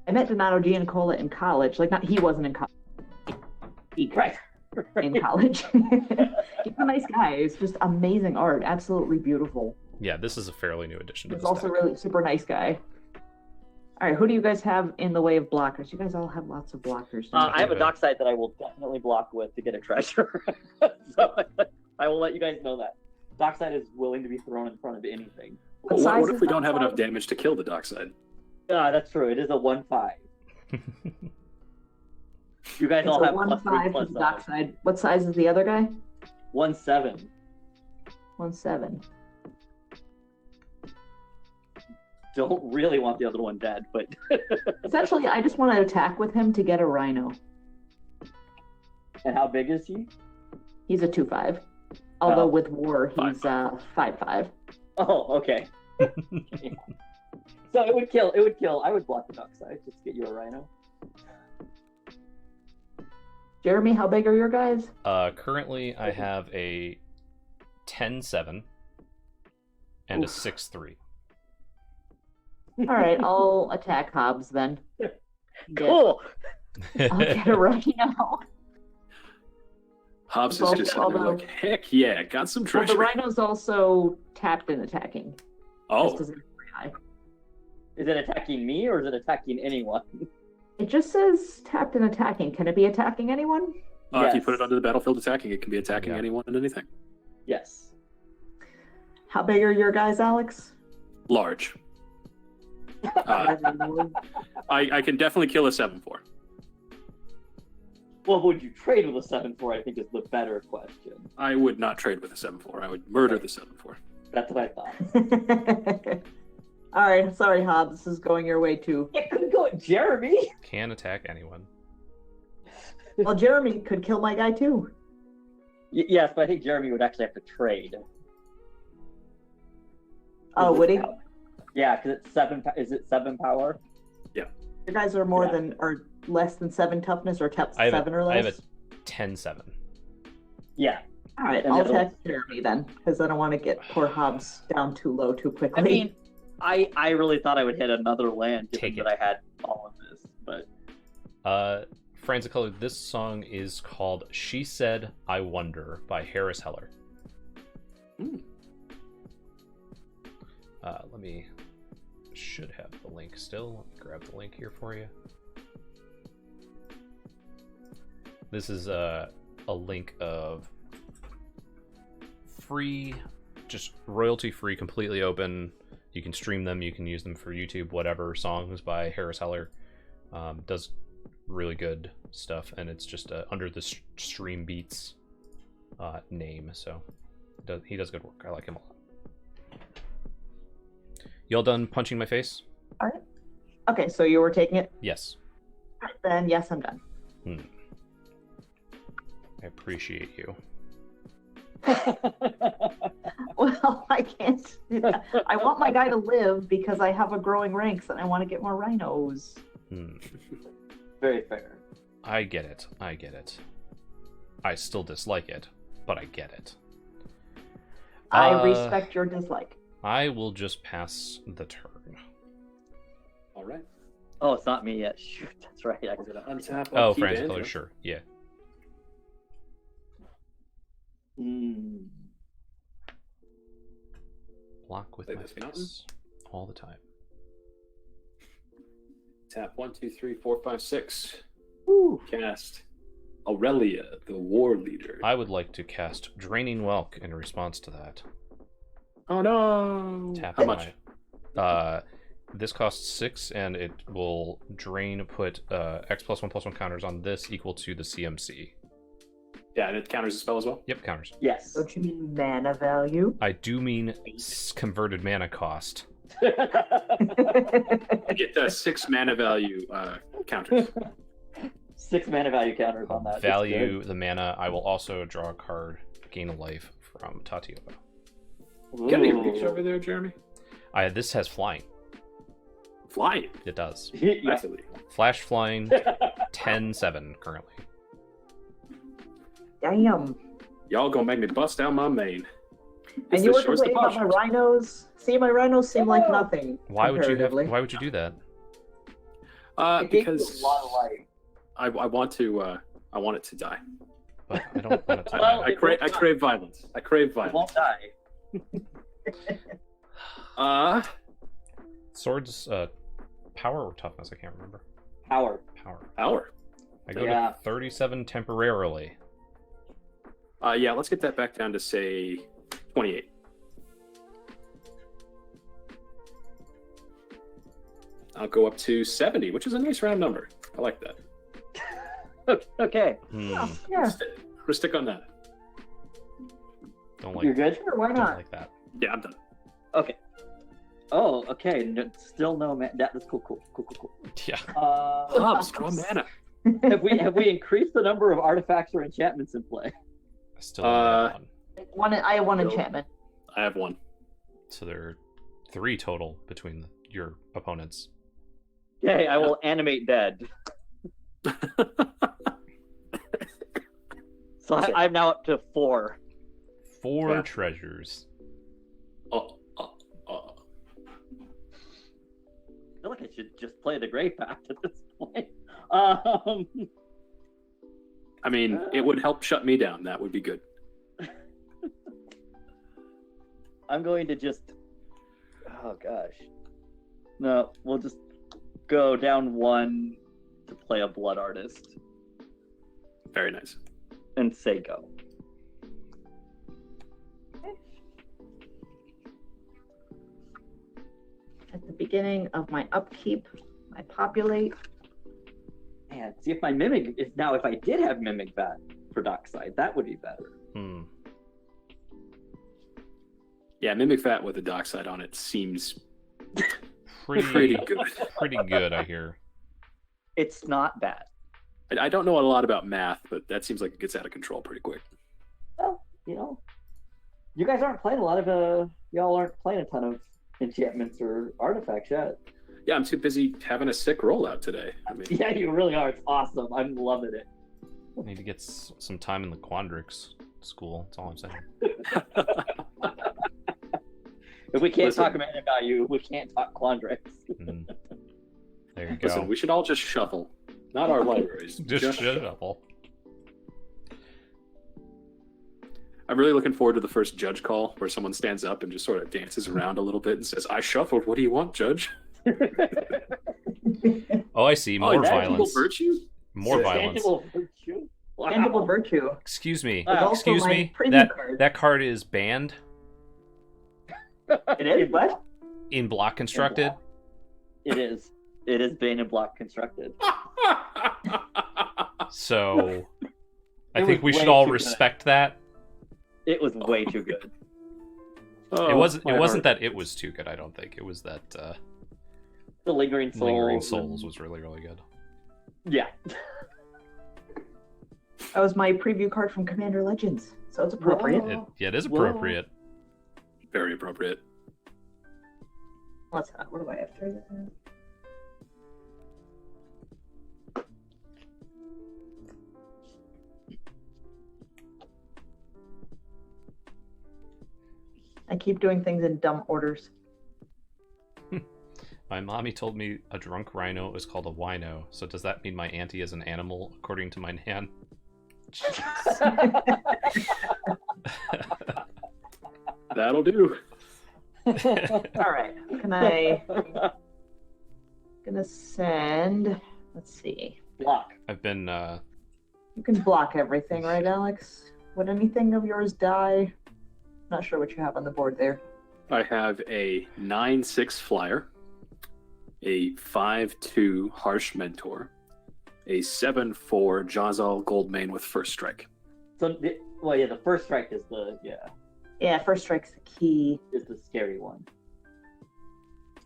I met Donato Giancola in college. Like, not he wasn't in college. Right. In college. He's a nice guy. It's just amazing art. Absolutely beautiful. Yeah, this is a fairly new addition to He's this also deck. really super nice guy. All right, who do you guys have in the way of blockers? You guys all have lots of blockers. don't you? I have a Dockside that I will definitely block with to get a treasure. So I will let you guys know that. Dockside is willing to be thrown in front of anything. What if we don't have enough damage to kill the Dockside? That's true. It is a 1/5. You guys It's all a have 1/5 +3, for the Dockside. What size is the other guy? 1/7. 1/7. Don't really want the other one dead, but Essentially, I just want to attack with him to get a rhino. and how big is he? He's a 2/5. Although with war, he's 5/5. Oh, okay. Yeah. So it would kill. I would block the Dockside just to get you a rhino. Jeremy, how big are your guys? Currently, I have a 10/7, and a 6-3. All right, I'll attack Hobbs then. Cool. I'll get a rhino. Hobbs is Well, just sitting there although- like, heck yeah, got some Well, treasure. the rhino's also tapped and attacking. Oh, Just as an FYI. Is it attacking me or is it attacking anyone? It just says tapped and attacking. Can it be attacking anyone? if you Yes. put it onto the battlefield attacking, it can be attacking Yeah. anyone and anything. Yes. How big are your guys, Alex? Large. I can definitely kill a 7-4. Well, would you trade with a 7-4? I think is the better question. I would not trade with a 7-4. I would murder the 7-4. That's what I thought. All right, sorry, Hobbs. This is going your way too. It could go at Jeremy. Can attack anyone. Well, Jeremy could kill my guy too. Yes, but I think Jeremy would actually have to trade. Oh, would he? Yeah, because it's 7. Is it 7 power? Your guys are more Yeah. than or less than 7 toughness, or I have 7 or I have less. a 10-7. Yeah. All right, and I'll it'll- attack Jeremy then, because I don't want to get poor Hobbs down too low too quickly. I mean, I really thought I would hit another land given Take it. that I had all of this, but Franzicolor, this song is called She Said, I Wonder by Harris Heller. Hmm. Let me... Should have the link still. Let me grab the link here for you. This is a link of free, just royalty-free, completely open. You can stream them, you can use them for YouTube, whatever, songs by Harris Heller. Does really good stuff, and it's just under the Stream Beats name, so he does good work. I like him a lot. Y'all done punching my face? All right. Okay, so you were taking it. Yes. All right, then yes, I'm done. I appreciate you. Well, I can't. I want my guy to live because I have a growing ranks and I want to get more rhinos. very fair. I get it. I get it. I still dislike it, but I get it. I respect your dislike. I will just pass the turn. All right. Oh, it's not me yet. Shoot, that's right. We're going to untap. Oh, upkeep, Franzicolor, and- sure. Yeah. Block with Play my this face mountain. all the time. Tap 1, 2, 3, 4, 5, 6. Woo. Cast Aurelia, the war leader. I would like to cast Draining Welk in response to that. Oh no! Tap How much? This costs 6, and it will drain. Put X+1/+1 counters on this equal to the CMC. Yeah, and it counters the spell as well. Yep, counters. Yes. Don't you mean mana value? I do mean converted mana cost. You get 6 mana value counters. 6 mana value counters on that. That's Value good. the mana. I will also draw a card, gain a life from Tatyova. Got any Ooh. reach over there, Jeremy? This has flying. Flying. It does. Yeah. Massively. Flash flying, 10-7 currently. Damn. Y'all gonna make me bust out my main. And It's you the were shortest complaining about my deposit. rhinos. See, my rhinos seem like nothing. Why would you comparatively. do that? It gave you Because a lot of life. I want it to die. But I don't want it to. Well, I crave violence. I crave It violence. won't die. Swords, power or toughness? I can't remember. Power. Power. I go Yeah. to 37 temporarily. Yeah, let's get that back down to say 28. I'll go up to 70, which is a nice round number. I like that. Okay. Yeah. We're stick on that. Don't like. You're good? Sure, why Don't not? like that. Yeah, I'm done. Okay. Oh, okay. Still no man. That's cool. Yeah. Hobbs, draw mana. Have we increased the number of artifacts or enchantments in play? I still only have one. I have one No. enchantment. I have one. So there are 3 total between your opponents. Okay, I will animate dead. So I'm now up to 4. 4 Yeah. treasures. like I should just play the Grey Pact at this point. Um, I mean, it would help shut me down. That would be good. I'm going to just... Oh, gosh. No, we'll just go down 1 to play a Blood Artist Very nice. and say go. At the beginning of my upkeep, I populate. Man, see if my Mimic... Now, if I did have Mimic Bat for Dockside, that would be better. Hmm. Yeah, Mimic Fat with a Dockside on it seems Pretty good. pretty good, I hear. It's not bad. I don't know a lot about math, but that seems like it gets out of control pretty quick. Well, you know, you guys aren't playing a lot of... Y'all aren't playing a ton of enchantments or artifacts yet. Yeah, I'm too busy having a sick rollout today. I mean, Yeah, you really are. It's awesome. I'm loving it. Need to get some time in the Quandrix school. That's all I'm saying. If we can't Listen. talk about value, we can't talk Quandrix. Mhm. There you go. listen, we should all just shuffle. Not our libraries. Just shut up. All. I'm really looking forward to the first judge call where someone stands up and just sort of dances around a little bit and says, "I shuffled. What do you want, Judge?" Oh, I see. More intangible violence. virtue? More violence. Tangible virtue. Wow. Tangible virtue. Excuse me. Wow. Also Excuse my me. preview card. That card is banned It is? What? in block constructed. It is. It is Bane and Block constructed. So I It think was we should way all too respect that. It was way too good. Oh, It wasn't my heart. that it was too good, I don't think. It was that The Lingering Souls. Lingering Souls was really, really good. Yeah. That was my preview card from Commander Legends, so it's appropriate. Whoa. It is Whoa. appropriate. Very appropriate. What do I have to? I keep doing things in dumb orders. My mommy told me a drunk rhino is called a wino. So does that mean my auntie is an animal, according to my nan? That'll do. All right, can I? Gonna send. Let's see. Block. I've been You can block everything, right, Alex? Would anything of yours die? Not sure what you have on the board there. I have a 9/6 flyer, a 5/2 harsh mentor, a 7/4 Jazal Goldmane with first strike. So, the first strike is Yeah, first strike's the key. is the scary one.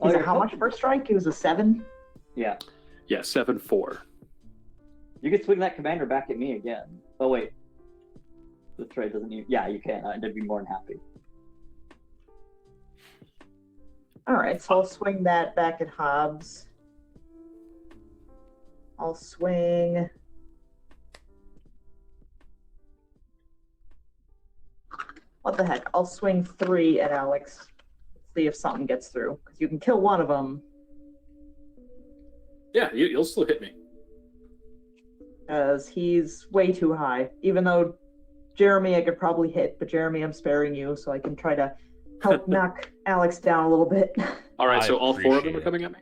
Is you're it how much cooking. first strike? It was a 7. Yeah. Yeah, 7/4. You can swing that commander back at me again. Oh, wait. The trade doesn't even... Yeah, you can. I'd be more than happy. All right, so I'll swing that back at Hobbs. I'll swing. What the heck? I'll swing 3 at Alex. See if something gets through. Because you can kill one of them. Yeah, you'll still hit me. Because he's way too high. Even though Jeremy I could probably hit, but Jeremy, I'm sparing you so I can try to help knock Alex down a little bit. All right, I so all 4 of them appreciate are it. coming at me?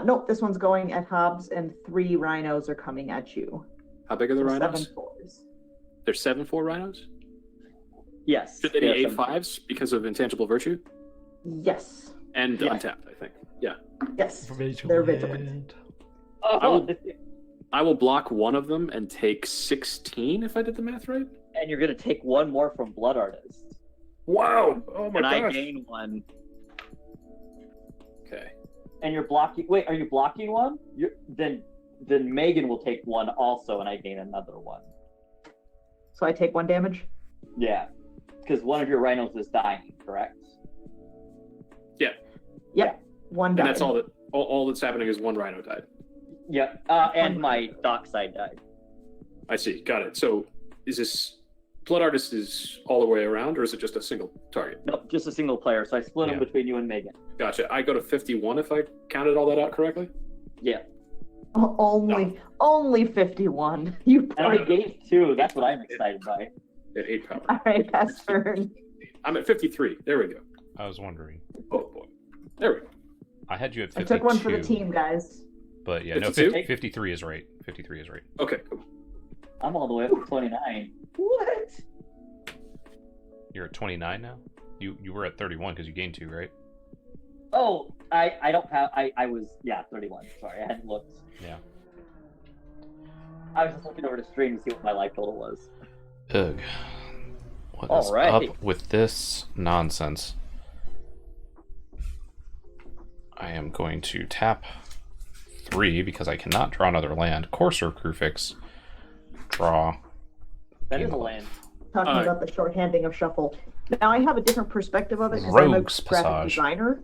Nope, this one's going at Hobbs, and 3 rhinos are coming at you. How big are the So rhinos? 7 4s. There's 7/4 rhinos? Yes. Should they be Yeah, 8/5s because of intangible virtue? Yes. And Yeah. untapped, I think. Yeah. Yes. They're vigilant. Oh, I will block one of them and take 16 if I did the math right. and you're going to take one more from Blood Artist. Wow! Oh my And I gosh! gain one. Okay. And you're blocking... Wait, are you blocking one? Then Megan will take one also, and I gain another one. So I take 1 damage? Yeah. Because one of your rhinos is dying, correct? Yep. 1 And died. that's all that's happening is one rhino died. Yeah. And my dockside died. I see. Got it. So is this Blood Artist is all the way around, or is it just a single target? Nope, just a single player. So I split them Yeah. between you and Megan. Gotcha. I go to 51 if I counted all that out correctly. Yeah. Only 51. You And I poor. gave 2. That's what I'm excited by. At 8 power. All right, pass turn. I'm at 53. There we go. I was wondering. Oh boy. There we go. I had you at I 52. took one for the team, guys. But yeah, no, 52? 53 is right. 53 is right. Okay, cool. I'm all the way up to 29. What? You're at 29 now? You were at 31 because you gained 2, right? Oh, I don't have. I was 31. Sorry, I hadn't looked. Yeah. I was just looking over the stream to see what my life total was. Ugh. What is Alright. up with this nonsense? I am going to tap 3 because I cannot draw another land. Courser Crufix. Draw. That is Game a of land. Talking about the shorthanding of shuffle. Now I have a different perspective of it because I'm a Rogue's graphic Passage. designer,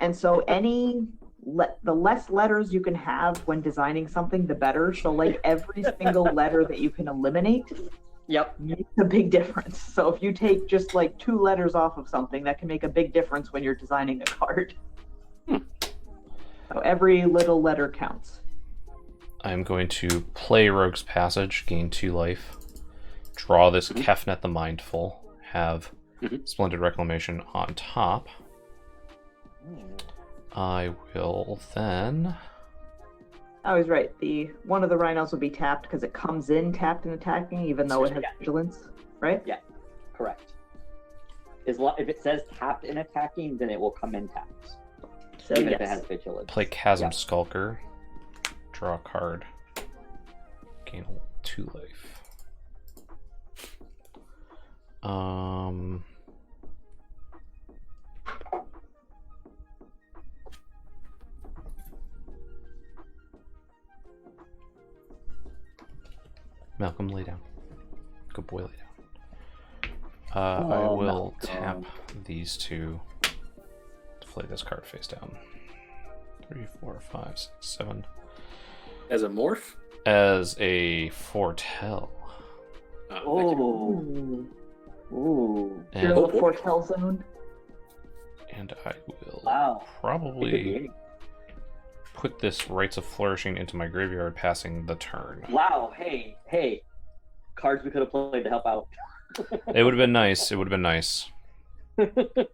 and so the less letters you can have when designing something, the better. So like every single letter that you can eliminate Yep. makes a big difference. So if you take just like 2 letters off of something, that can make a big difference when you're designing a card. So every little letter counts. I'm going to play Rogue's Passage, gain 2 life. Draw this Kefnet the Mindful. Have Splendid Reclamation on top. I will then... I was right. One of the rhinos will be tapped because it comes in tapped and attacking, even though it has Yeah. vigilance, right? Yeah. Correct. If it says tapped and attacking, then it will come in tapped. So Even if it yes. has vigilance. Play Chasm Yeah. Skulker. Draw a card. Gain 2 life. Malcolm, lay down. Good boy, lay down. I Oh, will Malcolm. tap these 2 to play this card face down. 3, 4, 5, 6, 7. As a morph? As a foretell. Thank you. Oh. Ooh. Your And, little foretell zone. and I will Wow. probably put this Rites of Flourishing into my graveyard, passing the turn. Wow. Hey. Cards we could have played to help out. It would have been nice. It would have been nice.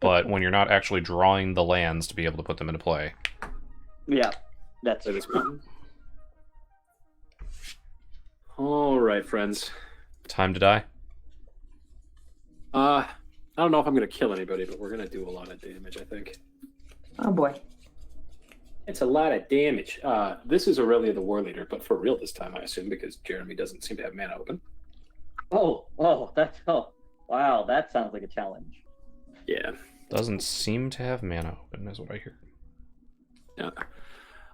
But when you're not actually drawing the lands to be able to put them into play. Yeah. That's That is true. one. All right, friends. Time to die? I don't know if I'm going to kill anybody, but we're going to do a lot of damage, I think. Oh boy. It's a lot of damage. This is Aurelia the War Leader, but for real this time, I assume, because Jeremy doesn't seem to have mana open. Oh, wow, that sounds like a challenge. Yeah. Doesn't seem to have mana open, is what I hear. Yeah.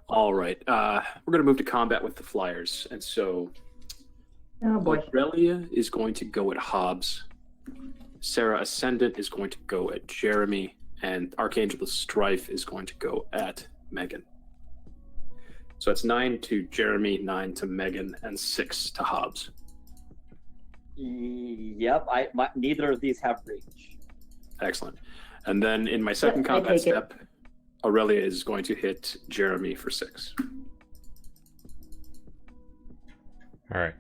All right. We're going to move to combat with the Flyers. And so Oh boy. Aurelia is going to go at Hobbs. Sarah Ascendant is going to go at Jeremy. And Archangel of Strife is going to go at Megan. So it's 9 to Jeremy, 9 to Megan, and 6 to Hobbs. Yep. Neither of these have reach. Excellent. And then in my second I combat take it. step, Aurelia is going to hit Jeremy for 6. Alright.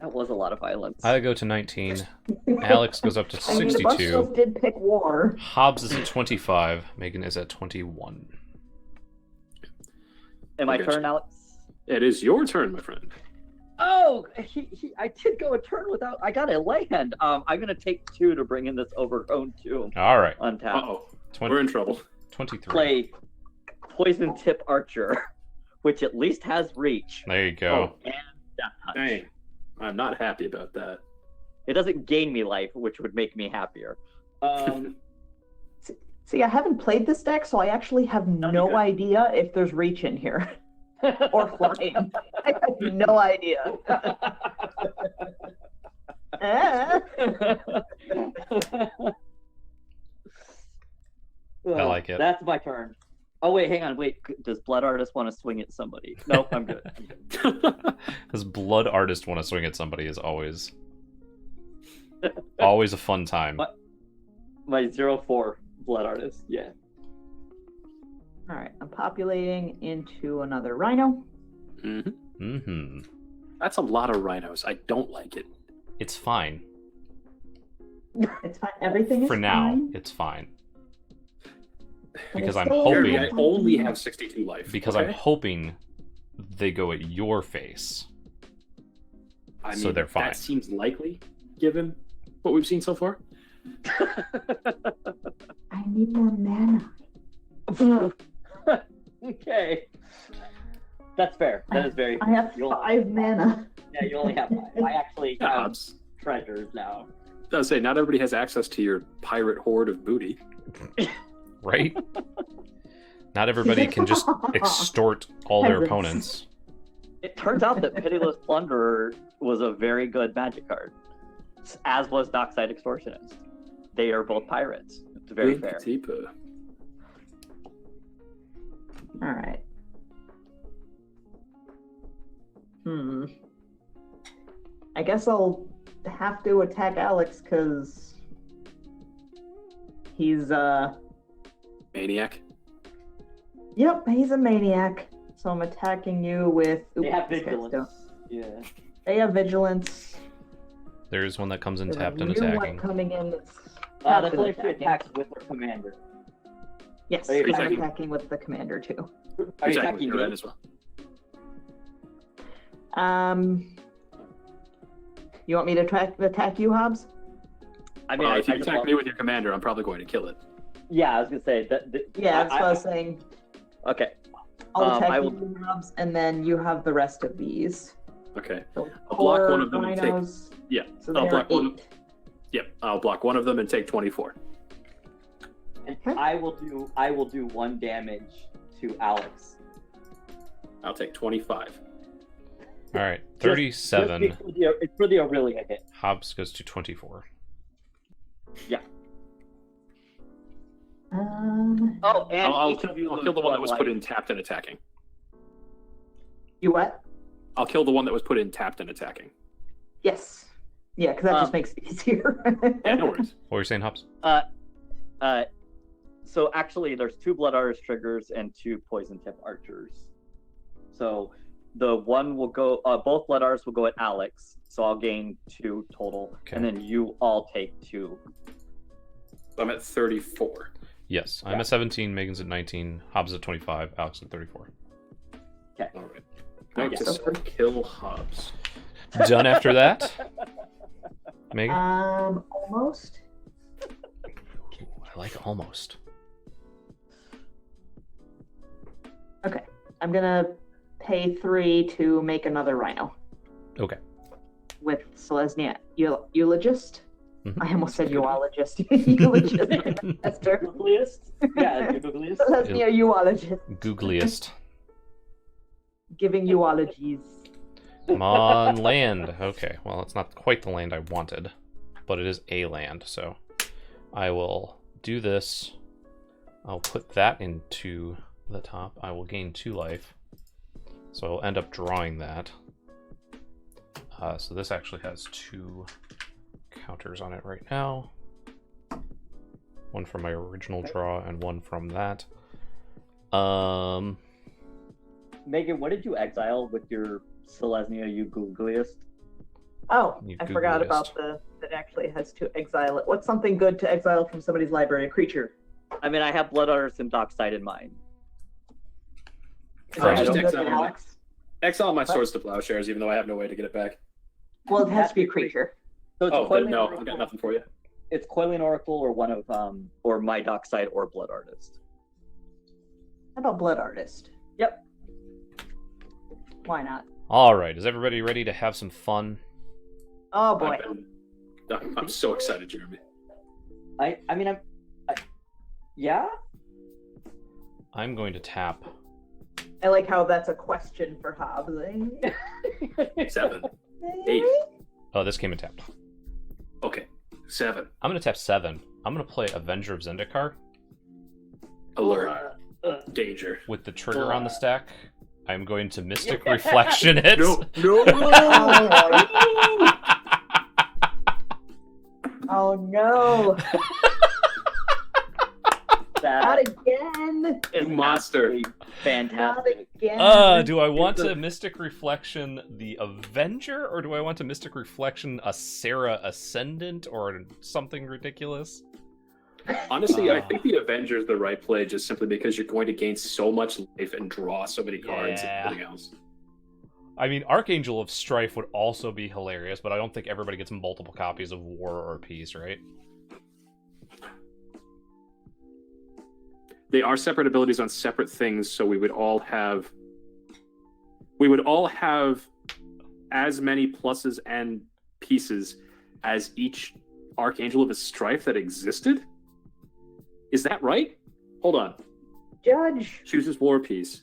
That was a lot of violence. I go to 19. Alex goes up to I mean, the bunch of 62. us did pick war. Hobbs is at 25. Megan is at 21. Am I Okay. turn, Alex? It is your turn, my friend. Oh, I did go a turn without. I got a land. I'm gonna take 2 to bring in this overgrown tomb. Alright. Untap. Uh-oh. We're in trouble. 23. Play Poison Tip Archer, which at least has reach. There you go. Oh, and Death Touch. Dang. I'm not happy about that. It doesn't gain me life, which would make me happier. See, I haven't played this deck, so I actually have you're no good. idea if there's reach in here or flying. I have no idea. Eh. I like it. That's my turn. Oh wait, hang on. Wait, does Blood Artist want to swing at somebody? Nope, I'm good. Does Blood Artist want to swing at somebody as always? Always a fun time. My 0-4 blood artist. Yeah. All right, I'm populating into another rhino. That's a lot of rhinos. I don't like it. It's fine. It's fine. Everything is For now, fine. it's fine. And Because it's I'm still hoping- Jeremy, I only have 62 life. Because okay? I'm hoping they go at your face. I mean, so they're fine. That seems likely, given what we've seen so far. I need more mana. Okay. That's fair. That is very I have You'll- 5 mana. Yeah, you only have 5. I actually have Hobbs. treasures now. I was say not everybody has access to your pirate hoard of booty. Right? Not everybody can just extort all their Peasants. opponents. It turns out that Pitiless Plunderer was a very good magic card, as was Dockside Extortionist. They are both pirates. It's very fair. Tipa. All right. I guess I'll have to attack Alex because he's Maniac. Yep, he's a maniac. So I'm attacking you with. They have these guys vigilance. don't. Yeah. They have vigilance. There's one that comes in There's tapped a and new one attacking. coming in. That's That's tapped only and if you attacking. attack with their commander. Yes, Are you I'm attacking? attacking with the commander too. Are you Exactly, attacking you're me? right as well. You want me to attack you, Hobbs? I mean, Well, I if you just attack want- me with your commander, I'm probably going to kill it. Yeah, I was gonna say that. Yeah, that's what I was saying. Okay. I'll attack I will- you, Hobbs, and then you have the rest of these. Okay. So I'll block four one of them and take- rhinos, Yeah. So I'll there are block one. 8. Yep. I'll block one of them and take 24. And Okay. I will do 1 damage to Alex. I'll take 25. All right, Just 37. It's for the Aurelia hit. Hobbs goes to 24. Oh, and I'll each of you kill lose the one that was put life. in tapped and attacking. You what? I'll kill the one that was put in tapped and attacking. Yes. Yeah, because that Um, just makes it easier. Yeah, no worries. What were you saying, Hobbs? So actually, there's 2 Blood Artist triggers and 2 Poison Tip Archers. So the one will go. Both Blood Artists will go at Alex. So I'll gain 2 total, Okay. and then you all take 2. I'm at 34. Yes, I'm Yeah. at 17, Megan's at 19, Hobbs at 25, Alex at 34. Okay. All right. Now Yeah. to kill Hobbs. Done after that? Megan? Almost. I like almost. Okay. I'm gonna pay 3 to make another rhino Okay. with Selesnya Eulogist. Mhm. I almost said Eulogist. Eulogist. Esther. Googliest? Yeah, the Googliest. Selesnya Eulogist. Googliest. Giving eulogies. I'm on land. Okay, well, it's not quite the land I wanted, but it is a land, so I will do this. I'll put that into the top. I will gain 2 life, so I'll end up drawing that. So this actually has 2 counters on it right now. One from my original draw and one from that. Megan, what did you exile with your Selesnya, you Googliest? Oh, You I forgot Googliest. about that actually has to exile it. What's something good to exile from somebody's library? A creature. I mean, I have Blood Artist and Dockside in mind. Is Right. that Just something good exile for my- Alex? Exile my swords to plowshares, even though I have no way to get it back. Well, it has to be a creature. So it's Oh, then Coiling no, Oracle. I've got nothing for you. It's Coiling Oracle or one of or my Dockside or Blood Artist. How about Blood Artist? Yep. Why not? All right, is everybody ready to have some fun? Oh boy. I'm so excited, Jeremy. I mean, yeah. I'm going to tap. I like how that's a question for Hobbs. 7. 8. Oh, this came in tapped. Okay. 7. I'm going to tap 7. I'm going to play Avenger of Zendikar Alert. Danger. with the trigger on the stack. I'm going to Mystic Reflection it. No. Oh no! Not That again! is Monster. absolutely Not fantastic. again! Do I want a Mystic Reflection the Avenger, or do I want a Mystic Reflection a Sarah Ascendant, or something ridiculous? Honestly, I think the Avenger is the right play just simply because you're going to gain so much life and draw so many cards Yeah. and everything else. I mean, Archangel of Strife would also be hilarious, but I don't think everybody gets multiple copies of War or Peace, right? They are separate abilities on separate things, so we would all have as many pluses and pieces as each Archangel of a Strife that existed? Is that right? Hold on. Judge! Chooses War Piece.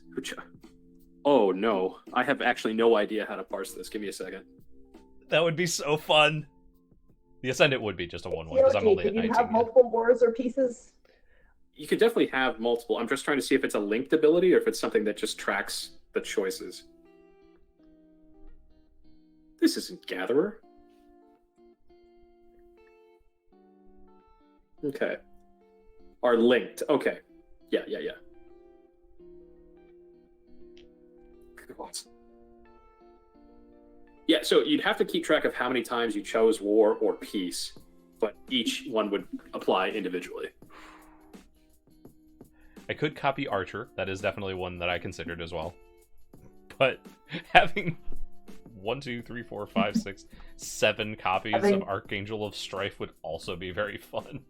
Oh no. I have actually no idea how to parse this. Give me a second. That would be so fun. The Ascendant would be just a 1/1, because I'm Yoji, only at can you 19. have multiple wars or pieces? You could definitely have multiple. I'm just trying to see if it's a linked ability or if it's something that just tracks the choices. This isn't Gatherer. Okay. Are linked. Okay. Yeah. God. Yeah, so you'd have to keep track of how many times you chose War or Peace, but each one would apply individually. I could copy Archer. That is definitely one that I considered as well. But having 1, 2, 3, 4, 5, 6, 7 copies of Archangel of Strife would also be very fun.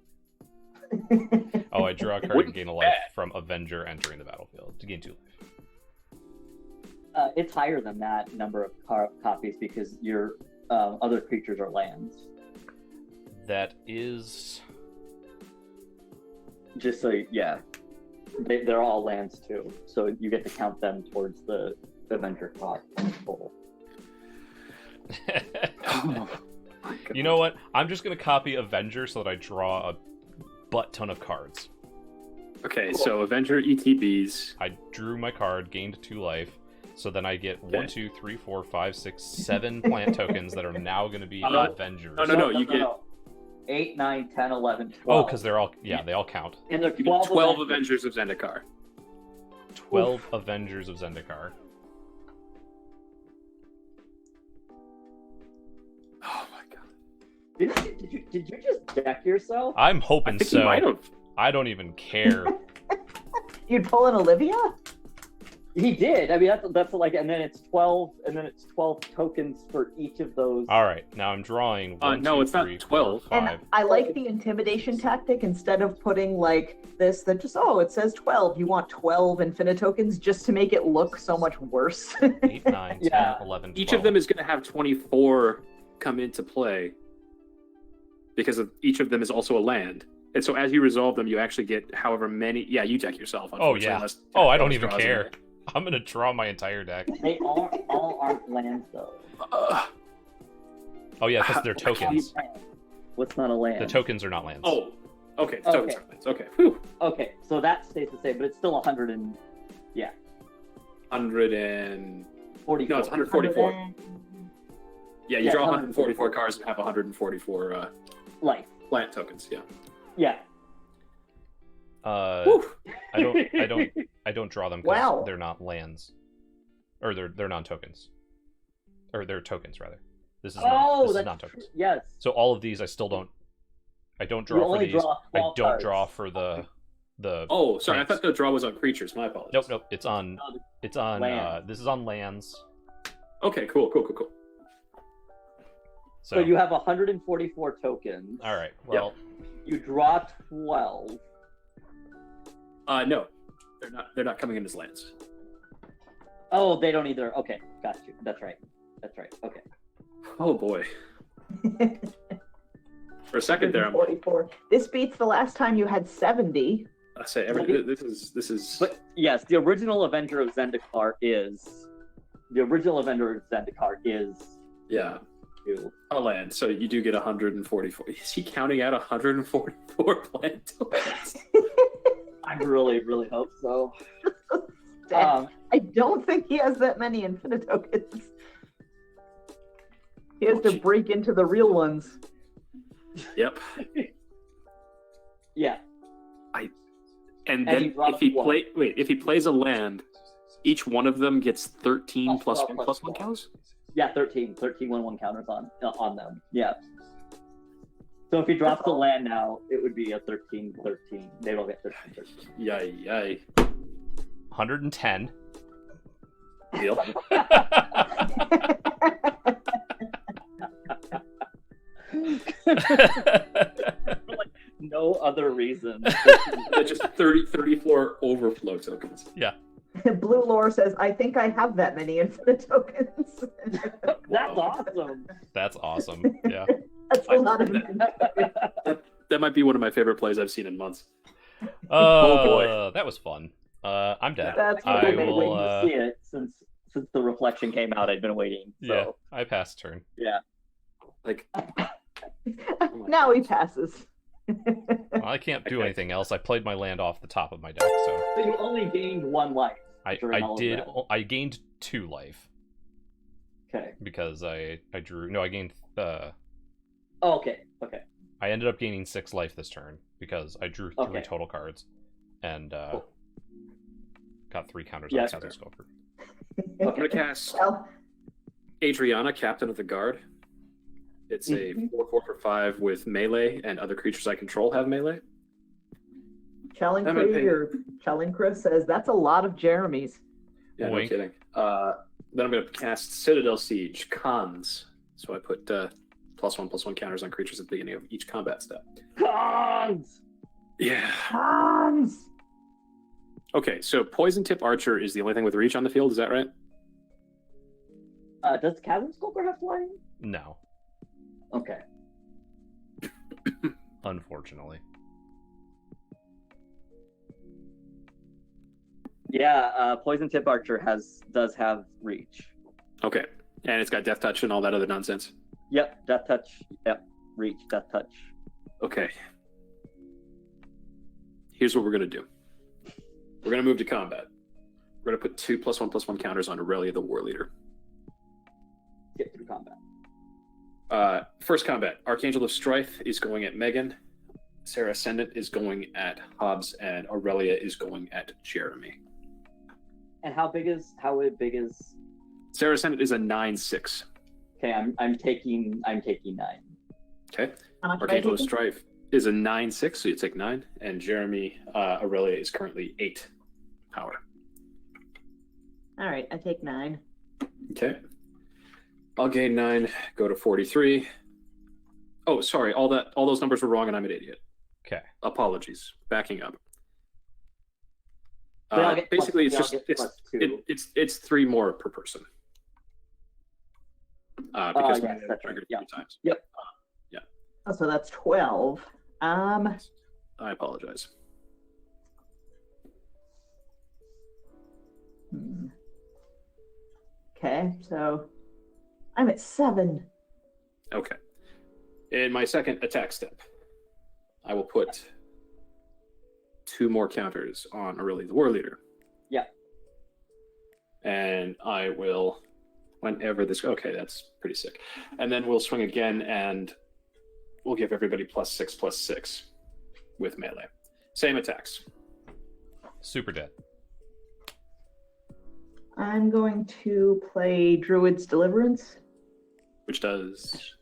Oh, I draw a card and gain a life from Avenger entering the battlefield to gain 2 life. It's higher than that number of copies because your other creatures are lands. That is... Just so, yeah. They're all lands too, so you get to count them towards the Avenger cost total. You know what? I'm just going to copy Avenger so that I draw a butt ton of cards. Okay, so Avenger ETBs. I drew my card, gained 2 life, so then I get 1, 2, 3, 4, 5, 6, 7 plant tokens that are now going to be Avengers. No, you get 8, 9, 10, 11, 12. Oh, because they're all, yeah, they all count. And they're you get 12 Avengers. Avengers of Zendikar. 12 Avengers of Zendikar. Oh my god. Did you just deck yourself? I'm I hoping think so. you might have. I don't even care. You'd pull in Olivia? He did. I mean, that's like, and then it's 12, and then it's 12 tokens for each of those. All right, now I'm drawing. 1, No, 2, it's not 3, 4, 12. 5. And I like the intimidation tactic. Instead of putting like this, that just, oh, it says 12. You want 12 infinite tokens just to make it look so much worse. 8, 9, 10, Yeah. 11, 12. Each of them is going to have 24 come into play because each of them is also a land. And so as you resolve them, you actually get however many. Yeah, you deck yourself. Oh, yeah. unless- Oh, I don't even draws in care. there. I'm going to draw my entire deck. They all aren't lands though. Oh, yeah, because they're tokens. What's not a land? The tokens are not lands. Oh, okay. Okay. Tokens are lands. Okay. Whew. Okay, so that stays the same, but it's still 100 and 100 and 44. no, it's 144. Yeah, you Yeah, draw 144 144 cards and have 144 life. plant tokens. Yeah. Yeah. Whew. I don't draw them because Wow. they're not lands, or they're non-tokens, or they're tokens rather. This is That's non-tokens. true. Yes. So all of these I still don't. I don't You draw for only these. draw I 12 don't cards. draw for the. Oh, sorry. I plants. thought the draw was on creatures. My apologies. Nope. It's on. No, It's on. lands. This is on lands. Okay. Cool. So So you have 144 tokens. all right. Well, You draw 12. No, they're not coming in as lands. Oh, they don't either. Okay, got you. That's right. Okay. Oh boy. For a second there, I'm like, 44. This beats the last time you had 70. I say this is. But yes, the original Avenger of Zendikar is Yeah, you. a land. So you do get 144. Is he counting out 144 plant tokens? I really, really hope so. I don't think he has that many infinite tokens. He has to break into the real ones. Yep. Yeah. And And then he drops one. if he plays a land, each one of them gets 13 Plus plus 12 1 plus 1 counters? Yeah, 13 1/1 counters on them. Yeah. So if he drops the land now, it would be a 13. They will get 13. Yay. 110. Deal. For like no other reason. They're just 30 floor overflow tokens. Yeah. Blue Lore says, I think I have that many infinite tokens. That's awesome. That's awesome. Yeah. That's a lot of That might be one of my favorite plays I've seen in months. Oh boy. That was fun. I'm dead. That's I what I've been will. waiting to see it since the reflection came out. I'd been waiting. So Yeah, I passed turn. yeah. Like, Now he passes. Well, I can't do Okay. anything else. I played my land off the top of my deck, so So you only gained 1 life. during all I of did. that. I gained 2 life Okay. because I drew. No, I gained. Oh, okay. I ended up gaining 6 life this turn because I drew 3 Okay. total cards, and Cool. got 3 counters Yeah, on that's Chasm fair. Sculptor. I'm going to cast Well, Adriana, Captain of the Guard. It's a 4/4 for 5 with melee, and other creatures I control have melee. Chellingcree says, that's a lot of Jeremy's. Yeah, Wink. no kidding. Then I'm going to cast Citadel Siege, Cons. So I put +1/+1 counters on creatures at the beginning of each combat step. Cons! Yeah. Hans! Okay, so Poison Tip Archer is the only thing with reach on the field, is that right? Does Chasm Sculptor have flying? No, Okay. unfortunately. Yeah, Poison Tip Archer does have reach. Okay. And it's got Death Touch and all that other nonsense. Yep, Death Touch. Yep, reach, Death Touch. Okay. Here's what we're going to do. We're going to move to combat. We're going to put 2 +1/+1 counters on Aurelia the War Leader. Get through combat. First combat, Archangel of Strife is going at Megan. Sarah Ascendant is going at Hobbs, and Aurelia is going at Jeremy. And how big is Sarah Ascendant is a 9/6. Okay, I'm taking 9. Okay. How much Archangel of did I take? Strife is a 9/6, so you take 9. And Jeremy, Aurelia is currently 8 power. All right, I take 9. Okay. I'll gain 9, go to 43. Oh, sorry, all those numbers were wrong, and I'm an idiot. Okay. Apologies. Backing up. They all get Basically, plus- it's they all just get +2. it's 3 more per person. Because yes, we that's triggered right. 3 times. Oh, so that's 12. I apologize. Okay, so I'm at 7. Okay. In my second attack step, I will put 2 more counters on Aurelia the War Leader. Yeah. And I will, whenever this, okay, that's pretty sick. And then we'll swing again, and we'll give everybody +6/+6 with melee. Same attacks. Super dead. I'm going to play Druid's Deliverance. Which does,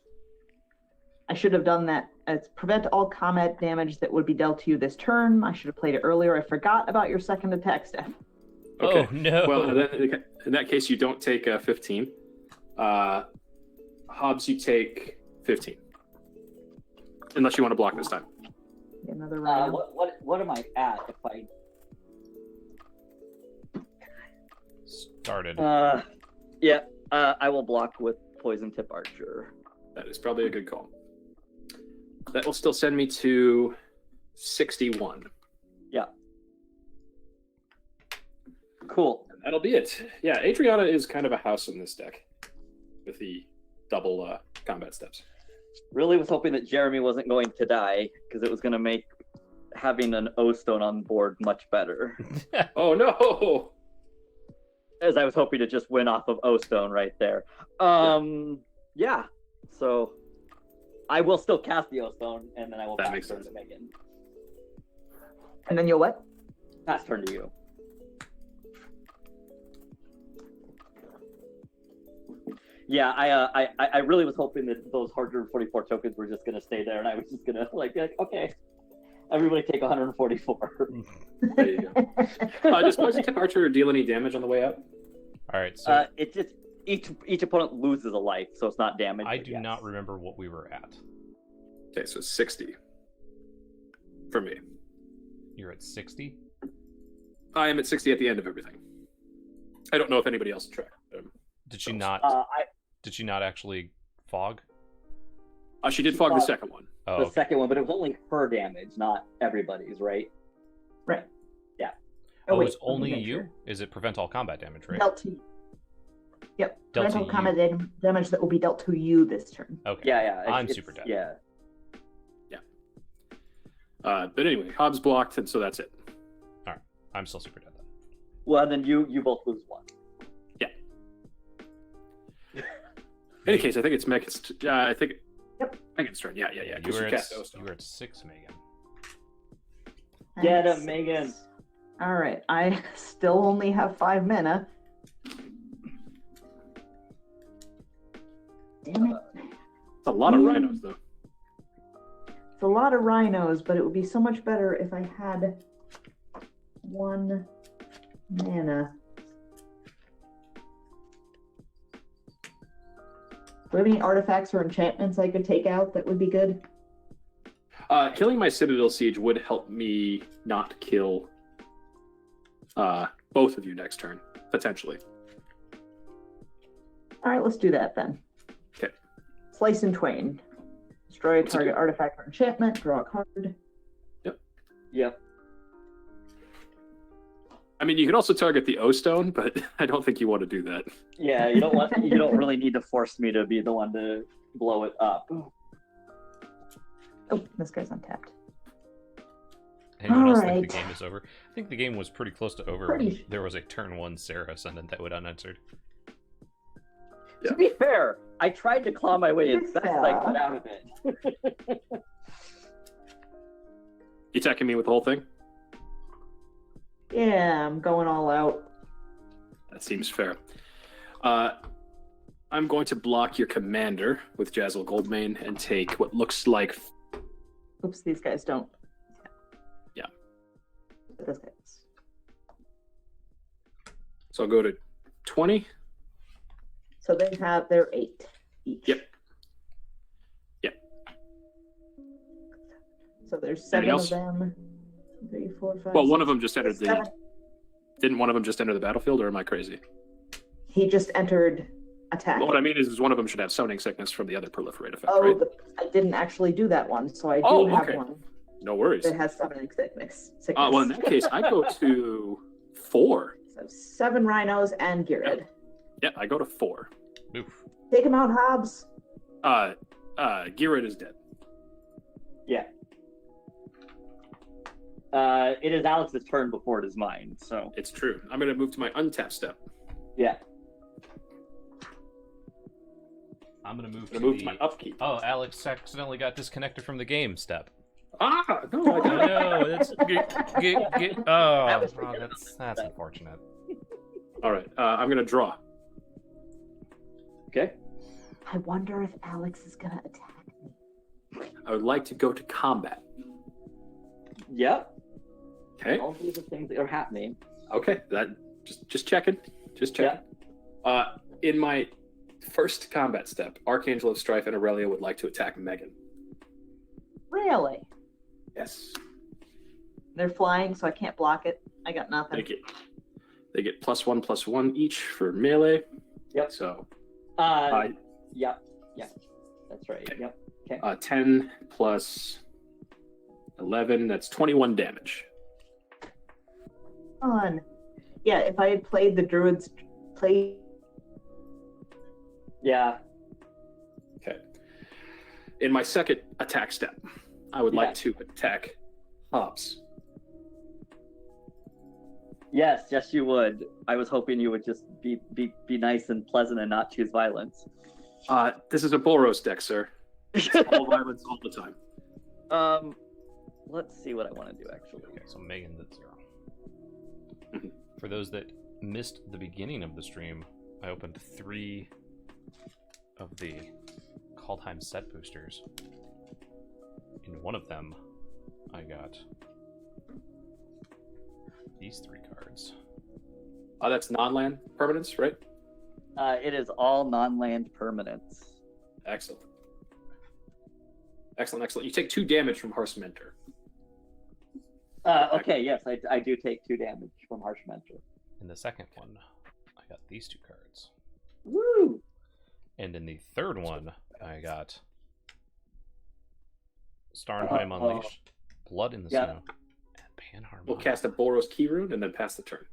I should have done that. It's prevent all combat damage that would be dealt to you this turn. I should have played it earlier. I forgot about your second attack step. okay. Oh no. Well, then, in that case, you don't take 15. Hobbs, you take 15. Unless you want to block this time. Another round. What am I at if I? Started. I will block with Poison Tip Archer. That is probably a good call. That will still send me to 61. Yeah. Cool. That'll be it. Yeah, Adriana is kind of a house in this deck with the double combat steps. Really was hoping that Jeremy wasn't going to die because it was going to make having an O-Stone on board much better. Oh no! As I was hoping to just win off of O-Stone right there. Yeah. So I will still cast the O-Stone, and then I will That pass makes turn sense. to Megan. And then you'll what? Pass turn to you. Yeah, I really was hoping that those 144 tokens were just gonna stay there, and I was just gonna like okay, everybody take 144. There you go. Does Poison Tip Archer deal any damage on the way out? All right, so It's just each opponent loses a life, so it's not damage. I but do yes. not remember what we were at. Okay, so 60 for me. You're at 60. I am at 60 at the end of everything. I don't know if anybody else tracked. Did she not? Did she not actually fog? She did fog the second one. Oh, The okay. second one, but it was only her damage, not everybody's, right? Right. Yeah. Oh, wait, it's let me only make you? sure. Is it prevent all combat damage, right? Dealt to. Yep. Dealt to Parental you. combat damage that will be dealt to you this turn. Okay. Yeah. I'm it's- super dead. Yeah. But anyway, Hobbs blocked, and so that's it. I'm still super dead then. Well, and then you both lose one. In any case, I think it's Megan's. I think. Yep. Megan's turn. Yeah. You Because were you at cast O-Stone. you were at 6, Megan. Get That's him, Megan. All right. I still only have 5 mana. Damn it. It's a lot of rhinos, though. It's a lot of rhinos, but it would be so much better if I had 1 mana. Do we have any artifacts or enchantments I could take out that would be good? Killing my Citadel Siege would help me not kill both of you next turn, potentially. All right, let's do that then. Okay. Slice in twain. Destroy a What's it target do? artifact or enchantment. Draw a card. Yep. I mean, you can also target the O-Stone, but I don't think you want to do that. Yeah, you don't really need to force me to be the one to blow it up. Oh, this guy's untapped. Anyone else think Alright. the game is over? I think the game was pretty close to over Pretty when sh- there was a turn 1 Sarah ascendant that went unanswered. Yeah. To be fair, I tried to claw my way as best as I could out of it. You attacking me with the whole thing? Yeah, I'm going all out. That seems fair. I'm going to block your commander with Jazzle Goldmane and take what looks like. Oops, these guys don't. Yeah. But this guy's. So I'll go to 20. So they have their 8 each. Yep. So there's Anything 7 of else? them. 3, 4, 5. Well, one 6, of them just entered the. 7. Didn't one of them just enter the battlefield, or am I crazy? He just entered attack. Well, what I mean is one of them should have Summoning Sickness from the other Proliferate effect, Oh, right? I didn't actually do that one, so I do Oh, have okay. one No worries. that has summoning sickness. Well, in that case, I go to 4. So 7 rhinos and Girid. Yeah, I go to 4. Oof. Take him out, Hobbs. Girid is dead. Yeah. It is Alex's turn before it is mine, so It's true. I'm going to move to my untap step. yeah. I'm gonna move I'm to going to move the... to my upkeep. Oh, Alex accidentally got disconnected from the game step. No, I Oh, got it. no, that's... that's unfortunate. All right, I'm going to draw. Okay. I wonder if Alex is gonna attack me. I would like to go to combat. Yep. Okay. All these are things that are happening. Okay. That just checking. Just checking. In my first combat step, Archangel of Strife and Aurelia would like to attack Megan. Really? Yes. They're flying, so I can't block it. I got nothing. They get +1/+1 each for melee. Yep. So Yep. That's right. Okay. Yep. 10 plus 11. That's 21 damage. Fun. Yeah, if I had played the druids play. Yeah. Okay. In my second attack step, I would Yeah. like to attack Hobbs. Yes, you would. I was hoping you would just be nice and pleasant and not choose violence. This is a Boros deck, sir. All violence all the time. Let's see what I want to do actually. Okay, so Megan's at 0. Mhm. For those that missed the beginning of the stream, I opened 3 of the Kaldheim set boosters. In one of them, I got these 3 cards. That's non-land permanents, right? It is all non-land permanents. Excellent. Excellent. You take 2 damage from Harsh Mentor. Okay, yes, I do take 2 damage from Harsh Mentor. In the second one, I got these 2 cards. Woo! And in the third one, I got Starnheim Unleashed, Blood in the Yeah. Snow, and Panharmonic. We'll cast a Boros Key Rune and then pass the turn.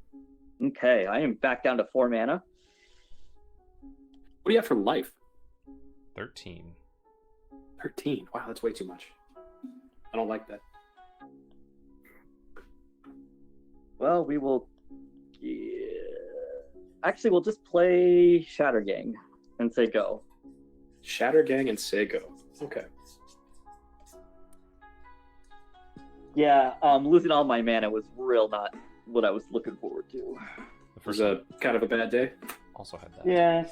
Okay, I am back down to 4 mana. What do you have for life? 13. 13. Wow, that's way too much. I don't like that. Well, we will. Yeah. Actually, we'll just play Shatter Gang and say go. Shatter Gang and say go. Okay. Yeah, losing all my mana was real not what I was looking forward to. The It was first one a kind of a bad day. also had that. Yeah.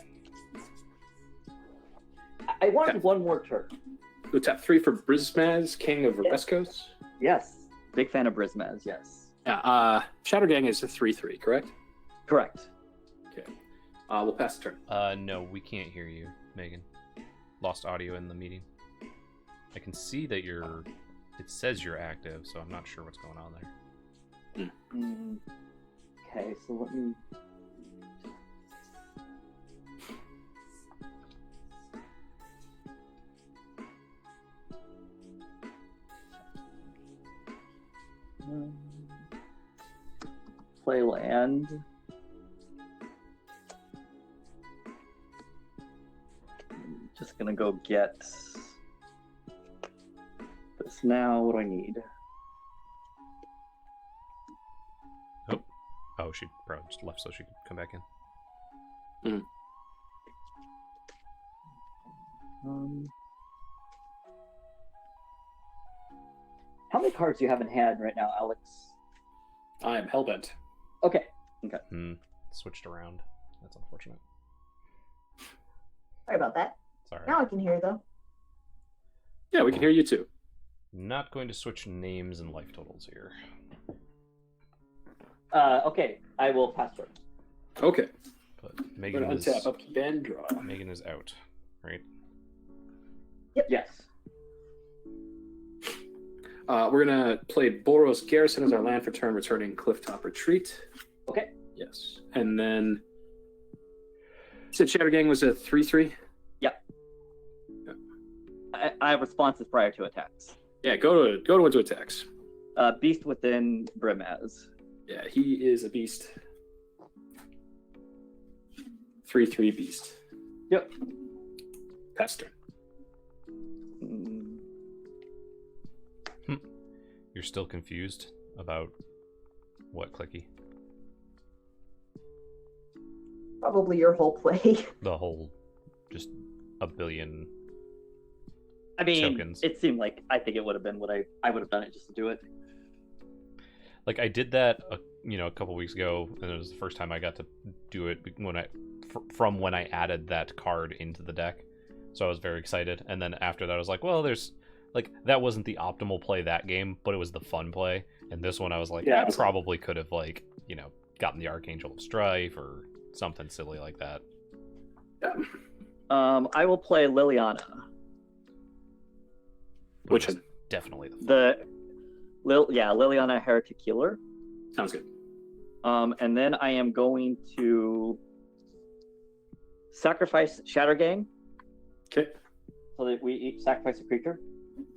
I wanted Okay. one more turn. Go tap 3 for Brismaz, King of Revescos. Yes. Big fan of Brismaz, yes. Yeah, Shatter Gang is a 3/3, correct? Correct. Okay. We'll pass the turn. No, we can't hear you, Megan. Lost audio in the meeting. I can see that you're. It says you're active, so I'm not sure what's going on there. Okay, so let me. Play land. Just gonna go get this now. What do I need? Oh, she probably just left so she could come back in. How many cards do you have in hand right now, Alex? I am hellbent. Okay. Switched around. That's unfortunate. Sorry about that. Sorry. Now I can hear though. Yeah, we can hear you too. Not going to switch names and life totals here. Okay, I will pass turn. Okay. But I'm Megan going is, to untap, upkeep, and draw. Megan is out, right? Yes. We're going to play Boros Garrison as our land for turn, returning Clifftop Retreat. Okay. Yes. And then you said Shatter Gang was a 3/3? I have responses prior to attacks. Yeah, go to into attacks. Beast within Brimaz. Yeah, he is a beast. 3/3 beast. Yep. Pass turn. You're still confused about what, Clicky? Probably your whole play. The whole, just a billion. I mean, Tokens. it seemed like I think it would have been what I would have done it just to do it. Like I did that, a couple weeks ago, and it was the first time I got to do it from when I added that card into the deck. So I was very excited, and then after that, I was like, well, that wasn't the optimal play that game, but it was the fun play. And this one, I was like, Yeah, I probably could have gotten the Archangel of Strife or something silly like that. Yeah. I will play Liliana. Which is one? definitely the Liliana Heretic Healer. Sounds good. And then I am going to sacrifice Shatter Gang Okay. so that we each sacrifice a creature.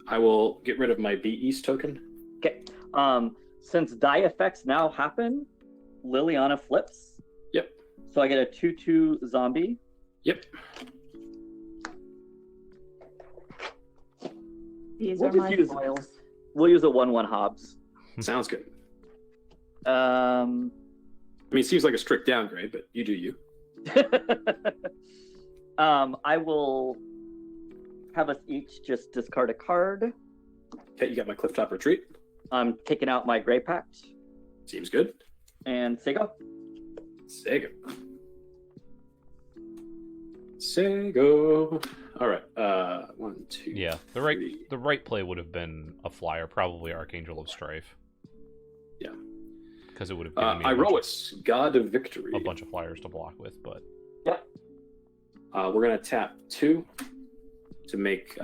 I will get rid of my B East token. Okay. Since die effects now happen, Liliana flips. Yep. So I get a 2/2 zombie. Yep. These We'll are just my use- foils. We'll use a 1/1 Hobbs. Sounds good. Um, I mean, it seems like a strict downgrade, but you do you. I will have us each just discard a card. Okay, you got my Clifftop Retreat. I'm taking out my Grey Pact. Seems good. And Sego. Sego. Sego. All right. 1, 2. Yeah, the right play would have been a flyer, probably Archangel of Strife. Yeah. Because it would have given me Iroas, God of Victory. a bunch of flyers to block with, but... Yep. We're going to tap 2 to make...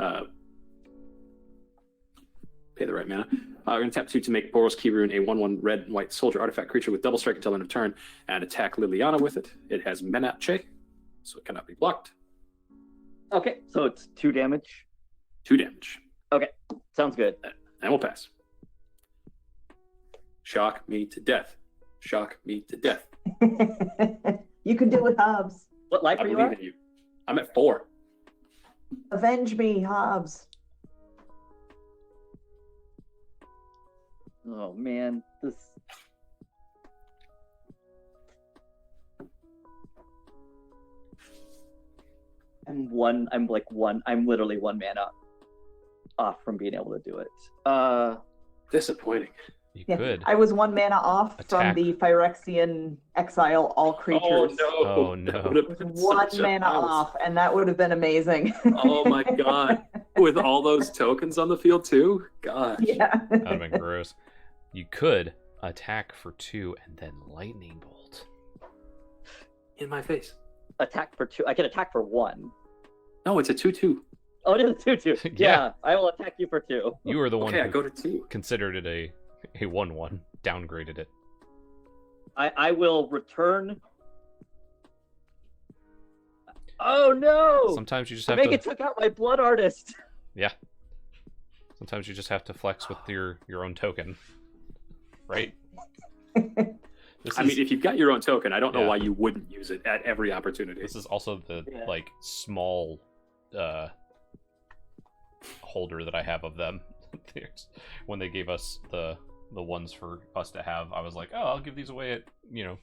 pay the right mana. We're going to tap 2 to make Boros Key Rune a 1/1 red and white soldier artifact creature with double strike until end of turn, and attack Liliana with it. It has Menache, so it cannot be blocked. Okay, so it's 2 damage. 2 damage. Okay, sounds good. And we'll pass. Shock me to death. Shock me to death. You can do it, Hobbs. What life I are you believe at? in you. I'm at 4. Avenge me, Hobbs. Oh man, this. I'm literally 1 mana off from being able to do it. Disappointing. You Yeah, could. I was 1 mana off Attack. from the Phyrexian exile all creatures. Oh, no. That would have been 1 such a mana house. off, and that would have been amazing. Oh my god. With all those tokens on the field too? Gosh. Yeah. That would have been gross. You could attack for 2 and then Lightning Bolt. In my face. Attack for 2. I can attack for 1. No, it's a 2/2. Oh, it is a 2/2. Yeah. Yeah, I will attack you for 2. You were the one Okay, I who go to 2. considered it a 1/1, downgraded it. I will return. Oh no! Sometimes you just have Megan to... took out my Blood Artist. Yeah. Sometimes you just have to flex with your own token. Right? I mean, if you've got your own token, I don't know Yeah. why you wouldn't use it at every opportunity. This is also the Yeah. like small holder that I have of them. When they gave us the ones for us to have, I was like, oh, I'll give these away at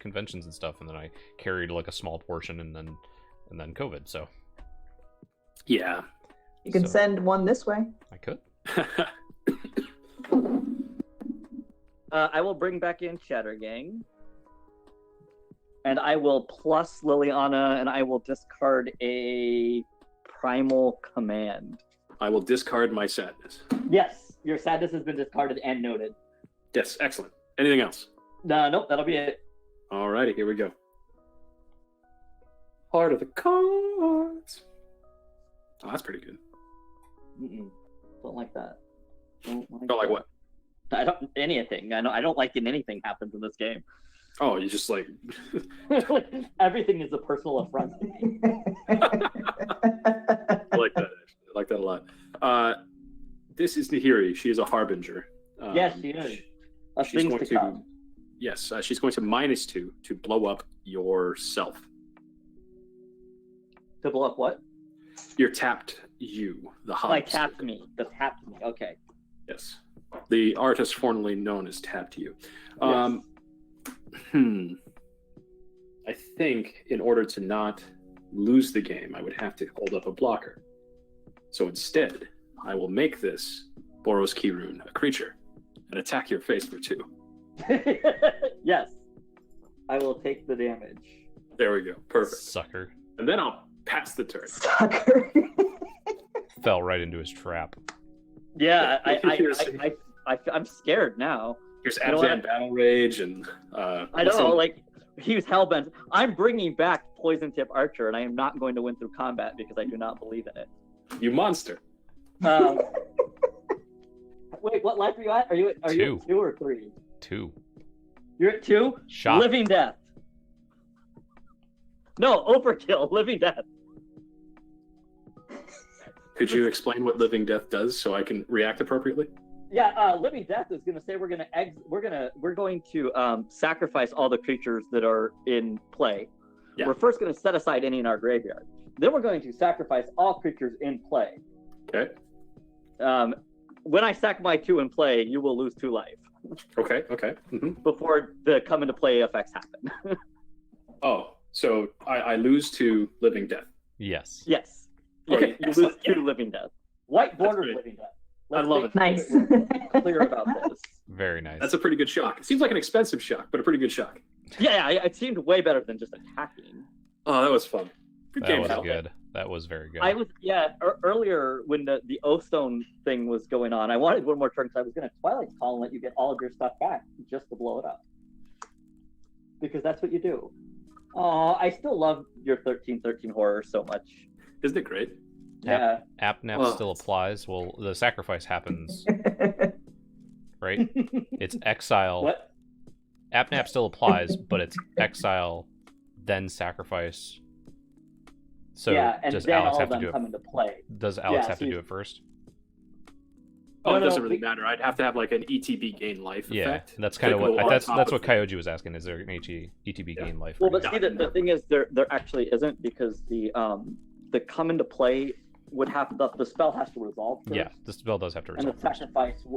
conventions and stuff, and then I carried like a small portion, and then COVID. So Yeah. You can So- send one this way. I could. I will bring back in Chattergang. And I will plus Liliana, and I will discard a Primal Command. I will discard my sadness. Yes, your sadness has been discarded and noted. Yes, excellent. Anything else? Nope, that'll be it. Alrighty, here we go. Heart of the cards. Oh, that's pretty good. Don't like that. Don't like what? I don't anything. I don't like when anything happens in this game. Oh, you just like Everything is a personal affront to me. I like that. Actually. I like that a lot. This is Nahiri. She is a harbinger. Yes, she is. Of she's things going to come. Yes, she's going to -2 to blow up yourself. To blow up what? You're tapped. You, the Hobbs. Like tapped me. The tapped me. Okay. Yes, the artist formerly known as tapped you. Yes. I think in order to not lose the game, I would have to hold up a blocker. So instead, I will make this Boros Key Rune a creature and attack your face for 2. Yes. I will take the damage. There we go. Perfect. Sucker. And then I'll pass the turn. Sucker. Fell right into his trap. Yeah, Here's- I'm scared now. Here's You know what? Abzan Battle Rage and I know, like he was hellbent. I'm bringing back Poison Tip Archer, and I am not going to win through combat because I do not believe in it. you monster. Wait, what life are you at? Are you at 2 or 3? 2. You're at 2. Shot. Living Death. No, overkill. Living Death. Could you explain what Living Death does so I can react appropriately? Yeah, Living Death is going to say we're going to sacrifice all the creatures that are in play. Yeah. We're first going to set aside any in our graveyard. Then we're going to sacrifice all creatures in play. Okay. When I sack my 2 in play, you will lose 2 life Okay. before the come into play effects happen. Oh, so I lose to Living Death. Yes. Yes. Yeah, Okay, you lose excellent. 2 Living Death. White borders great. living death. I love it. Nice. Clear about this. Very nice. That's a pretty good shock. It seems like an expensive shock, but a pretty good shock. Yeah, it seemed way better than just attacking. Oh, that was fun. Good that game, was Phil. good. That was very good. I was earlier when the O-Stone thing was going on, I wanted one more turn because I was going to Twilight Call and let you get all of your stuff back just to blow it up. Because that's what you do. Oh, I still love your 1313 horror so much. Isn't it great? Yeah. AppNap Oh. still applies. Well, the sacrifice happens, right? It's exile. What? AppNap still applies, but it's exile, then sacrifice. So yeah, and does then Alex all have of to them do it? come into play. Does Alex Yeah, have to so do it first? Oh, No, it no, doesn't really we- matter. I'd have to have like an ETB gain life Yeah, effect. that's kind of what Applicable on that's top that's of what it. Kyoji was asking. Is there an ETB Yeah. gain life? Well, or but not? see, the thing is, there actually isn't because the come into play would have the spell has to resolve first. Yeah, the spell does have to And resolve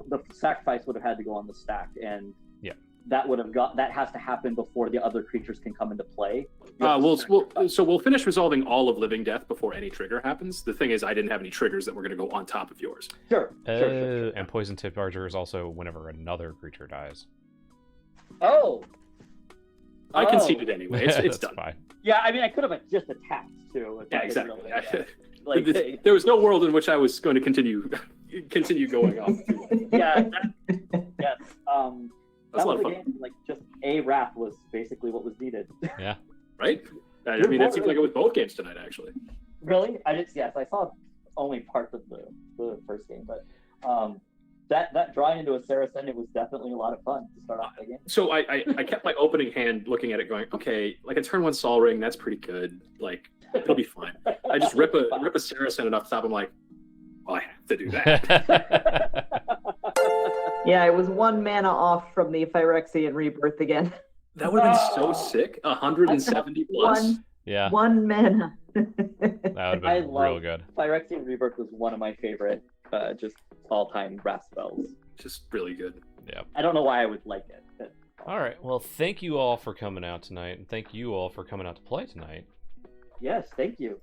the first. sacrifice would have had to go on the stack, and Yeah. that has to happen before the other creatures can come into play. We'll finish resolving all of living death before any trigger happens. The thing is, I didn't have any triggers that were going to go on top of yours. Sure. And poison tip archer is also whenever another creature dies. Oh. I Oh. conceded anyway. It's That's done. fine. Yeah, I mean, I could have just attacked too. if Yeah, I was exactly. really- yeah. Like, There was no world in which I was going to continue going off. yeah. Yes. That's That a lot was of fun, again, like just a wrath was basically what was needed. right? I mean, it seems like it was both games tonight, actually. Really? Yes, I saw only parts of the first game, but that drawing into a Saracen, it was definitely a lot of fun to start off the game. So I kept my opening hand looking at it, going, okay, like a turn one Sol Ring, that's pretty good. Like it'll be fine. I just rip a Saracen and off the top. I'm like, well, I have to do that. Yeah, it was 1 mana off from the Phyrexian rebirth again. That would have been so sick. 170 plus. Yeah, 1 mana. that would have I been love- real good. Phyrexian Rebirth was one of my favorite, just all-time wrath spells. Just really good. I don't know why I would like it. But... All right. Well, thank you all for coming out tonight, and thank you all for coming out to play tonight. Yes, thank you.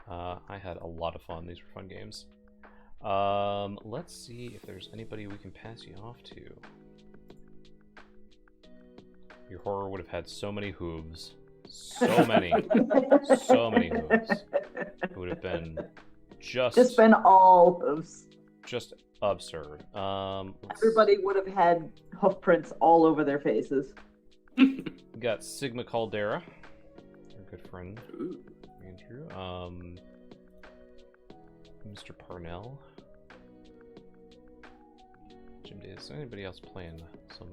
I had a lot of fun. These were fun games. Let's see if there's anybody we can pass you off to. Your horror would have had so many hooves. So many. So many hooves. It would have been Just been all hooves. just absurd. Let's- Everybody would have had hoof prints all over their faces. We got Sigma Caldera, our good friend Ooh. Andrew. Mr. Parnell. Jim Day. Is anybody else playing some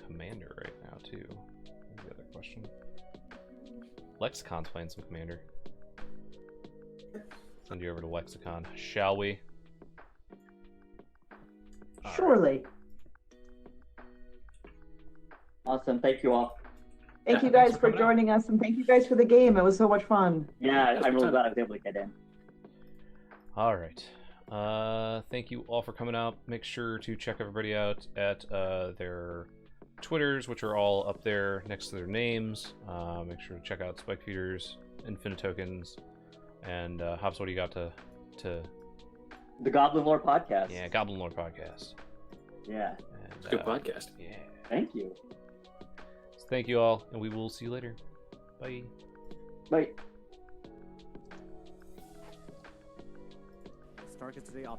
Commander right now too? That's the other question. Lexicon's playing some Commander. Send you over to Lexicon, shall we? All right. Surely. Awesome, thank you all. Thank you Yeah, guys thanks for for coming out. joining us, and thank you guys for the game. It was so much fun. Yeah, I'm really fun. glad I was able to get in. All right. Thank you all for coming out. Make sure to check everybody out at their Twitters, which are all up there next to their names. Make sure to check out Spike Feeders, Infinite Tokens, and Hobbs. What do you got to? The Goblin Lore podcast. Yeah, Goblin Lore podcast. Yeah, And, It's a good podcast. Yeah. thank you. So thank you all, and we will see you later. Bye. Bye. Target today.